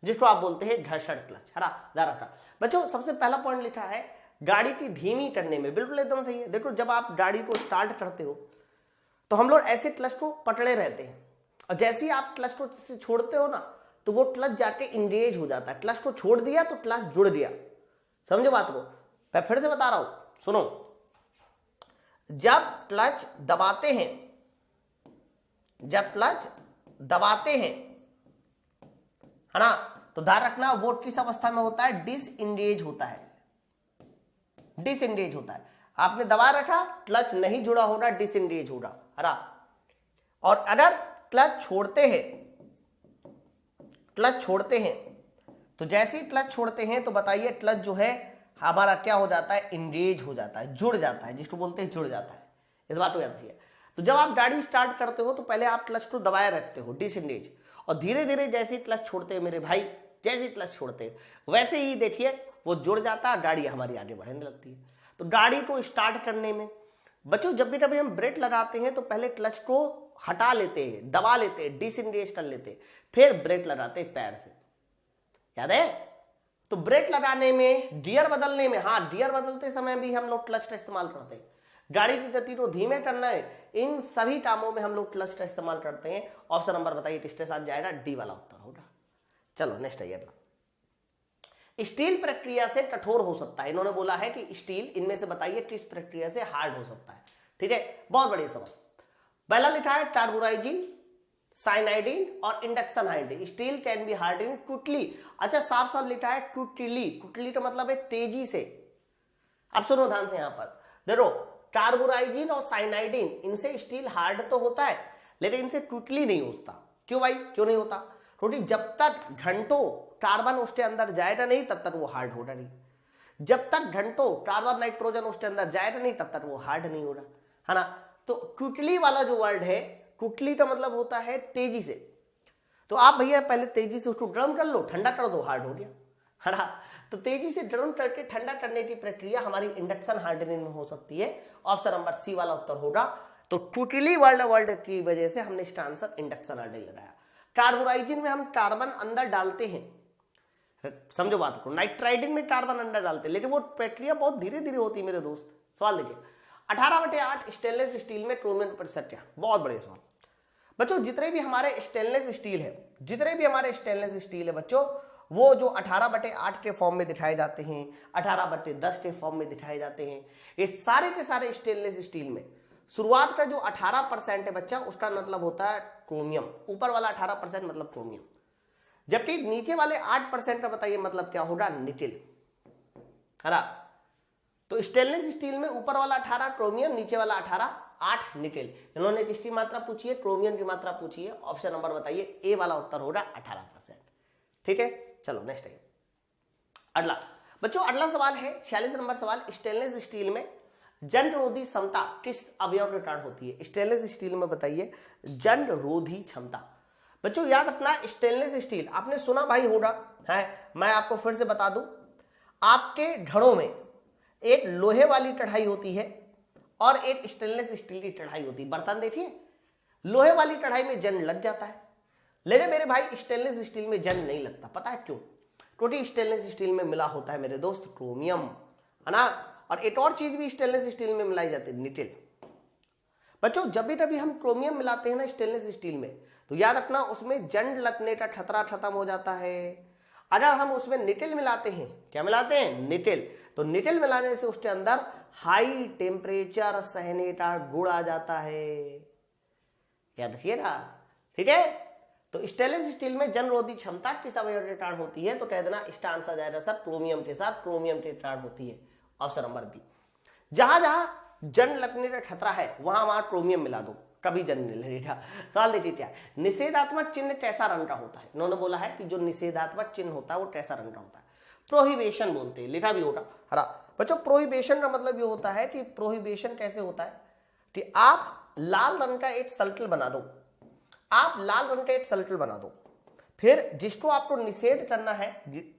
जिसको आप बोलते हैं घर्षण क्लच, है ना। बच्चों सबसे पहला पॉइंट लिखा है गाड़ी की धीमी करने में, बिल्कुल एकदम सही है। देखो जब आप गाड़ी को स्टार्ट करते हो तो हम लोग ऐसे क्लच को पकड़े रहते हैं, और जैसे ही आप क्लच को छोड़ते हो ना तो वो क्लच जाके इंगेज हो जाता है। क्लच को छोड़ दिया तो क्लच जुड़ गया, समझे बात को? मैं फिर से बता रहा हूं, सुनो। जब क्लच दबाते हैं, जब क्लच दबाते हैं, है ना, तो ध्यान रखना वो किस अवस्था में होता है? डिसएंगेज होता है, डिसएंगेज होता है। आपने दबा रखा, क्लच नहीं जुड़ा होगा, डिसएंगेज होगा, है ना। और अगर क्लच छोड़ते हैं, क्लच छोड़ते हैं, तो जैसे ही क्लच छोड़ते हैं तो बताइए क्लच जो है हमारा क्या हो जाता है? इंगेज हो जाता है, जुड़ जाता है, जिसको बोलते हैं जुड़ जाता है। इस बात को याद रखिए। तो जब आप गाड़ी स्टार्ट करते हो तो पहले आप क्लच को दबाए रखते हो, डिसएंगेज, और धीरे धीरे जैसे ही क्लच छोड़ते हैं मेरे भाई, जैसे ही क्लच छोड़ते हैं वैसे ही देखिए वो जुड़ जाता है, गाड़ी हमारी आगे बढ़ने लगती है। तो गाड़ी को स्टार्ट करने में बच्चों जब भी कभी हम ब्रेक लगाते हैं तो पहले क्लच को हटा लेते हैं, दबा लेते हैं, डिसएंगेज कर लेते हैं, फिर ब्रेक लगाते हैं पैर से, याद है? तो ब्रेक लगाने में, गियर बदलने में, हाँ गियर बदलते समय भी हम लोग क्लच का इस्तेमाल करते हैं। गाड़ी की गति को धीमे करना है इन सभी टर्मों में हम लोग क्लच का इस्तेमाल करते हैं। ऑप्शन नंबर बताइए किसके साथ जाएगा, डी वाला उत्तर होगा। चलो नेक्स्ट आइए। स्टील प्रक्रिया से कठोर हो सकता है, इन्होंने बोला है कि स्टील इनमें से बताइए किस प्रक्रिया से हार्ड हो सकता है। ठीक है, बहुत बढ़िया सवाल। पहला लिखा है कार्बोराइजिन, साइनाइडिन और induction hydrin. Steel can be harden quickly. अच्छा, साफ साफ लिखा है क्विकली। क्विकली का मतलब है तेजी से। अब सुनो ध्यान से, यहां पर देखो कार्बोराइजिन और साइनाइडिन, इनसे स्टील हार्ड तो होता है लेकिन इनसे क्विकली नहीं होता। क्यों भाई, क्यों नहीं होता? क्योंकि जब तक घंटों कार्बन उसके अंदर जाएगा नहीं तब तक वो हार्ड होगा नहीं। जब तक घंटों कार्बन नाइट्रोजन उसके अंदर जाएगा नहीं तब तक वो हार्ड नहीं होगा, है ना। तो क्विकली वाला जो वर्ड है, क्विकली का मतलब होता है तेजी से। तो आप भैया पहले तेजी से उसको गर्म कर लो, ठंडा कर दो, हार्ड हो गया, है ना। तो तेजी से गर्म करके ठंडा करने की प्रक्रिया हमारी इंडक्शन हार्डनिंग में हो सकती है। ऑप्शन नंबर सी वाला उत्तर होगा। तो क्विकली वर्ड की वजह से हमने इसका आंसर इंडक्शन हार्डनिंग लगाया। कार्बोराइजिन में हम कार्बन अंदर डालते हैं, समझो बात को, नाइट्राइडिन में कार्बन अंदर डालते हैं, लेकिन वो प्रक्रिया बहुत धीरे धीरे होती है मेरे दोस्त। सवाल देखिए, 18/8 स्टेनलेस स्टील में क्रोमियम प्रतिशत क्या? बहुत बड़े सवाल बच्चों। जितने भी हमारे स्टेनलेस स्टील है बच्चों, वो जो 18/8 के फॉर्म में दिखाए जाते हैं, 18/10 के फॉर्म में दिखाए जाते हैं, ये सारे के सारे स्टेनलेस स्टील में शुरुआत का जो 18% है बच्चा, उसका मतलब होता है क्रोमियम। ऊपर वाला 18% मतलब क्रोमियम, जबकि नीचे वाले 8% का बताइए मतलब क्या होगा, निकेल, है ना। तो स्टेनलेस स्टील में ऊपर वाला 18 क्रोमियम, नीचे वाला 18, 8 निकेल। इन्होंने किसकी मात्रा पूछी है? क्रोमियम की मात्रा पूछी है। ऑप्शन नंबर बताइए, ए वाला उत्तर होगा 18%। ठीक है, चलो नेक्स्ट है अगला बच्चों। अगला सवाल है 46 नंबर सवाल। स्टेनलेस स्टील में जंग रोधी क्षमता किस अवयव के कारण होती है? स्टेनलेस स्टील में बताइए जंग रोधी क्षमता। बच्चों याद रखना, स्टेनलेस स्टील आपने सुना भाई होगा, है, मैं आपको फिर से बता दूं। आपके घरों में एक लोहे वाली कढ़ाई होती है और एक स्टेनलेस स्टील की कढ़ाई होती है। बर्तन देखिए, लोहे वाली कढ़ाई में जंग लग जाता है, लेकिन मेरे भाई स्टेनलेस स्टील में जंग नहीं लगता। पता है क्यों? क्योंकि स्टेनलेस स्टील में मिला होता है मेरे दोस्त क्रोमियम, है ना। और एक और चीज भी स्टेनलेस स्टील में मिलाई जाती है, निकेल। बच्चों जब भी कभी हम क्रोमियम मिलाते हैं ना स्टेनलेस स्टील में, तो याद रखना उसमें जंग लगने का खतरा खत्म हो जाता है। अगर हम उसमें निकेल मिलाते हैं, क्या मिलाते हैं? निकेल। तो निकेल मिलाने से उसके अंदर हाई टेम्परेचर सहने का गुण आ जाता है, याद रखिएगा। ठीक है, तो स्टेनलेस स्टील में जंग रोधी क्षमता किस अवयव के कारण होती है? तो कह देना इसका आंसर जाएगा सर क्रोमियम के साथ, क्रोमियम के कारण होती है। Option number B. जहां जहां जंग लगने का खतरा है वहां वहां क्रोमियम मिला दो, कभी जंग नहीं लगेगा। सवाल देखिए क्या है, निषेधात्मक चिन्ह कैसा रंग का होता है? इन्होंने बोला है कि जो निषेधात्मक चिन्ह होता है वो कैसा रंग का होता है? प्रोहिबिशन बोलते हैं, लिखा भी होगा हरा। बच्चों प्रोहिबिशन का मतलब ये होता है कि प्रोहिबिशन कैसे होता है कि आप लाल रंग का एक सर्कल बना दो, आप लाल रंग का एक सर्कल बना दो, फिर जिसको आपको निषेध करना है,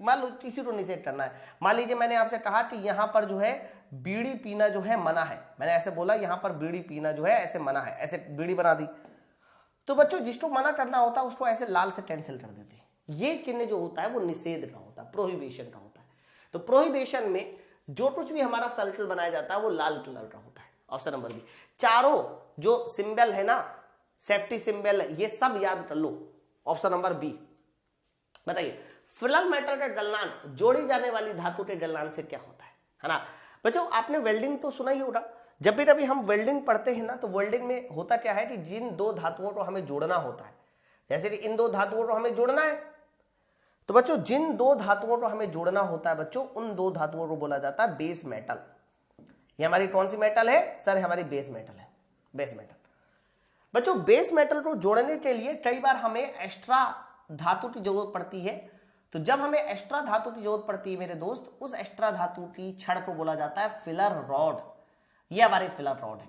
मान लो किसी को निषेध करना है, मान लीजिए मैंने आपसे कहा कि यहां पर जो है बीड़ी पीना जो है मना है, मैंने ऐसे बोला यहां पर बीड़ी पीना जो है ऐसे मना है, ऐसे बीड़ी बना दी। तो बच्चों जिसको मना करना होता है उसको ऐसे लाल से कैंसिल कर देते हैं। ये चिन्ह जो होता है वो निषेध का होता है, प्रोहिबिशन का होता है। तो प्रोहिबिशन में जो कुछ भी हमारा सर्कल बनाया जाता है वो लाल कलर का होता है। Option number B. चारों जो सिंबल है ना, सेफ्टी सिंबल, ये सब याद कर लो। Option number B. बताइए फिलर मेटल का गलनान जोड़ी जाने वाली धातु के गलनान से क्या होता है ना। बच्चों आपने वेल्डिंग तो सुना ही होगा, जब भी कभी हम वेल्डिंग पढ़ते हैं ना तो वेल्डिंग में होता क्या है कि जिन दो धातुओं को हमें जोड़ना होता है, जैसे कि इन दो धातुओं को हमें जोड़ना है, तो बच्चों जिन दो धातुओं को हमें जोड़ना होता है बच्चों, उन दो धातुओं को बोला जाता है बेस मेटल। ये हमारी कौन सी मेटल है सर? हमारी बेस मेटल है, बेस मेटल। बच्चों बेस मेटल को जोड़ने के लिए कई बार हमें एक्स्ट्रा धातु की जरूरत पड़ती है। तो जब हमें एक्स्ट्रा धातु की जरूरत पड़ती है मेरे दोस्त, उस एक्स्ट्रा धातु की छड़ को बोला जाता है फिलर रॉड। ये हमारी फिलर रॉड है।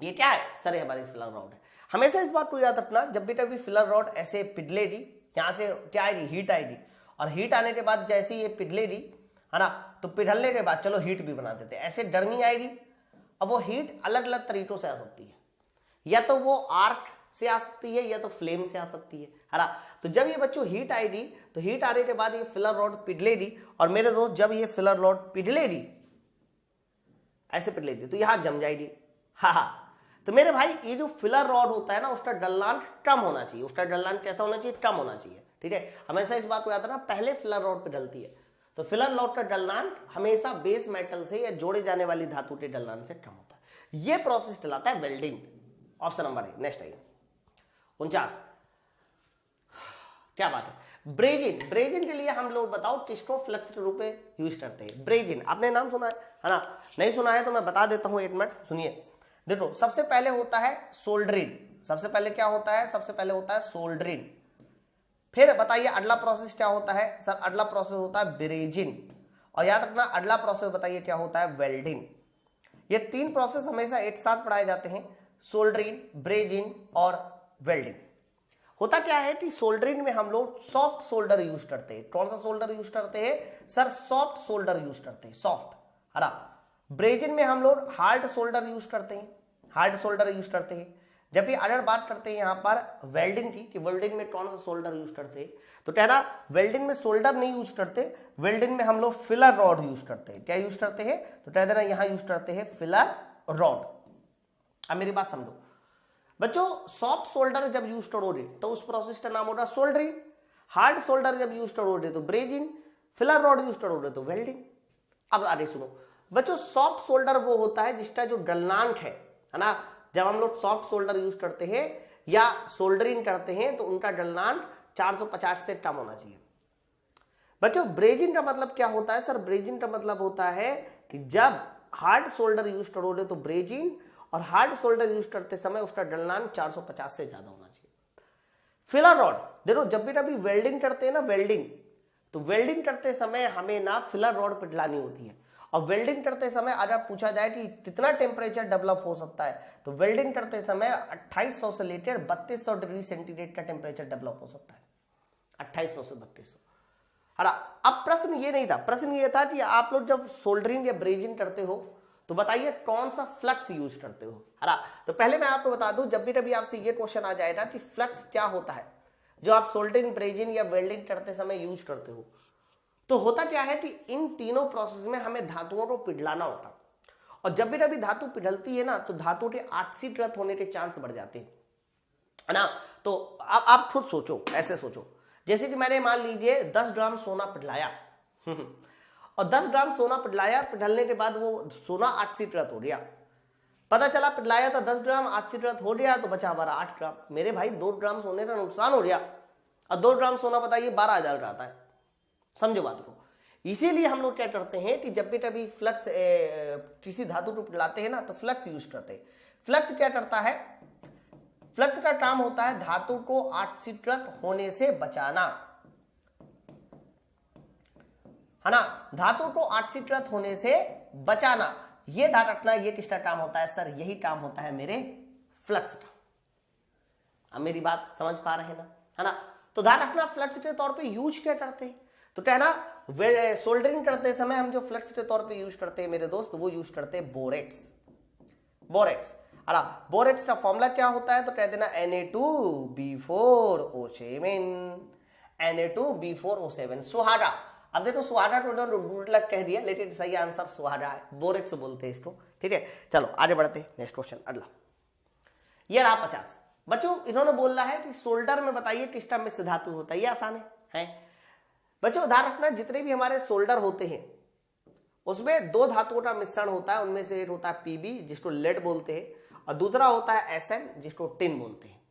ये क्या है सर? ये हमारी फिलर रॉड है। हमेशा इस बात को याद रखना, जब भी कभी फिलर रॉड ऐसे पिघलेगी, यहां से क्या आएगी? हीट आएगी, और हीट आने के बाद जैसे ये पिघलेगी, है ना, तो पिघलने के बाद चलो हीट भी बना देते हैं, ऐसे गर्मी आएगी। अब वो हीट अलग अलग तरीकों से आ सकती है, या तो वो आर्क से आ सकती है या तो फ्लेम से आ सकती है ना। तो जब ये बच्चों हीट आएगी, तो हीट आने के बाद ये फिलर रॉड पिघलेगी, और मेरे दोस्त जब ये फिलर रॉड पिघलेगी, ऐसे पिट लेती तो यहां जम जाएगी। हाँ, तो मेरे भाई ये जो फिलर रॉड होता है ना उसका ढलान कम होना चाहिए। उसका ढलान कैसा होना चाहिए? कम होना चाहिए। ठीक है, हमेशा इस बात को याद रखना, पहले फिलर रॉड पे ढलती है। तो फिलर रॉड का ढलान हमेशा बेस मेटल से या जोड़े जाने वाली धातु के ढलान से कम होता है। ये प्रोसेस कहलाता है वेल्डिंग। ऑप्शन नंबर है। नेक्स्ट आइए 49। क्या बात है, ब्रेजिन। ब्रेजिन के लिए हम लोग बताओ किसको फ्लक्स के रूप में यूज करते हैं? ब्रेजिन आपने नाम सुना है ना? नहीं सुना है तो मैं बता देता हूं, एक मिनट सुनिए। देखो, सबसे पहले होता है सोल्डरिंग। सबसे पहले क्या होता है? सबसे पहले होता है सोल्डरिंग। फिर बताइए अगला प्रोसेस क्या होता है? सर अगला प्रोसेस होता है ब्रेजिन। और याद रखना अगला प्रोसेस बताइए क्या होता है? वेल्डिंग। ये तीन प्रोसेस हमेशा एक साथ पढ़ाए जाते हैं, सोल्डरिंग, ब्रेजिन और वेल्डिंग। होता क्या है कि सोल्डरिंग में हम लोग सॉफ्ट सोल्डर यूज करते हैं। कौन सा सोल्डर यूज करते हैं? सर सॉफ्ट सोल्डर यूज करते हैं, सॉफ्ट, है ना। ब्रेजिन में हम लोग हार्ड सोल्डर यूज करते हैं, हार्ड सोल्डर यूज करते हैं। जबकि अगर बात करते हैं यहां पर वेल्डिंग की, कि वेल्डिंग में कौन सा सोल्डर यूज करते हैं, तो कहना वेल्डिंग में सोल्डर नहीं यूज करते, वेल्डिंग में हम लोग फिलर रॉड यूज करते हैं। क्या यूज करते हैं? तो कह देना यहां यूज करते हैं फिलर रॉड। अब मेरी बात समझो बच्चों, सॉफ्ट सोल्डर जब यूज करोगे तो उस प्रोसेस का नाम होगा सोल्डरिंग। हार्ड सोल्डर जब यूज करोगे तो ब्रेजिन, फिलर रॉड यूज करोगे तो वेल्डिंग। अब आगे सुनो बच्चों, सॉफ्ट सोल्डर वो होता है जिसका जो गलनांक है ना, जब हम लोग सॉफ्ट सोल्डर यूज करते हैं या सोल्डरिंग करते हैं तो उनका गलनांक 450 से कम होना चाहिए। बच्चों ब्रेजिन का मतलब क्या होता है? सर ब्रेजिन का मतलब होता है कि जब हार्ड सोल्डर यूज करोगे तो ब्रेजिन, और हार्ड सोल्डर यूज करते समय उसका गलनांक 450 से ज्यादा होना चाहिए। फिलर रॉड देखो, जब भी कभी वेल्डिंग करते हैं ना, वेल्डिंग, तो वेल्डिंग करते समय हमें ना फिलर रॉड पिघलानी होती है। और वेल्डिंग करते समय अगर पूछा जाए कि कितना टेम्परेचर डेवलप हो सकता है, तो वेल्डिंग करते समय 2800 से लेकर 3200 डिग्री सेंटीग्रेड का टेम्परेचर डेवलप हो सकता है, 2800 से 3200। है ना। अब प्रश्न ये नहीं था, प्रश्न ये था कि आप लोग जब सोल्डरिंग या ब्रेजिंग करते हो तो बताइए कौन सा फ्लक्स यूज करते हो, है ना। तो पहले मैं आपको बता दूं, जब भी कभी आपसे ये क्वेश्चन आ जाएगा कि फ्लक्स क्या होता है जो आप सोल्डरिंग, ब्रेजिंग या वेल्डिंग करते समय यूज करते हो, तो होता क्या है कि इन तीनों प्रोसेस में हमें धातुओं को पिघलाना होता है। और जब भी कभी धातु पिघलती है ना, तो धातु के ऑक्सीकृत होने के चांस बढ़ जाते हैं, है ना। तो आप खुद सोचो, ऐसे सोचो, जैसे कि मैंने मान लीजिए 10 ग्राम सोना पिघलाया और 10 ग्राम सोना पिघलाया, पिघलने के बाद वो सोना ऑक्सीकृत हो गया। पता चला पिघलाया था 10 ग्राम, ऑक्सीकृत हो गया तो बचा हमारा 8 ग्राम। मेरे भाई 2 ग्राम सोने का नुकसान हो गया। और 2 ग्राम सोना बताइए 12,000 का आता है, समझो बात को। इसीलिए हम लोग क्या करते हैं कि जब भी कभी फ्लक्स किसी धातु को पिघलाते हैं ना, तो फ्लक्स यूज करते हैं। फ्लक्स क्या करता है? फ्लक्स का काम होता है धातु को ऑक्सीकृत होने से बचाना, है ना। धातु को ऑक्सीकृत होने से बचाना, ये ध्यान रखना। ये किसका काम होता है? सर यही काम होता है मेरे फ्लक्स का। अब मेरी बात समझ पा रहे हैं ना, है ना। तो ध्यान रखना फ्लक्स के तौर पे यूज क्या करते हैं, तो कहना सोल्डरिंग करते समय हम जो फ्लक्स के तौर पे यूज करते हैं मेरे दोस्त, वो यूज करते हैं बोरेक्स। बोरेक्स, है ना। बोरेक्स का फॉर्मूला क्या होता है? तो कह देना Na2B4O7, Na2B4O7, सुहागा। अब देखो सुहागा को गुड लक कह दिया, लेकिन सही आंसर सुहागा है, बोरेक्स बोलते हैं इसको। ठीक है, चलो आगे बढ़ते हैं। नेक्स्ट क्वेश्चन अगला, ये रहा 50। बच्चों इन्होंने बोला है कि सोल्डर में बताइए किसका मिश्र धातु होता है। ये आसान है बच्चों। ध्यान रखना जितने भी हमारे सोल्डर होते हैं उसमें 2 धातुओं का मिश्रण होता है। उनमें से एक होता है पीबी जिसको लेड बोलते हैं, और दूसरा होता है एसएन जिसको टिन बोलते हैं।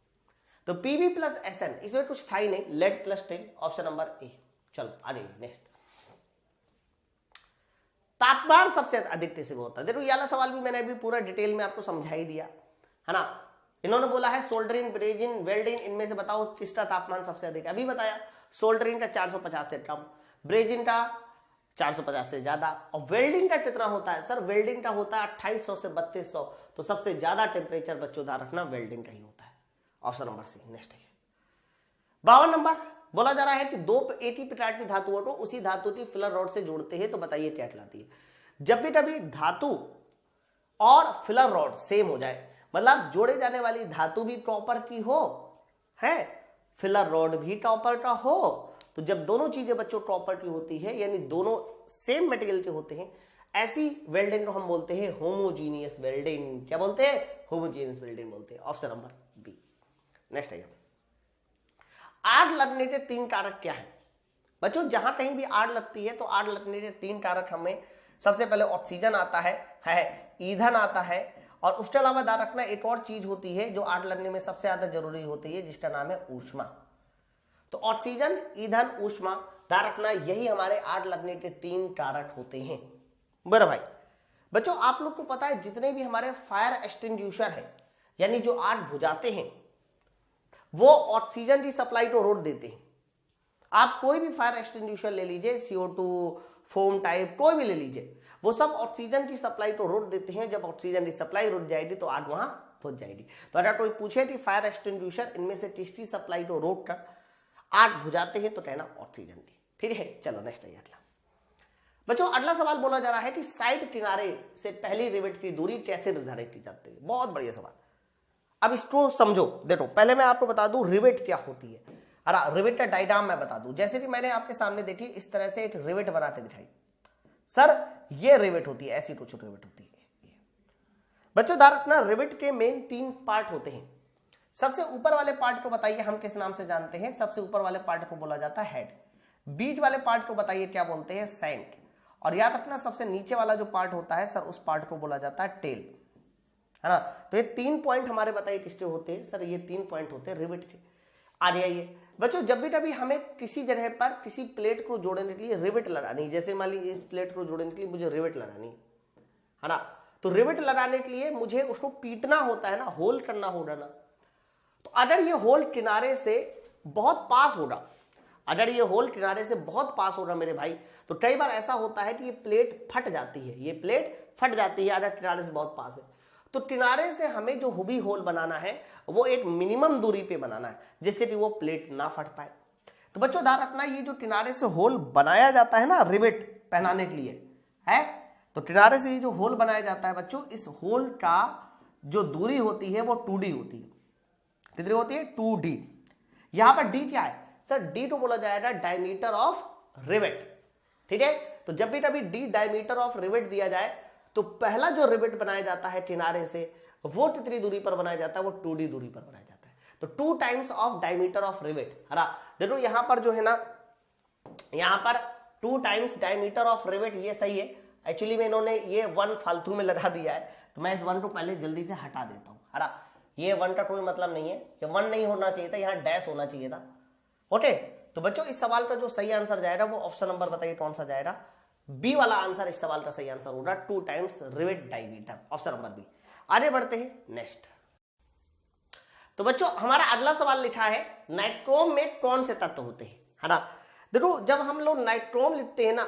तो पीबी प्लस एसएन, इसमें कुछ था ही नहीं, lead plus tin. Option number A. चलो आगे नेक्स्ट। तापमान सबसे अधिक किसी को होता है? देखो ये वाला सवाल भी मैंने अभी पूरा डिटेल में आपको समझा ही दिया, है ना। इन्होंने बोला है सोल्डरिंग, ब्रेजिंग, वेल्डिंग, इनमें से बताओ किसका तापमान सबसे अधिक है। अभी बताया सोल्डरिंग का 450 से कम, ब्रेजिंग का 450 से ज्यादा, और वेल्डिंग का कितना होता है? सर वेल्डिंग का होता है 2800 से 3200। तो सबसे ज्यादा टेम्परेचर बच्चों ध्यान रखना वेल्डिंग का ही होता है। ऑप्शन नंबर सी। नेक्स्ट है 52 नंबर। बोला जा रहा है कि 2 एक ही प्रकार की धातुओं को उसी धातु की फिलर रॉड से जोड़ते हैं तो बताइए क्या कहलाती है। जब भी कभी धातु और फिलर रॉड सेम हो जाए, मतलब जोड़े जाने वाली धातु भी कॉपर की हो है, फिलर रॉड भी कॉपर का हो, तो जब दोनों चीजें बच्चों कॉपर की होती है, यानी दोनों सेम मटेरियल के होते हैं, ऐसी वेल्डिंग को हम बोलते हैं होमोजीनियस वेल्डिंग। क्या बोलते हैं? होमोजीनियस वेल्डिंग बोलते हैं। Option number B. नेक्स्ट आइए, आग लगने के 3 कारक क्या है? बच्चों जहां कहीं भी आग लगती है तो आग लगने के 3 कारक हमें सबसे पहले ऑक्सीजन आता है, ईंधन आता है, और उसके अलावा ध्यान रखना एक और चीज होती है जो आग लगने में सबसे ज्यादा जरूरी होती है, जिसका नाम है ऊष्मा। तो ऑक्सीजन, ईंधन, ऊष्मा, ध्यान रखना यही हमारे आग लगने के 3 कारक होते हैं। बराबर भाई। बच्चों आप लोग को पता है जितने भी हमारे फायर एक्सटिंग्विशर है, यानी जो आग बुझाते हैं, वो ऑक्सीजन की सप्लाई को रोक देते हैं। आप कोई भी फायर एक्सटिंग्विशर ले लीजिए, CO2, फोम टाइप, कोई भी ले लीजिए, वो सब ऑक्सीजन की सप्लाई को रोक देते हैं। जब ऑक्सीजन की सप्लाई रुक जाएगी तो आग वहां बुझ जाएगी। तो अगर कोई पूछे कि फायर एक्सटिंग्विशर इनमें से किसकी सप्लाई को रोक कर आग बुझाते हैं, तो कहना ऑक्सीजन की। ठीक है, चलो नेक्स्ट आइए अगला। बच्चों अगला सवाल बोला जा रहा है कि साइड किनारे से पहली रिवेट की दूरी कैसे निर्धारित की जाती है? बहुत बढ़िया सवाल। अब इसको समझो। देखो पहले मैं आपको बता दूं रिवेट क्या होती है। अरे रिवेट का डायग्राम मैं बता दूं। जैसे कि मैंने आपके सामने देखी इस तरह से एक रिवेट बना के दिखाई, सर ये रिवेट होती है, ऐसी कुछ रिवेट होती है। बच्चों ध्यान रखना रिवेट के मेन 3 पार्ट होते हैं। सबसे ऊपर वाले पार्ट को बताइए हम किस नाम से जानते हैं? सबसे ऊपर वाले पार्ट को बोला जाता है हेड। बीच वाले पार्ट को बताइए क्या बोलते हैं? सैंक। और याद रखना सबसे नीचे वाला जो पार्ट होता है सर, उस पार्ट को बोला जाता है टेल, है ना। तो ये 3 पॉइंट हमारे बताइए किसके होते हैं? सर ये 3 पॉइंट होते हैं रिवेट के। आ जाइए बच्चों, जब भी कभी हमें किसी जगह पर किसी प्लेट को जोड़ने के लिए रिवेट लगानी है, जैसे मान लीजिए इस प्लेट को जोड़ने के लिए मुझे रिवेट लगानी है ना, तो रिवेट लगाने के लिए मुझे उसको पीटना होता है ना, होल करना होगा ना। तो अगर ये होल किनारे से बहुत पास होगा, अगर ये होल किनारे से बहुत पास होगा मेरे भाई, तो कई बार ऐसा होता है कि ये प्लेट फट जाती है, ये प्लेट फट जाती है अगर किनारे से बहुत पास है। तो किनारे से हमें जो हुबी होल बनाना है वो एक मिनिमम दूरी पे बनाना है, जिससे कि वो प्लेट ना फट पाए। तो बच्चों ध्यान रखना ये जो किनारे से होल बनाया जाता है ना रिवेट पहनाने के लिए है, तो किनारे से ये जो होल बनाया जाता है बच्चों, इस होल का जो दूरी होती है वो 2D होती है। कितनी होती है? 2D। यहां पर D क्या है सर? D तो बोला जाएगा डायमीटर ऑफ रिवेट। ठीक है, तो जब भी कभी D डायमीटर ऑफ रिवेट दिया जाए तो पहला जो रिवेट बनाया जाता है किनारे से वो कितनी दूरी पर बनाया जाता है? वो 2D दूरी पर बनाया जाता है। तो 2 times of diameter of rivet, है ना। देखो यहां पर जो है ना, यहां पर 2 टाइम्स डायमीटर ऑफ रिवेट, ये सही है। एक्चुअली में इन्होंने ये 1 फालतू में लगा दिया है, तो मैं इस 1 को पहले जल्दी से हटा देता हूं, है ना। ये 1 का कोई मतलब नहीं है, ये 1 नहीं होना चाहिए था, यहां डैश होना चाहिए था। ओके, तो बच्चों इस सवाल का जो सही आंसर जाएगा वो ऑप्शन नंबर बताइए कौन सा जाएगा? बी वाला आंसर इस सवाल का सही आंसर होगा, 2 times rivet diameter, option number B. आगे बढ़ते हैं नेक्स्ट। तो बच्चों हमारा अगला सवाल लिखा है नाइट्रोम में कौन से तत्व होते हैं, है ना। देखो जब हम लोग नाइट्रोम लिखते हैं ना,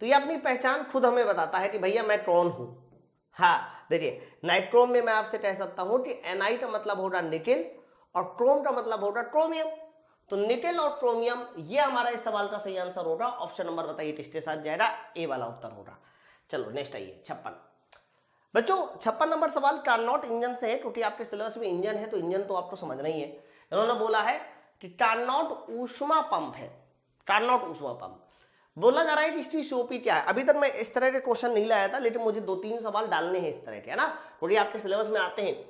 तो ये अपनी पहचान खुद हमें बताता है कि भैया मैं ट्रोन हूं। हाँ देखिए, नाइट्रोम में मैं आपसे कह सकता हूं कि एनआई का मतलब होगा निकेल और क्रोम का मतलब होगा क्रोमियम। तो निकेल और क्रोमियम ये हमारा इस सवाल का सही आंसर होगा। ऑप्शन नंबर बताइए किसके साथ जाएगा? ए वाला उत्तर होगा। चलो नेक्स्ट आइए 56। बच्चों 56 नंबर सवाल कार्नोट इंजन से है, क्योंकि आपके सिलेबस में इंजन है तो इंजन तो आपको समझना ही है। इन्होंने बोला है कि कार्नोट ऊष्मा पंप है, कार्नोट ऊष्मा पंप। बोला जा रहा है कि इसकी सीओपी क्या है। अभी तक मैं इस तरह के क्वेश्चन नहीं लाया था, लेकिन मुझे 2-3 सवाल डालने हैं इस तरह के, है ना, क्योंकि आपके सिलेबस में आते हैं।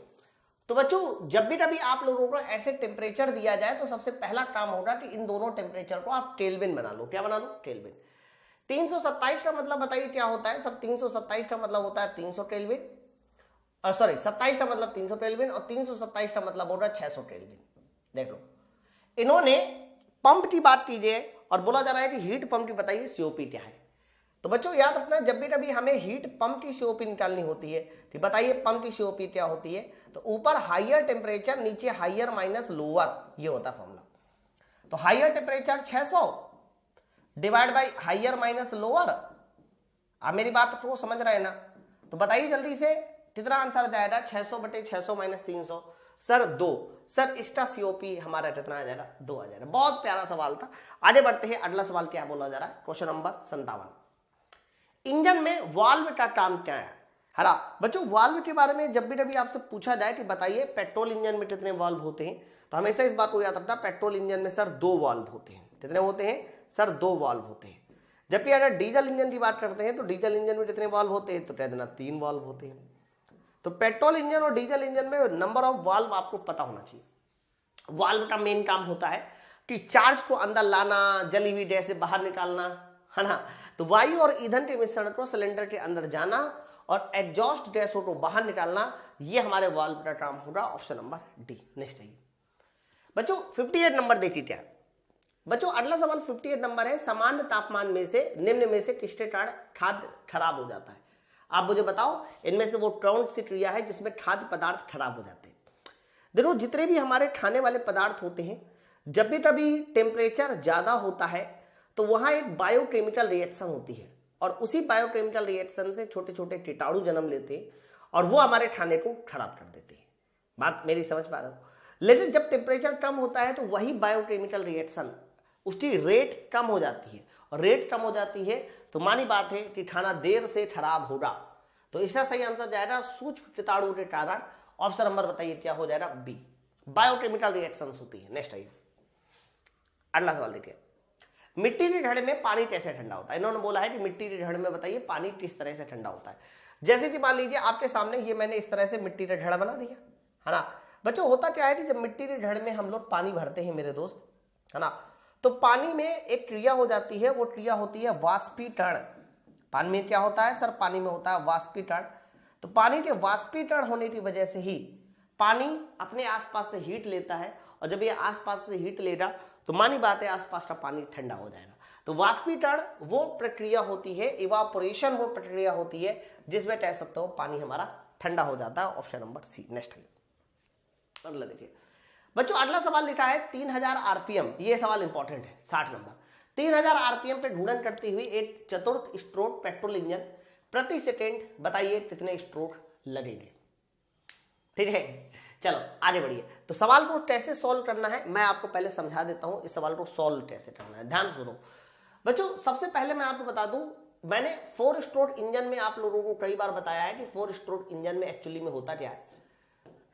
तो बच्चों जब भी कभी आप लोगों को ऐसे टेम्परेचर दिया जाए तो सबसे पहला काम होगा कि इन दोनों टेम्परेचर को आप केल्विन बना लो। क्या बना लो? केल्विन। 327 का मतलब बताइए क्या होता है? सब 327 का मतलब होता है 300 केल्विन, सॉरी 27 का मतलब 300 केल्विन और 327 का मतलब होगा 600 केल्विन। देख लो, इन्होंने पंप की बात कीजिए और बोला जा रहा है कि हीट पंप की बताइए सीओपी क्या है। तो बच्चों याद रखना जब भी कभी हमें हीट पंप की सीओपी निकालनी होती है तो बताइए पंप की सीओपी क्या होती है? तो ऊपर हायर टेम्परेचर, नीचे हायर माइनस लोअर, ये होता है फॉर्मूला। तो higher temperature 600 divide by higher minus lower. आप मेरी बात को समझ रहे हैं ना? तो बताइए जल्दी से कितना आंसर जाएगा? 600 बटे 600 माइनस 300 सर 2। सर इसका सीओपी हमारा कितना आ जाएगा? 2 आ जाएगा। बहुत प्यारा सवाल था। आगे बढ़ते हैं, अगला सवाल क्या बोला जा रहा है? Question number 57। इंजन में वाल्व का काम क्या है? हरा बच्चों वाल्व के बारे में जब भी कभी आपसे पूछा जाए कि बताइए पेट्रोल इंजन में कितने वाल्व होते हैं, तो हमेशा इस बात को याद रखना, पेट्रोल इंजन में सर 2 वाल्व होते हैं। कितने होते हैं सर? 2 वाल्व होते हैं। जबकि अगर डीजल इंजन की बात करते हैं तो डीजल इंजन में कितने वाल्व होते हैं, तो कह देना 3 वाल्व होते हैं। तो पेट्रोल इंजन और डीजल इंजन में नंबर ऑफ वाल्व आपको पता होना चाहिए। वाल्व का मेन काम होता है कि चार्ज को अंदर लाना, जली हुई गैस से बाहर निकालना, है ना। तो वायु और ईंधन के मिश्रण को सिलेंडर के अंदर जाना और एग्जॉस्ट गैसों को बाहर निकालना, ये हमारे वाल्व का काम होगा। Option number D. नेक्स्ट है बच्चों 58 नंबर देखिए क्या बच्चों, अगला सवाल 58 नंबर है, सामान्य तापमान में से निम्न में से किसके कारण खाद्य खराब हो जाता है। आप मुझे बताओ इनमें से वो कौन सी क्रिया है जिसमें खाद्य पदार्थ खराब हो जाते हैं। देखो जितने भी हमारे खाने वाले पदार्थ होते हैं, जब भी कभी टेम्परेचर ज्यादा होता है तो वहां एक बायोकेमिकल रिएक्शन होती है और उसी बायोकेमिकल रिएक्शन से छोटे छोटे कीटाणु जन्म लेते हैं और वो हमारे खाने को खराब कर देते हैं। बात मेरी समझ पा रहे हो। लेकिन जब टेम्परेचर कम होता है तो वही बायोकेमिकल रिएक्शन उसकी रेट कम हो जाती है और रेट कम हो जाती है तो मानी बात है कि खाना देर से खराब होगा। तो इसका सही आंसर जाएगा सूक्ष्म कीटाणु के कारण। ऑप्शन नंबर बताइए क्या हो जाएगा, बी। बायोकेमिकल रिएक्शंस होती है। नेक्स्ट आइए अगला सवाल देखिए, मिट्टी के घड़े में पानी कैसे ठंडा होता है। इन्होंने बोला है कि मिट्टी के घड़े में बताइए पानी किस तरह से ठंडा होता है। जैसे कि मान लीजिए आपके सामने ये मैंने इस तरह से मिट्टी का घड़ा बना दिया, है ना। बच्चों होता क्या है कि जब मिट्टी के घड़े में हम लोग पानी भरते हैं मेरे दोस्त, है ना, तो पानी में एक क्रिया हो जाती है, वो क्रिया होती है वाष्पीकरण। पानी में क्या होता है सर, पानी में होता है वाष्पीकरण। तो पानी के वाष्पीकरण होने की वजह से ही पानी अपने आसपास से हीट लेता है और जब ये आसपास से हीट लेगा तो मानी बात है आसपास का पानी ठंडा हो जाएगा। तो वाष्पीकरण वो प्रक्रिया होती है, इवापोरेशन वो प्रक्रिया होती है जिसमें कह सकते हो पानी हमारा ठंडा हो जाता है। ऑप्शन नंबर सी। नेक्स्ट है अगला देखिए बच्चों, अगला सवाल लिखा है 3000 आरपीएम। ये सवाल इंपॉर्टेंट है 60 नंबर। 3000 आरपीएम पे घूर्णन करती हुई एक चतुर्थ स्ट्रोक पेट्रोल इंजन प्रति सेकेंड बताइए कितने स्ट्रोक लगेंगे। ठीक है, चलो आगे बढ़िए। तो सवाल को कैसे सॉल्व करना है मैं आपको पहले समझा देता हूं, इस सवाल को सॉल्व कैसे करना है। ध्यान सुनो बच्चों, सबसे पहले मैं आपको बता दूं, मैंने 4 स्ट्रोक इंजन में आप लोगों को कई बार बताया है कि 4 स्ट्रोक इंजन में एक्चुअली में होता क्या है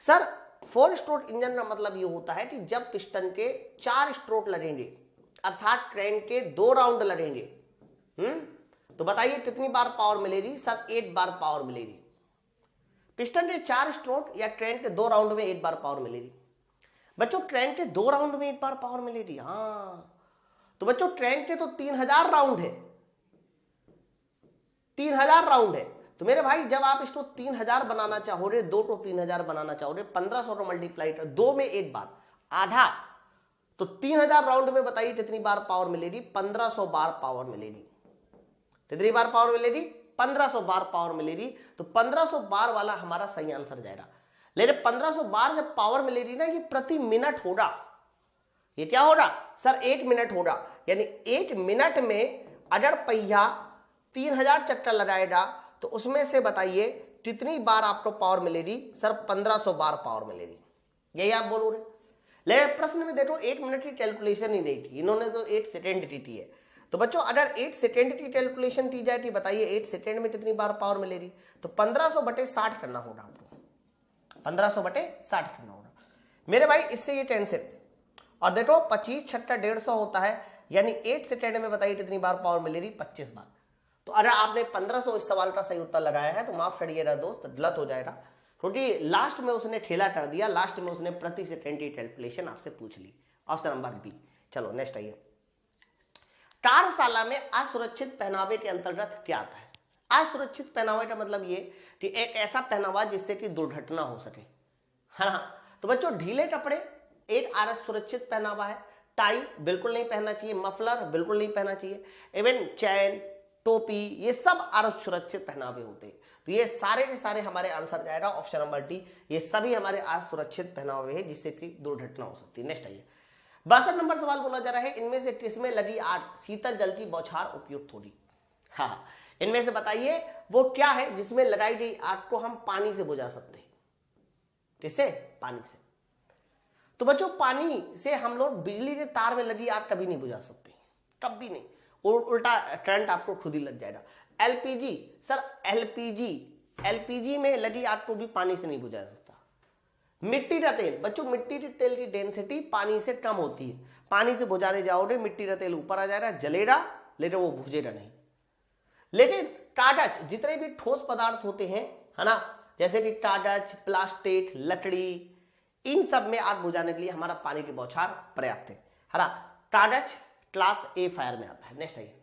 सर। 4 स्ट्रोक इंजन का मतलब ये होता है कि जब पिस्टन के 4 स्ट्रोक लगेंगे अर्थात क्रैंक के 2 राउंड लगेंगे, तो बताइए कितनी बार पावर मिलेगी सर, 8 बार पावर मिलेगी। पिस्टन के 4 स्ट्रोक या क्रैंक के 2 राउंड में 8 बार पावर मिलेगी। बच्चों क्रैंक के 2 राउंड में 8 बार पावर मिलेगी, हाँ। तो बच्चों क्रैंक के तो 3000 राउंड है, 3000 राउंड है। तो मेरे भाई जब आप इसको 3000 बनाना चाहोगे, 2 को 3000 बनाना चाहोगे, 1500 को मल्टीप्लाई कर 2 में 8 बार आधा, तो 3000 राउंड में बताइए कितनी बार पावर मिलेगी, 1500 बार पावर मिलेगी। कितनी बार पावर मिलेगी, 1500 बार पावर मिलेगी। तो 1500 बार वाला हमारा सही आंसर जाएगा। लेकिन 1500 बार जब पावर मिलेगी ना, ये प्रति मिनट होगा। ये क्या होगा सर, 1 मिनट होगा। यानी 1 मिनट में अगर पहिया 3000 चक्कर लगाएगा तो उसमें से बताइए कितनी बार आपको पावर मिलेगी सर, 1500 बार पावर मिलेगी। यही आप बोलोगे। लेकिन प्रश्न में देखो 1 मिनट की कैलकुलेशन ही नहीं की, इन्होंने तो 8 सेकेंड की है। तो बच्चों अगर 8 सेकेंड की कैलकुलेशन की जाए कि बताइए 8 सेकेंड में कितनी बार पावर मिलेगी, तो 1500/60 करना होगा आपको, 1500/60 करना होगा मेरे भाई। इससे ये कैंसिल, और देखो 25 छक्का 150 होता है, यानी 8 सेकेंड में बताइए कितनी बार पावर मिलेगी, 25 बार। तो अगर आपने 1500 इस सवाल का सही उत्तर लगाया है तो माफ करिएगा दोस्त, गलत हो जाएगा, क्योंकि लास्ट में उसने ठेला कर दिया, लास्ट में उसने प्रति सेकेंड की कैलकुलेशन आपसे पूछ ली। Option number B. चलो नेक्स्ट आइए, कार्यशाला में असुरक्षित पहनावे के अंतर्गत क्या आता है। असुरक्षित पहनावे का मतलब ये कि एक ऐसा पहनावा जिससे कि दुर्घटना हो सके, है ना। तो बच्चों ढीले कपड़े एक असुरक्षित पहनावा है, टाई बिल्कुल नहीं पहनना चाहिए, मफलर बिल्कुल नहीं पहनना चाहिए, इवन चैन, टोपी, ये सब असुरक्षित पहनावे होते हैं। तो ये सारे के सारे हमारे आंसर जाएगा ऑप्शन नंबर डी। ये सभी हमारे असुरक्षित पहनावे हैं जिससे कि दुर्घटना हो सकती है। नेक्स्ट आइए, 62 नंबर सवाल बोला जा रहा है, इनमें से किसमें लगी आग शीतल जल की बौछार उपयुक्त होगी। हाँ, इनमें से बताइए वो क्या है जिसमें लगाई गई आग को हम पानी से बुझा सकते हैं। किससे, पानी से। तो बच्चों पानी से हम लोग बिजली के तार में लगी आग कभी नहीं बुझा सकते, कभी नहीं, उल्टा करंट आपको खुद ही लग जाएगा। एलपीजी सर, एलपीजी में लगी आग को भी पानी से नहीं बुझा सकता। मिट्टी का तेल, बच्चों मिट्टी के तेल की डेंसिटी पानी से कम होती है, पानी से बुझाने जाओगे मिट्टी का तेल ऊपर आ जाएगा, जलेगा लेकिन वो भुजेगा नहीं। लेकिन कागज, जितने भी ठोस पदार्थ होते हैं, है ना, जैसे कि कागज, प्लास्टिक, लकड़ी, इन सब में आग बुझाने के लिए हमारा पानी की बौछार पर्याप्त है ना। कागज क्लास ए फायर में आता है। नेक्स्ट आइए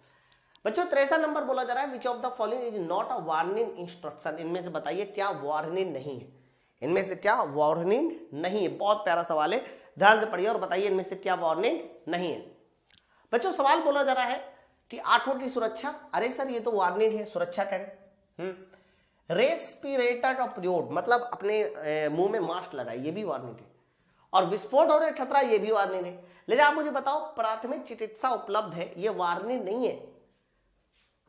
बच्चों, 63 नंबर बोला जा रहा है, which of the following is not a warning instruction. इनमें से बताइए क्या वार्निंग नहीं है, इनमें से क्या वार्निंग नहीं है। बहुत प्यारा सवाल है, ध्यान से पढ़िए और बताइए इनमें से क्या वार्निंग नहीं है। बच्चों सवाल बोला जा रहा है कि आंखों की सुरक्षा, अरे सर ये तो वार्निंग है, सुरक्षा करें। रेस्पिरेटर का प्रयोग, मतलब अपने मुंह में मास्क लगाए, ये भी वार्निंग है। और विस्फोट और खतरा, ये भी वार्निंग है। लेकिन आप मुझे बताओ प्राथमिक चिकित्सा उपलब्ध है, ये वार्निंग नहीं है।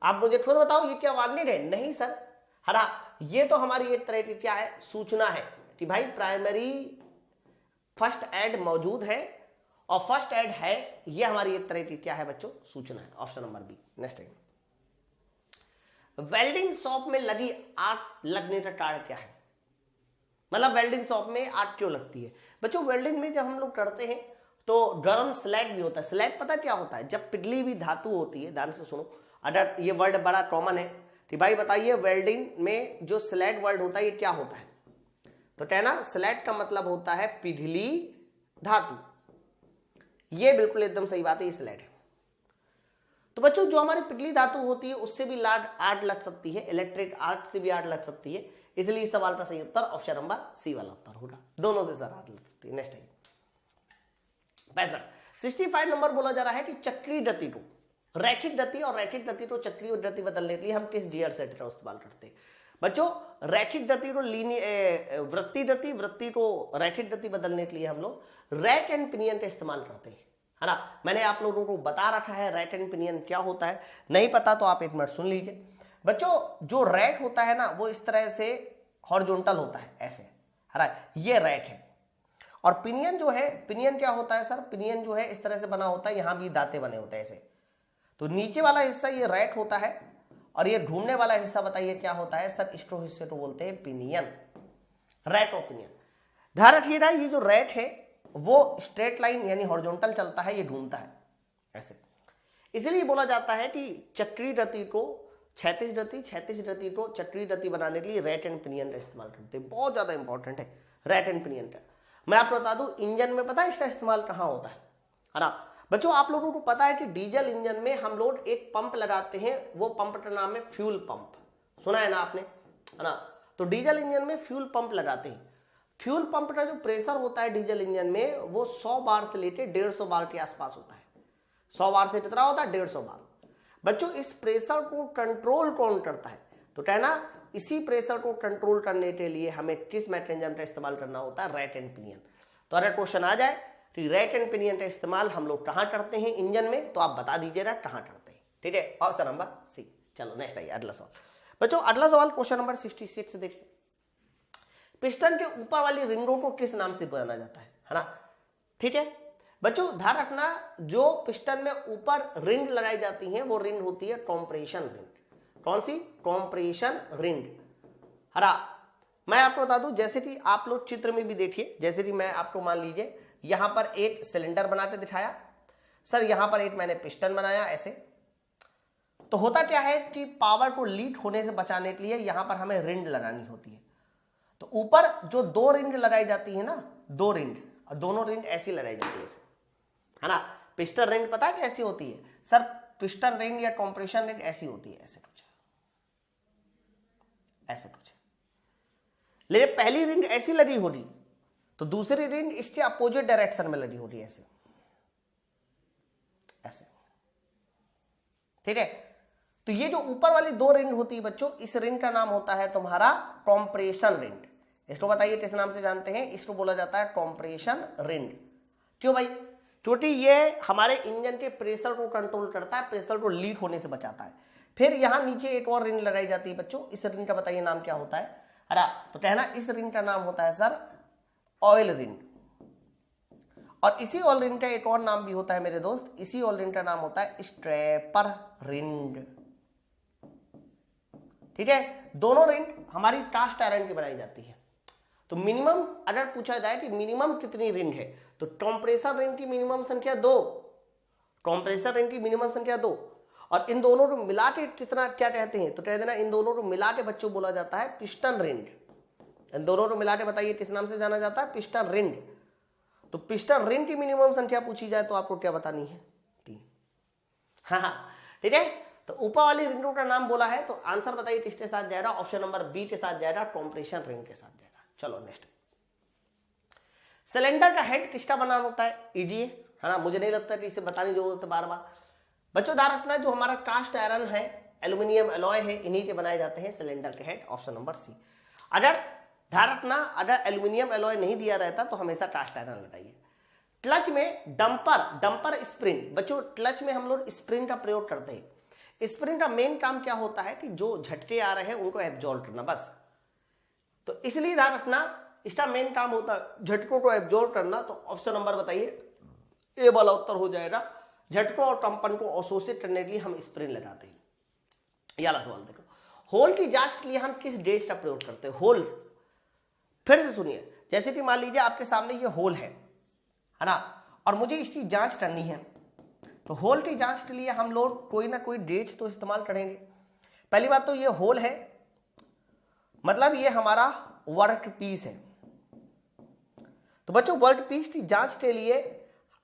आप मुझे खुद बताओ ये क्या वार्निंग है? नहीं सर, हरा, ये तो हमारी एक तरह की क्या है, सूचना है कि भाई प्राइमरी फर्स्ट एड मौजूद है और फर्स्ट एड है, ये हमारी एक तरह की क्या है बच्चों, सूचना है। Option number B. नेक्स्ट है, वेल्डिंग शॉप में लगी आग लगने का कारण क्या है? मतलब वेल्डिंग शॉप में आग क्यों लगती है? बच्चों वेल्डिंग में जब हम लोग करते हैं तो गर्म स्लैग भी होता है। स्लैग पता क्या होता है? जब पिघली हुई धातु होती है, ध्यान से सुनो, अगर ये वर्ड बड़ा कॉमन है कि भाई बताइए वेल्डिंग में जो स्लैग वर्ड होता है ये क्या होता है? तो कहना स्लैग का मतलब होता है पिघली धातु। ये बिल्कुल एकदम सही बात है, ये स्लैग है। तो बच्चों जो हमारी पिघली धातु होती है उससे भी आग लग सकती है, इलेक्ट्रिक आर्क से भी आग लग सकती है, इसलिए इस सवाल का सही उत्तर ऑप्शन नंबर सी वाला उत्तर होगा। दोनों से सर आग लग सकती है। नेक्स्ट है 65 नंबर बोला जा रहा है कि चक्रीय गति को रैखिक गति और रैखिक गति को चक्रीय गति बदलने के लिए हम किस गियर सेट का इस्तेमाल करते हैं? बच्चों रैखिक गति को वृत्तीय गति, वृत्ति को रैखिक गति बदलने के लिए हम लोग रैक एंड पिनियन का इस्तेमाल करते हैं, है ना। मैंने आप लोगों को बता रखा है रैक एंड पिनियन क्या होता है, नहीं पता तो आप एक मिनट सुन लीजिए। बच्चों जो रैक होता है ना वो इस तरह से हॉरिजॉन्टल होता है, ऐसे, है ना, ये रैक है। और पिनियन जो है, पिनियन क्या होता है सर? पिनियन जो है इस तरह से बना होता है, यहां भी दांते बने होते हैं ऐसे। तो नीचे वाला हिस्सा ये रैक होता है और ये घूमने वाला हिस्सा बताइए क्या होता है सर? इसको हिस्से को बोलते हैं पिनियन, रैक और पिनियन। ध्यान रखिएगा ये जो रैक है वो स्ट्रेट लाइन यानी हॉरिजॉन्टल चलता है, ये घूमता है ऐसे। इसलिए बोला जाता है कि चक्रीय गति को क्षैतिज गति, क्षैतिज गति को चक्रीय गति बनाने के लिए रैक एंड पिनियन का इस्तेमाल करते हैं। बहुत ज्यादा इंपॉर्टेंट है रैक एंड पिनियन का। मैं आपको बता दूं इंजन में पता है इसका इस्तेमाल कहां होता है ना बच्चों? आप लोगों को पता है कि डीजल इंजन में हम लोग एक पंप लगाते हैं, वो पंप का नाम है फ्यूल पंप। सुना है ना आपने, है ना। तो डीजल इंजन में फ्यूल पंप लगाते हैं। फ्यूल पंप का जो प्रेशर होता है डीजल इंजन में वो 100 बार से लेकर 150 बार के आसपास होता है। 100 बार से कितना होता है? 150 बार। बच्चों इस प्रेशर को कंट्रोल कौन करता है? तो कहना इसी प्रेशर को कंट्रोल करने के लिए हमें किस मैकेनिज्म का इस्तेमाल करना होता है? Rack and pinion. तो अगर क्वेश्चन आ जाए कि रैक एंड पिनियन का इस्तेमाल हम लोग कहां करते हैं इंजन में, तो आप बता दीजिएगा कहां करते हैं, ठीक है। Option number C. चलो नेक्स्ट आइए अगला सवाल। बच्चों अगला सवाल क्वेश्चन नंबर 66 देखिए। पिस्टन के ऊपर वाली रिंगों को किस नाम से जाना जाता है ना, ठीक है। बच्चों ध्यान रखना जो पिस्टन में ऊपर रिंग लगाई जाती है वो रिंग होती है कॉम्प्रेशन रिंग। कौन सी? Compression ring. हरा मैं आपको बता दूं, जैसे कि आप लोग चित्र में भी देखिए, जैसे कि मैं आपको मान लीजिए यहां पर एक सिलेंडर बनाते दिखाया सर, यहां पर एक मैंने पिस्टन बनाया ऐसे। तो होता क्या है कि पावर को लीक होने से बचाने के लिए यहां पर हमें रिंग लगानी होती है। तो ऊपर जो 2 रिंग लगाई जाती है ना, 2 रिंग, और दोनों रिंग ऐसी लगाई जाती है, है ना। पिस्टन रिंग पता है कैसी होती है सर? पिस्टन रिंग या कॉम्प्रेशन रिंग ऐसी होती है, ऐसे कुछ, ऐसे कुछ। लेकिन पहली रिंग ऐसी लगी होगी तो दूसरी रिंग इसके अपोजिट डायरेक्शन में लगी होगी, ऐसे ऐसे, ठीक है। तो ये जो ऊपर वाली 2 रिंग होती है बच्चों, इस रिंग का नाम होता है तुम्हारा कॉम्प्रेशन रिंग। इसको बताइए किस नाम से जानते हैं? इसको बोला जाता है कॉम्प्रेशन रिंग। क्यों भाई? क्योंकि ये हमारे इंजन के प्रेशर को कंट्रोल करता है, प्रेशर को लीक होने से बचाता है। फिर यहां नीचे एक और रिंग लगाई जाती है बच्चों, इस रिंग का बताइए नाम क्या होता है? अरे तो कहना इस रिंग का नाम होता है सर ऑयल रिंग। और इसी ऑयल रिंग का एक और नाम भी होता है मेरे दोस्त, इसी ऑयल रिंग का नाम होता है स्ट्रैपर रिंग, ठीक है। दोनों रिंग हमारी कास्ट आयरन की बनाई जाती है। तो मिनिमम अगर पूछा जाए कि मिनिमम कितनी रिंग है, तो कंप्रेसर रिंग की मिनिमम संख्या 2, कंप्रेसर रिंग की मिनिमम संख्या 2, और इन दोनों को मिला के कितना क्या कहते हैं, तो कह देना इन दोनों को मिला के बच्चों बोला जाता है पिस्टन रिंग। इन दोनों को मिला के बताइए किस नाम से जाना जाता है, पिस्टन रिंग। तो पिस्टन रिंग की मिनिमम संख्या पूछी जाए तो आपको क्या बतानी है, 3। हाँ, ठीक है। तो ऊपर वाली रिंगों का नाम बोला है, तो आंसर बताइए किसके साथ जाएगा, ऑप्शन नंबर बी के साथ जाएगा, कॉम्प्रेशन रिंग के साथ जाएगा। चलो नेक्स्ट, सिलेंडर का हेड किसका बना होता है, इजी है ना, मुझे नहीं लगता कि इसे बताने की जरूरत है बार बार। बच्चों ध्यान रखना, जो हमारा कास्ट आयरन है, एल्यूमिनियम एलॉय है, इन्हीं के बनाए जाते हैं सिलेंडर के हेड, ऑप्शन नंबर सी। अगर ध्यान रखना, अगर एल्यूमिनियम एलॉय नहीं दिया रहता तो हमेशा कास्ट आयरन लगाइए। क्लच में डंपर स्प्रिंग, बच्चों क्लच में हम लोग स्प्रिंग का प्रयोग करते हैं। स्प्रिंग का मेन काम क्या होता है कि जो झटके आ रहे हैं उनको एब्जॉर्ब करना, बस। तो इसलिए ध्यान रखना, इसका मेन काम होता है झटकों को एब्जॉर्ब करना। तो ऑप्शन नंबर बताइए ए वाला उत्तर हो जाएगा। झटकों और कंपन को अवशोषित करने के लिए हम स्प्रिंग लगाते हैं। ये वाला सवाल देखो, होल की जांच के लिए हम किस गेज का प्रयोग करते हैं, होल। फिर से सुनिए, जैसे कि मान लीजिए आपके सामने ये होल है ना, और मुझे इसकी जांच करनी है, तो होल की जांच के लिए हम लोग कोई ना कोई गेज तो इस्तेमाल करेंगे। पहली बात तो ये होल है, मतलब ये हमारा वर्क पीस है। तो बच्चों वर्क पीस की जांच के लिए,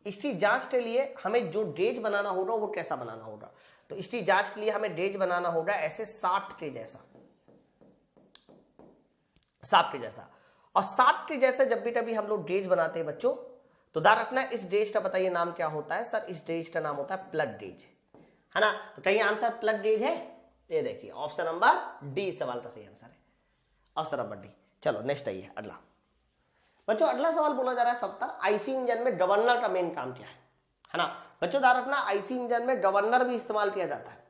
इसकी जांच के लिए हमें जो गेज बनाना होगा वो कैसा बनाना होगा, तो इसकी जांच के लिए हमें गेज बनाना होगा ऐसे शाफ्ट के जैसा, शाफ्ट के जैसा। और शाफ्ट के जैसे जब भी कभी हम लोग गेज बनाते हैं बच्चों, तो ध्यान रखना इस गेज का बताइए नाम क्या होता है, सर इस गेज का नाम होता है प्लग गेज, है ना। तो कहीं आंसर प्लग गेज है, ये देखिए ऑप्शन नंबर डी सवाल का सही आंसर है, ऑप्शन नंबर डी। चलो नेक्स्ट आइए अगला। बच्चों अगला सवाल बोला जा रहा है 70, आईसी इंजन में गवर्नर का मेन काम क्या है ना। बच्चों ध्यान रखना, आईसी इंजन में गवर्नर भी इस्तेमाल किया जाता है,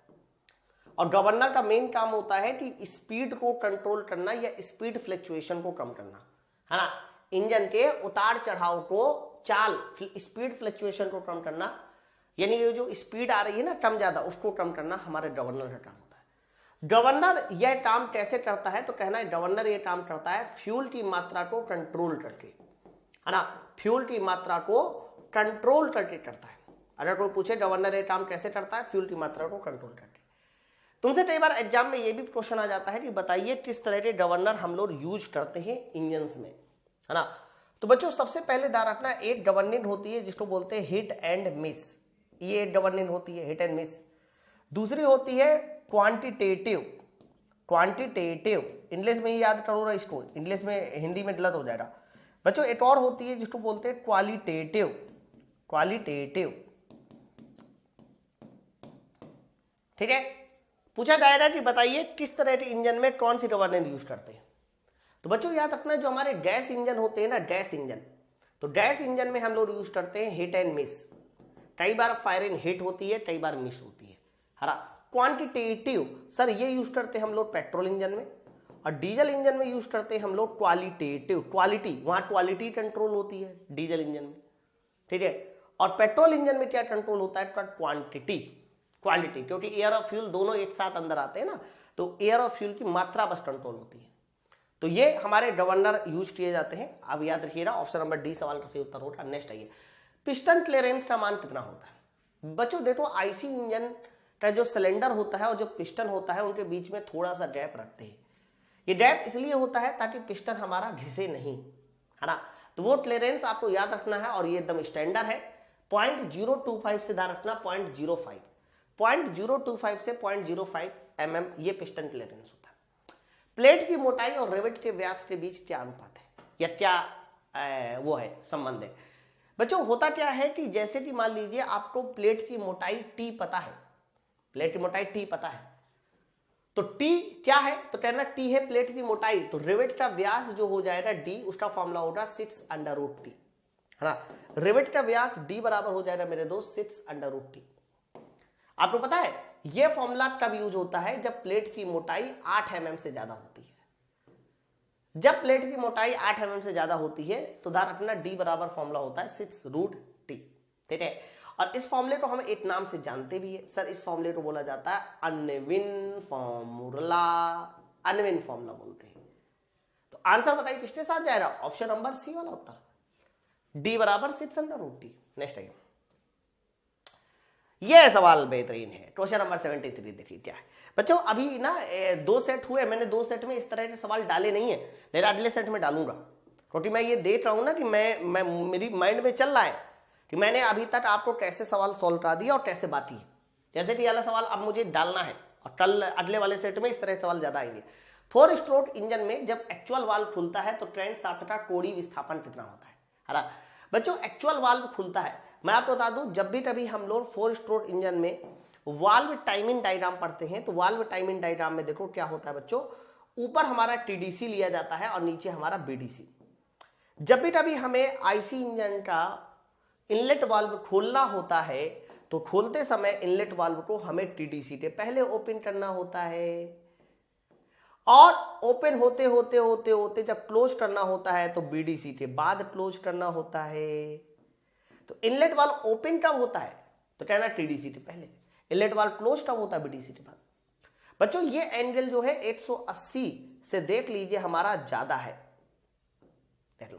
और गवर्नर का मेन काम होता है कि स्पीड को कंट्रोल करना या स्पीड फ्लक्चुएशन को कम करना, है ना। इंजन के उतार चढ़ाव को, चाल स्पीड फ्लक्चुएशन को कम करना, यानी ये जो स्पीड आ रही है ना कम ज्यादा, उसको कम करना हमारे गवर्नर का काम होता है। गवर्नर यह काम कैसे करता है, तो कहना है गवर्नर ये काम करता है फ्यूल की मात्रा को कंट्रोल करके, है ना, फ्यूल की मात्रा को कंट्रोल करके करता है। अगर कोई पूछे गवर्नर ये काम कैसे करता है, फ्यूल की मात्रा को कंट्रोल करके। तुमसे कई बार एग्जाम में ये भी क्वेश्चन आ जाता है कि बताइए किस तरह के गवर्नर हम लोग यूज करते हैं इंजन्स में, है ना। तो बच्चों सबसे पहले ध्यान रखना, एक गवर्निंग होती है जिसको बोलते हैं हिट एंड मिस, ये एक गवर्निंग होती है हिट एंड मिस। दूसरी होती है क्वांटिटेटिव, क्वांटिटेटिव इंग्लिश में ही याद करो ना इसको, इंग्लिश में हिंदी में गलत हो जाएगा बच्चों। एक और होती है जिसको बोलते हैं क्वालिटेटिव, क्वालिटेटिव, ठीक है। पूछा जाएगा कि बताइए किस तरह के इंजन में कौन सी गवर्निंग यूज करते हैं। तो बच्चों याद रखना, जो हमारे गैस इंजन होते हैं ना, गैस इंजन, तो गैस इंजन में हम लोग यूज करते हैं हिट एंड मिस। कई बार फायर इन हिट होती है, कई बार मिस होती है, हरा। क्वांटिटेटिव सर ये यूज करते हैं हम लोग पेट्रोल इंजन में, और डीजल इंजन में यूज करते हैं हम लोग क्वालिटेटिव, क्वालिटी, वहां क्वालिटी कंट्रोल होती है डीजल इंजन में, ठीक है। और पेट्रोल इंजन में क्या कंट्रोल होता है, क्वांटिटी, क्वालिटी, क्योंकि एयर और फ्यूल दोनों एक साथ अंदर आते हैं ना, तो एयर और फ्यूल की मात्रा बस कंट्रोल होती है। तो ये हमारे गवर्नर यूज किए जाते हैं। अब याद रखिएगा ऑप्शन नंबर डी सवाल का सही उत्तर होगा। नेक्स्ट आइए, पिस्टन क्लियरेंस का मान कितना होता है। बच्चों देखो आईसी इंजन का जो सिलेंडर होता है और जो पिस्टन होता है उनके बीच में थोड़ा सा गैप रखते हैं। ये गैप इसलिए होता है ताकि पिस्टन हमारा घिसे नहीं, है ना। तो वो क्लियरेंस आपको याद रखना है, और ये एकदम स्टैंडर्ड है 0.025 से ध्यान रखना 0.05, 0.025 से 0.05 mm ये पिस्टन क्लियरेंस होता है। प्लेट की मोटाई और रिवेट के व्यास के बीच क्या अनुपात है या क्या वो है संबंध है। बच्चों होता क्या है कि जैसे कि मान लीजिए आपको प्लेट की मोटाई टी पता है, प्लेट की मोटाई टी पता है, तो टी क्या है, तो कहना टी है प्लेट की मोटाई, तो रिवेट का व्यास जो हो जाएगा डी, उसका फॉर्मूला होगा 6√t, है ना। रिवेट का व्यास डी बराबर हो जाएगा मेरे दोस्त 6√t। आपको पता है यह फॉर्मूला कब यूज होता है, जब प्लेट की मोटाई 8 mm से ज्यादा होती है। जब प्लेट की मोटाई 8 mm से ज्यादा होती है तो ध्यान रखना डी बराबर फॉर्मूला होता है 6√t, ठीक है। और इस फॉर्मूले को हम एक नाम से जानते भी है सर, इस फॉर्मूले को बोला जाता है अनविन फॉर्मूला, अनविन फॉर्मूला बोलते हैं। तो आंसर बताइए किसके साथ जाएगा, ऑप्शन नंबर सी वाला उत्तर, डी बराबर 6√t। नेक्स्ट आइए, ये सवाल बेहतरीन है। क्वेश्चन नंबर 73 देखिए क्या है बच्चों। अभी ना 2 सेट हुए, मैंने 2 सेट में इस तरह के सवाल डाले नहीं है, लेकिन अगले सेट में डालूंगा, क्योंकि मैं ये देख रहा हूं ना कि मैं मेरी माइंड में चल रहा है कि मैंने अभी तक आपको कैसे सवाल सॉल्व करा दिया और कैसे बाकी है। जैसे कि वाला सवाल अब मुझे डालना है और कल अगले वाले सेट में इस तरह के सवाल ज्यादा आएंगे। 4 स्ट्रोक इंजन में जब एक्चुअल वाल्व खुलता है तो क्रैंकशाफ्ट का कोणीय विस्थापन कितना होता है ना बच्चों। एक्चुअल वाल्व खुलता है, मैं आपको बता दूं, जब भी कभी हम लोग 4 स्ट्रोक इंजन में वाल्व टाइमिंग डायग्राम पढ़ते हैं तो वाल्व टाइमिंग डायग्राम में देखो क्या होता है बच्चों, ऊपर हमारा टीडीसी लिया जाता है और नीचे हमारा बीडीसी। जब भी कभी हमें आईसी इंजन का इनलेट वाल्व खोलना होता है तो खोलते समय इनलेट वाल्व को हमें टीडीसी के पहले ओपन करना होता है और ओपन होते होते होते होते जब क्लोज करना होता है तो बीडीसी के बाद क्लोज करना होता है। तो इनलेट वाल्व ओपन कब होता है तो कहना टीडीसी के पहले, इनलेट वाल्व क्लोज कब होता है बीडीसी के बाद। बच्चों ये एंगल जो है 180 से देख लीजिए हमारा ज्यादा है, देख लो,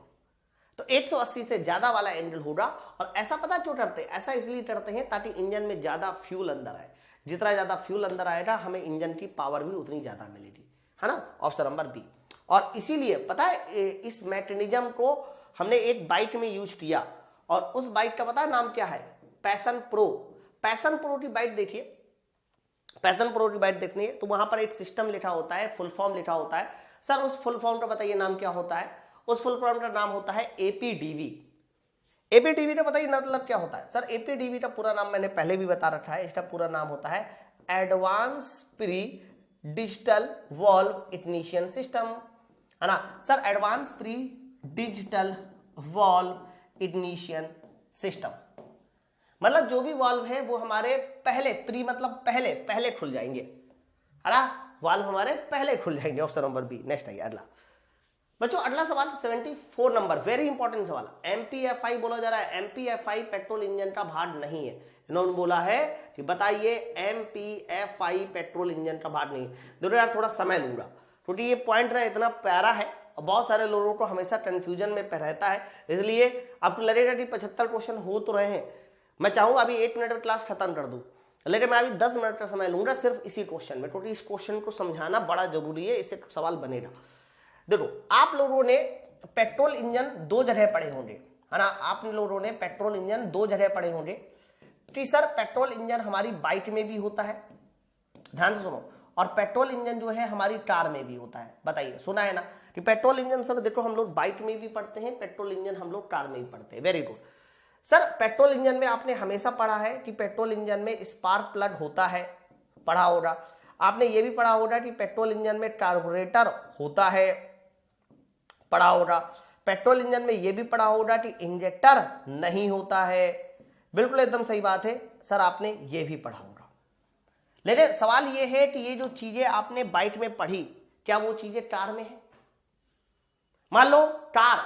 तो 180 से ज्यादा वाला एंगल होगा। और ऐसा पता क्यों करते हैं, ऐसा इसलिए करते हैं ताकि इंजन में ज्यादा फ्यूल अंदर आए, जितना ज्यादा फ्यूल अंदर आएगा हमें इंजन की पावर भी उतनी ज्यादा मिलेगी, है ना, ऑप्शन नंबर बी। और इसीलिए पता है इस मैकेनिज्म को हमने एक बाइक में यूज किया और उस बाइक का पता है नाम क्या है, पैशन प्रो। पैशन प्रो की बाइक देखिए, पैशन प्रो की बाइक देखनी है तो वहां पर एक सिस्टम लिखा होता है, फुल फॉर्म लिखा होता है। सर उस फुल फॉर्म का बताइए नाम क्या होता है, उस फुल फॉर्म का नाम होता है एपीडीवी। एपीडीवी का बताइए मतलब क्या होता है। सर एपीडीवी का पूरा नाम मैंने पहले भी बता रखा है, इसका पूरा नाम होता है advance pre digital valve ignition system, है ना sir, advance pre digital valve ignition system. मतलब जो भी वाल्व है वो हमारे पहले, प्री मतलब पहले, पहले खुल जाएंगे, है ना, वाल्व हमारे पहले खुल जाएंगे। Option number B. नेक्स्ट आइए अगला बच्चों, अगला सवाल 74 नंबर, वेरी इंपॉर्टेंट सवाल। एमपीएफआई बोला जा रहा है, एमपीएफआई पेट्रोल इंजन का भाग नहीं है। इन्होंने बोला है कि बताइए एमपीएफआई पेट्रोल इंजन का भाग नहीं है। देखो यार थोड़ा समय लूंगा क्योंकि ये पॉइंट ना इतना प्यारा है और बहुत सारे लोगों को हमेशा कंफ्यूजन में रहता है, इसलिए आपको लगेगा कि 75 क्वेश्चन हो तो रहे हैं। मैं चाहूंगा अभी 1 मिनट में क्लास खत्म कर दूं, लेकिन मैं अभी 10 मिनट का समय लूंगा सिर्फ इसी क्वेश्चन में, क्योंकि इस क्वेश्चन को समझाना बड़ा जरूरी है, इससे सवाल बनेगा। देखो आप लोगों ने पेट्रोल इंजन 2 जगह पढ़े होंगे, है ना, आप लोगों ने पेट्रोल इंजन 2 जगह पढ़े होंगे कि सर पेट्रोल इंजन हमारी बाइक में भी होता है, ध्यान से सुनो, और पेट्रोल इंजन जो है हमारी कार में भी होता है। बताइए सुना है ना कि पेट्रोल इंजन सर देखो हम लोग बाइक में भी पढ़ते हैं, पेट्रोल इंजन हम लोग कार में भी पढ़ते हैं। Very good sir, petrol engine में आपने हमेशा पढ़ा है कि पेट्रोल इंजन में स्पार्क प्लग होता है, पढ़ा होगा। आपने ये भी पढ़ा होगा कि पेट्रोल इंजन में कार्बोरेटर होता है, पढ़ा होगा। पेट्रोल इंजन में ये भी पढ़ा होगा कि इंजेक्टर नहीं होता है, बिल्कुल एकदम सही बात है सर, आपने ये भी पढ़ा होगा। लेकिन सवाल ये है कि ये जो चीजें आपने बाइक में पढ़ी क्या वो चीजें कार में है। मान लो कार,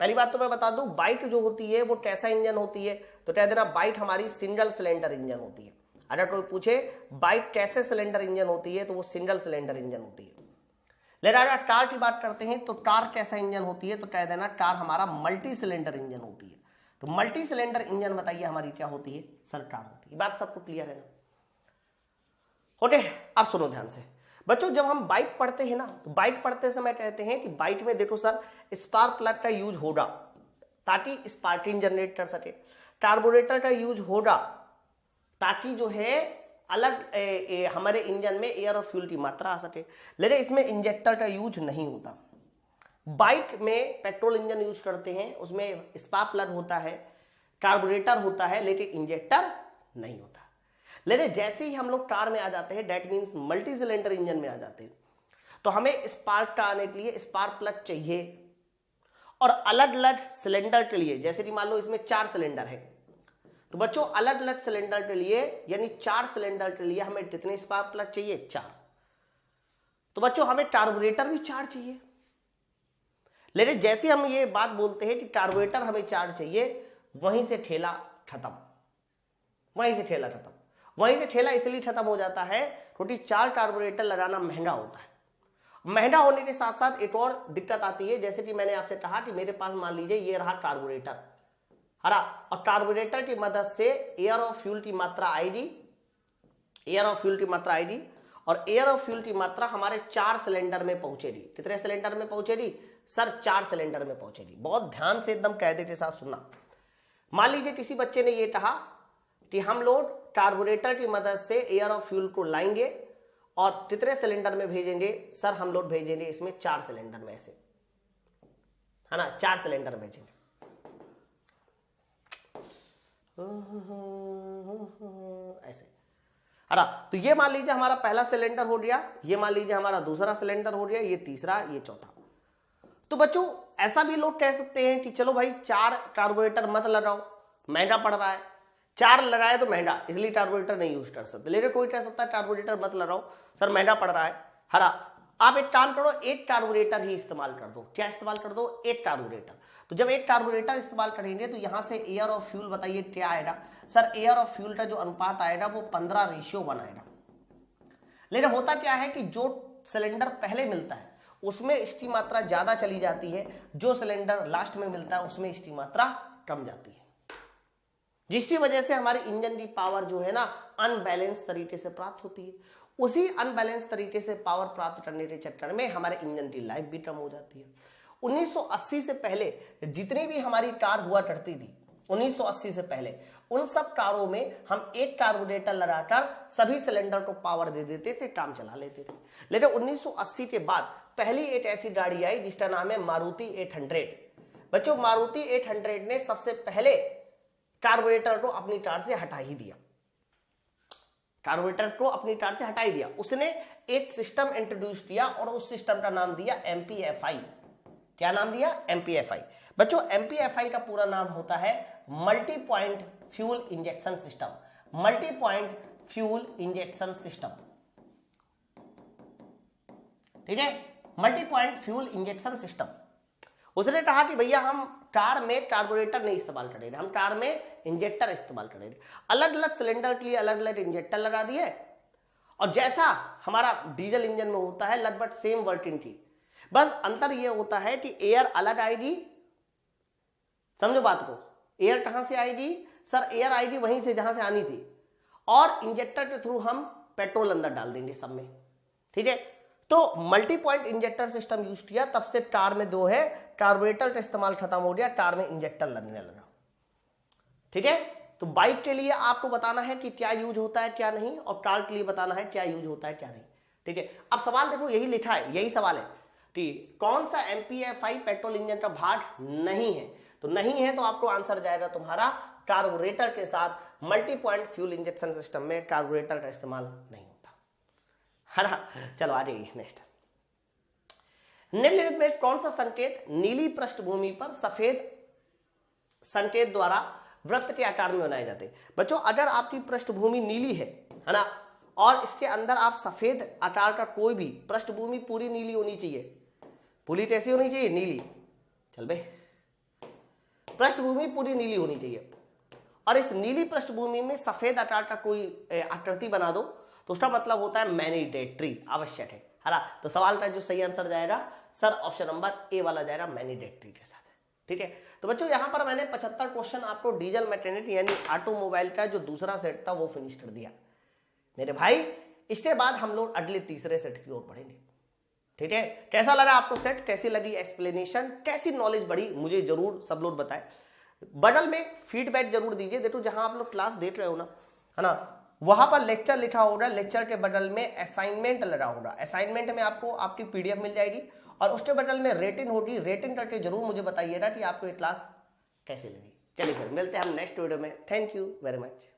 पहली बात तो मैं बता दूं बाइक जो होती है वो कैसा इंजन होती है, तो कह देना बाइक हमारी सिंगल सिलेंडर इंजन होती है। अगर कोई पूछे बाइक कैसे सिलेंडर इंजन होती है तो वो सिंगल सिलेंडर इंजन होती है। लेकिन अगर कार की बात करते हैं तो कार कैसा इंजन होती है, तो कह देना कार हमारा मल्टी सिलेंडर इंजन होती है। तो मल्टी सिलेंडर इंजन बताइए हमारी क्या होती है, सर कार होती है। बात सबको क्लियर है ना। ओके अब सुनो ध्यान से बच्चों, जब हम बाइक पढ़ते हैं ना तो बाइक पढ़ते समय कहते हैं कि बाइक में देखो सर स्पार्क प्लग का यूज होगा ताकि स्पार्किंग जनरेट कर सके, कार्बोरेटर का यूज होगा ताकि जो है अलग हमारे इंजन में एयर और फ्यूल की मात्रा आ सके, लेकिन इसमें इंजेक्टर का यूज नहीं होता। बाइक में पेट्रोल इंजन यूज करते हैं, उसमें स्पार्क प्लग होता है, कार्बोरेटर होता है, लेकिन इंजेक्टर नहीं होता। लेकिन जैसे ही हम लोग कार में आ जाते हैं, that means multi cylinder engine में आ जाते हैं, तो हमें स्पार्क का आने के लिए स्पार्क प्लग चाहिए। और अलग अलग सिलेंडर के लिए, जैसे कि मान लो इसमें 4 सिलेंडर है, तो बच्चों अलग अलग सिलेंडर के लिए यानी 4 सिलेंडर के लिए हमें कितने स्पार्क प्लग चाहिए, 4। तो बच्चों हमें कार्बोरेटर भी 4 चाहिए। लेकिन जैसे हम ये बात बोलते हैं कि कार्बोरेटर हमें 4 चाहिए, वहीं से ठेला खत्म, वहीं से ठेला खत्म। वहीं से ठेला इसलिए खत्म हो जाता है क्योंकि 4 कार्बोरेटर लगाना महंगा होता है। महंगा होने के साथ साथ एक और दिक्कत आती है, जैसे कि मैंने आपसे कहा कि मेरे पास मान लीजिए ये रहा कार्बोरेटर, है ना। और कार्बोरेटर की मदद से एयर और फ्यूल की मात्रा आएगी, एयर और फ्यूल की मात्रा आएगी, और एयर और फ्यूल की मात्रा हमारे 4 सिलेंडर में पहुंचेगी। कितने सिलेंडर में पहुंचेगी सर? 4 सिलेंडर में पहुंचेगी। बहुत ध्यान से एकदम कायदे के साथ सुनना। मान लीजिए किसी बच्चे ने ये कहा कि हम लोग कार्बोरेटर की मदद से एयर और फ्यूल को लाएंगे और कितने सिलेंडर में भेजेंगे? सर हम लोग भेजेंगे इसमें 4 सिलेंडर में, ऐसे है ना, 4 सिलेंडर भेजेंगे ऐसे, है ना। तो ये मान लीजिए हमारा पहला सिलेंडर हो गया, ये मान लीजिए हमारा दूसरा सिलेंडर हो गया, ये तीसरा, ये चौथा। तो बच्चों ऐसा भी लोग कह सकते हैं कि चलो भाई 4 कार्बोरेटर मत लगाओ, महंगा पड़ रहा है, 4 लगाए तो महंगा, इसलिए कार्बोरेटर नहीं यूज कर सकते। लेकिन कोई कह सकता है कार्बोरेटर मत लगाओ सर, महंगा पड़ रहा है, हरा। आप एक काम करो, एक कार्बोरेटर ही इस्तेमाल कर दो। क्या इस्तेमाल कर दो? एक कार्बोरेटर। तो जब एक कार्बोरेटर इस्तेमाल करेंगे तो यहां से एयर और फ्यूल बताइए क्या आएगा? सर एयर और फ्यूल का जो अनुपात आएगा वो 15:1 आएगा। लेकिन होता क्या है कि जो सिलेंडर पहले मिलता है उसमें इसकी मात्रा ज्यादा चली जाती है, जो सिलेंडर लास्ट में मिलता है उसमें इसकी मात्रा कम जाती है, जिसकी वजह से हमारे इंजन की पावर जो है ना अनबैलेंस तरीके से प्राप्त होती है। उसी अनबैलेंस तरीके से पावर प्राप्त करने के चक्कर में हमारे इंजन की लाइफ भी कम हो जाती है। 1980 से पहले जितनी भी हमारी कार हुआ करती थी, 1980 से पहले उन सब कारों में हम एक कार्बोरेटर लगाकर सभी सिलेंडर को पावर दे देते थे, काम चला लेते थे। लेकिन 1980 के बाद पहली एक ऐसी गाड़ी आई जिसका नाम है मारुति 800। बच्चों मारुति 800 ने सबसे पहले कार्बोरेटर को अपनी कार से हटा ही दिया, कार्बोरेटर को अपनी कार से हटा ही दिया। उसने एक सिस्टम इंट्रोड्यूस किया और उस सिस्टम का नाम दिया MPFI। क्या नाम दिया? MPFI। बच्चों MPFI का पूरा नाम होता है multi point fuel injection system. Multi point fuel injection system, ठीक है, multi point fuel injection system. उसने कहा कि भैया हम कार में कार्बोरेटर नहीं इस्तेमाल करेंगे, हम कार में इंजेक्टर इस्तेमाल करेंगे। अलग अलग सिलेंडर के लिए अलग अलग इंजेक्टर लगा दिए, और जैसा हमारा डीजल इंजन में होता है लगभग सेम वर्किंग की, बस अंतर यह होता है कि एयर अलग आएगी। समझो बात को, एयर कहां से आएगी? सर एयर आएगी वहीं से जहां से आनी थी, और इंजेक्टर के थ्रू हम पेट्रोल अंदर डाल देंगे सब में, ठीक है। तो multi point injector system use किया, तब से कार में दो है, कार्बोरेटर का इस्तेमाल खत्म हो गया, कार में इंजेक्टर लगने लगा, ठीक है। तो बाइक के लिए आपको बताना है कि क्या यूज होता है क्या नहीं, और कार के लिए बताना है क्या यूज होता है क्या नहीं, ठीक है। अब सवाल देखो, यही लिखा है, यही सवाल है कि कौन सा MPFI पेट्रोल इंजन का भाग नहीं है। तो नहीं है तो आपको आंसर जाएगा तुम्हारा कार्बोरेटर के साथ multi point fuel injection system में कार्बोरेटर का इस्तेमाल नहीं होता, है ना। चलो आ जाइए नेक्स्ट। निम्नलिखित में कौन सा संकेत नीली पृष्ठभूमि पर सफेद संकेत द्वारा वृत्त के आकार में बनाए जाते हैं? बच्चों अगर आपकी पृष्ठभूमि नीली है ना, और इसके अंदर आप सफेद आकार का कोई भी, पृष्ठभूमि पूरी नीली होनी चाहिए, पूरी कैसी होनी चाहिए? नीली। चल बे, पृष्ठभूमि पूरी नीली होनी चाहिए, और इस नीली पृष्ठभूमि में सफेद आकार का कोई आकृति बना दो, तो उसका मतलब होता है मैनिडेटरी, आवश्यक है ना। तो सवाल का जो सही आंसर जाएगा सर ऑप्शन नंबर ए वाला जाएगा, मैनिडेटरी के साथ, ठीक है। तो बच्चों यहां पर मैंने 75 क्वेश्चन आपको डीजल मैकेनिक यानी ऑटोमोबाइल का जो दूसरा सेट था वो फिनिश कर दिया मेरे भाई। इसके बाद हम लोग अगले तीसरे सेट की ओर बढ़ेंगे, ठीक है। कैसा लगा आपको सेट, कैसी लगी एक्सप्लेनेशन, कैसी नॉलेज बढ़ी, मुझे जरूर सब लोग बताएं। बगल में फीडबैक जरूर दीजिए। देखो जहां आप लोग क्लास देख रहे हो ना, है ना, वहां पर लेक्चर लिखा होगा, लेक्चर के बगल में असाइनमेंट लगा होगा। असाइनमेंट में आपको आपकी PDF मिल जाएगी, और उसके बगल में रेटिंग होगी। रेटिंग करके जरूर मुझे बताइएगा कि आपको ये क्लास कैसे लगी। चलिए फिर मिलते हैं हम नेक्स्ट वीडियो में। Thank you very much.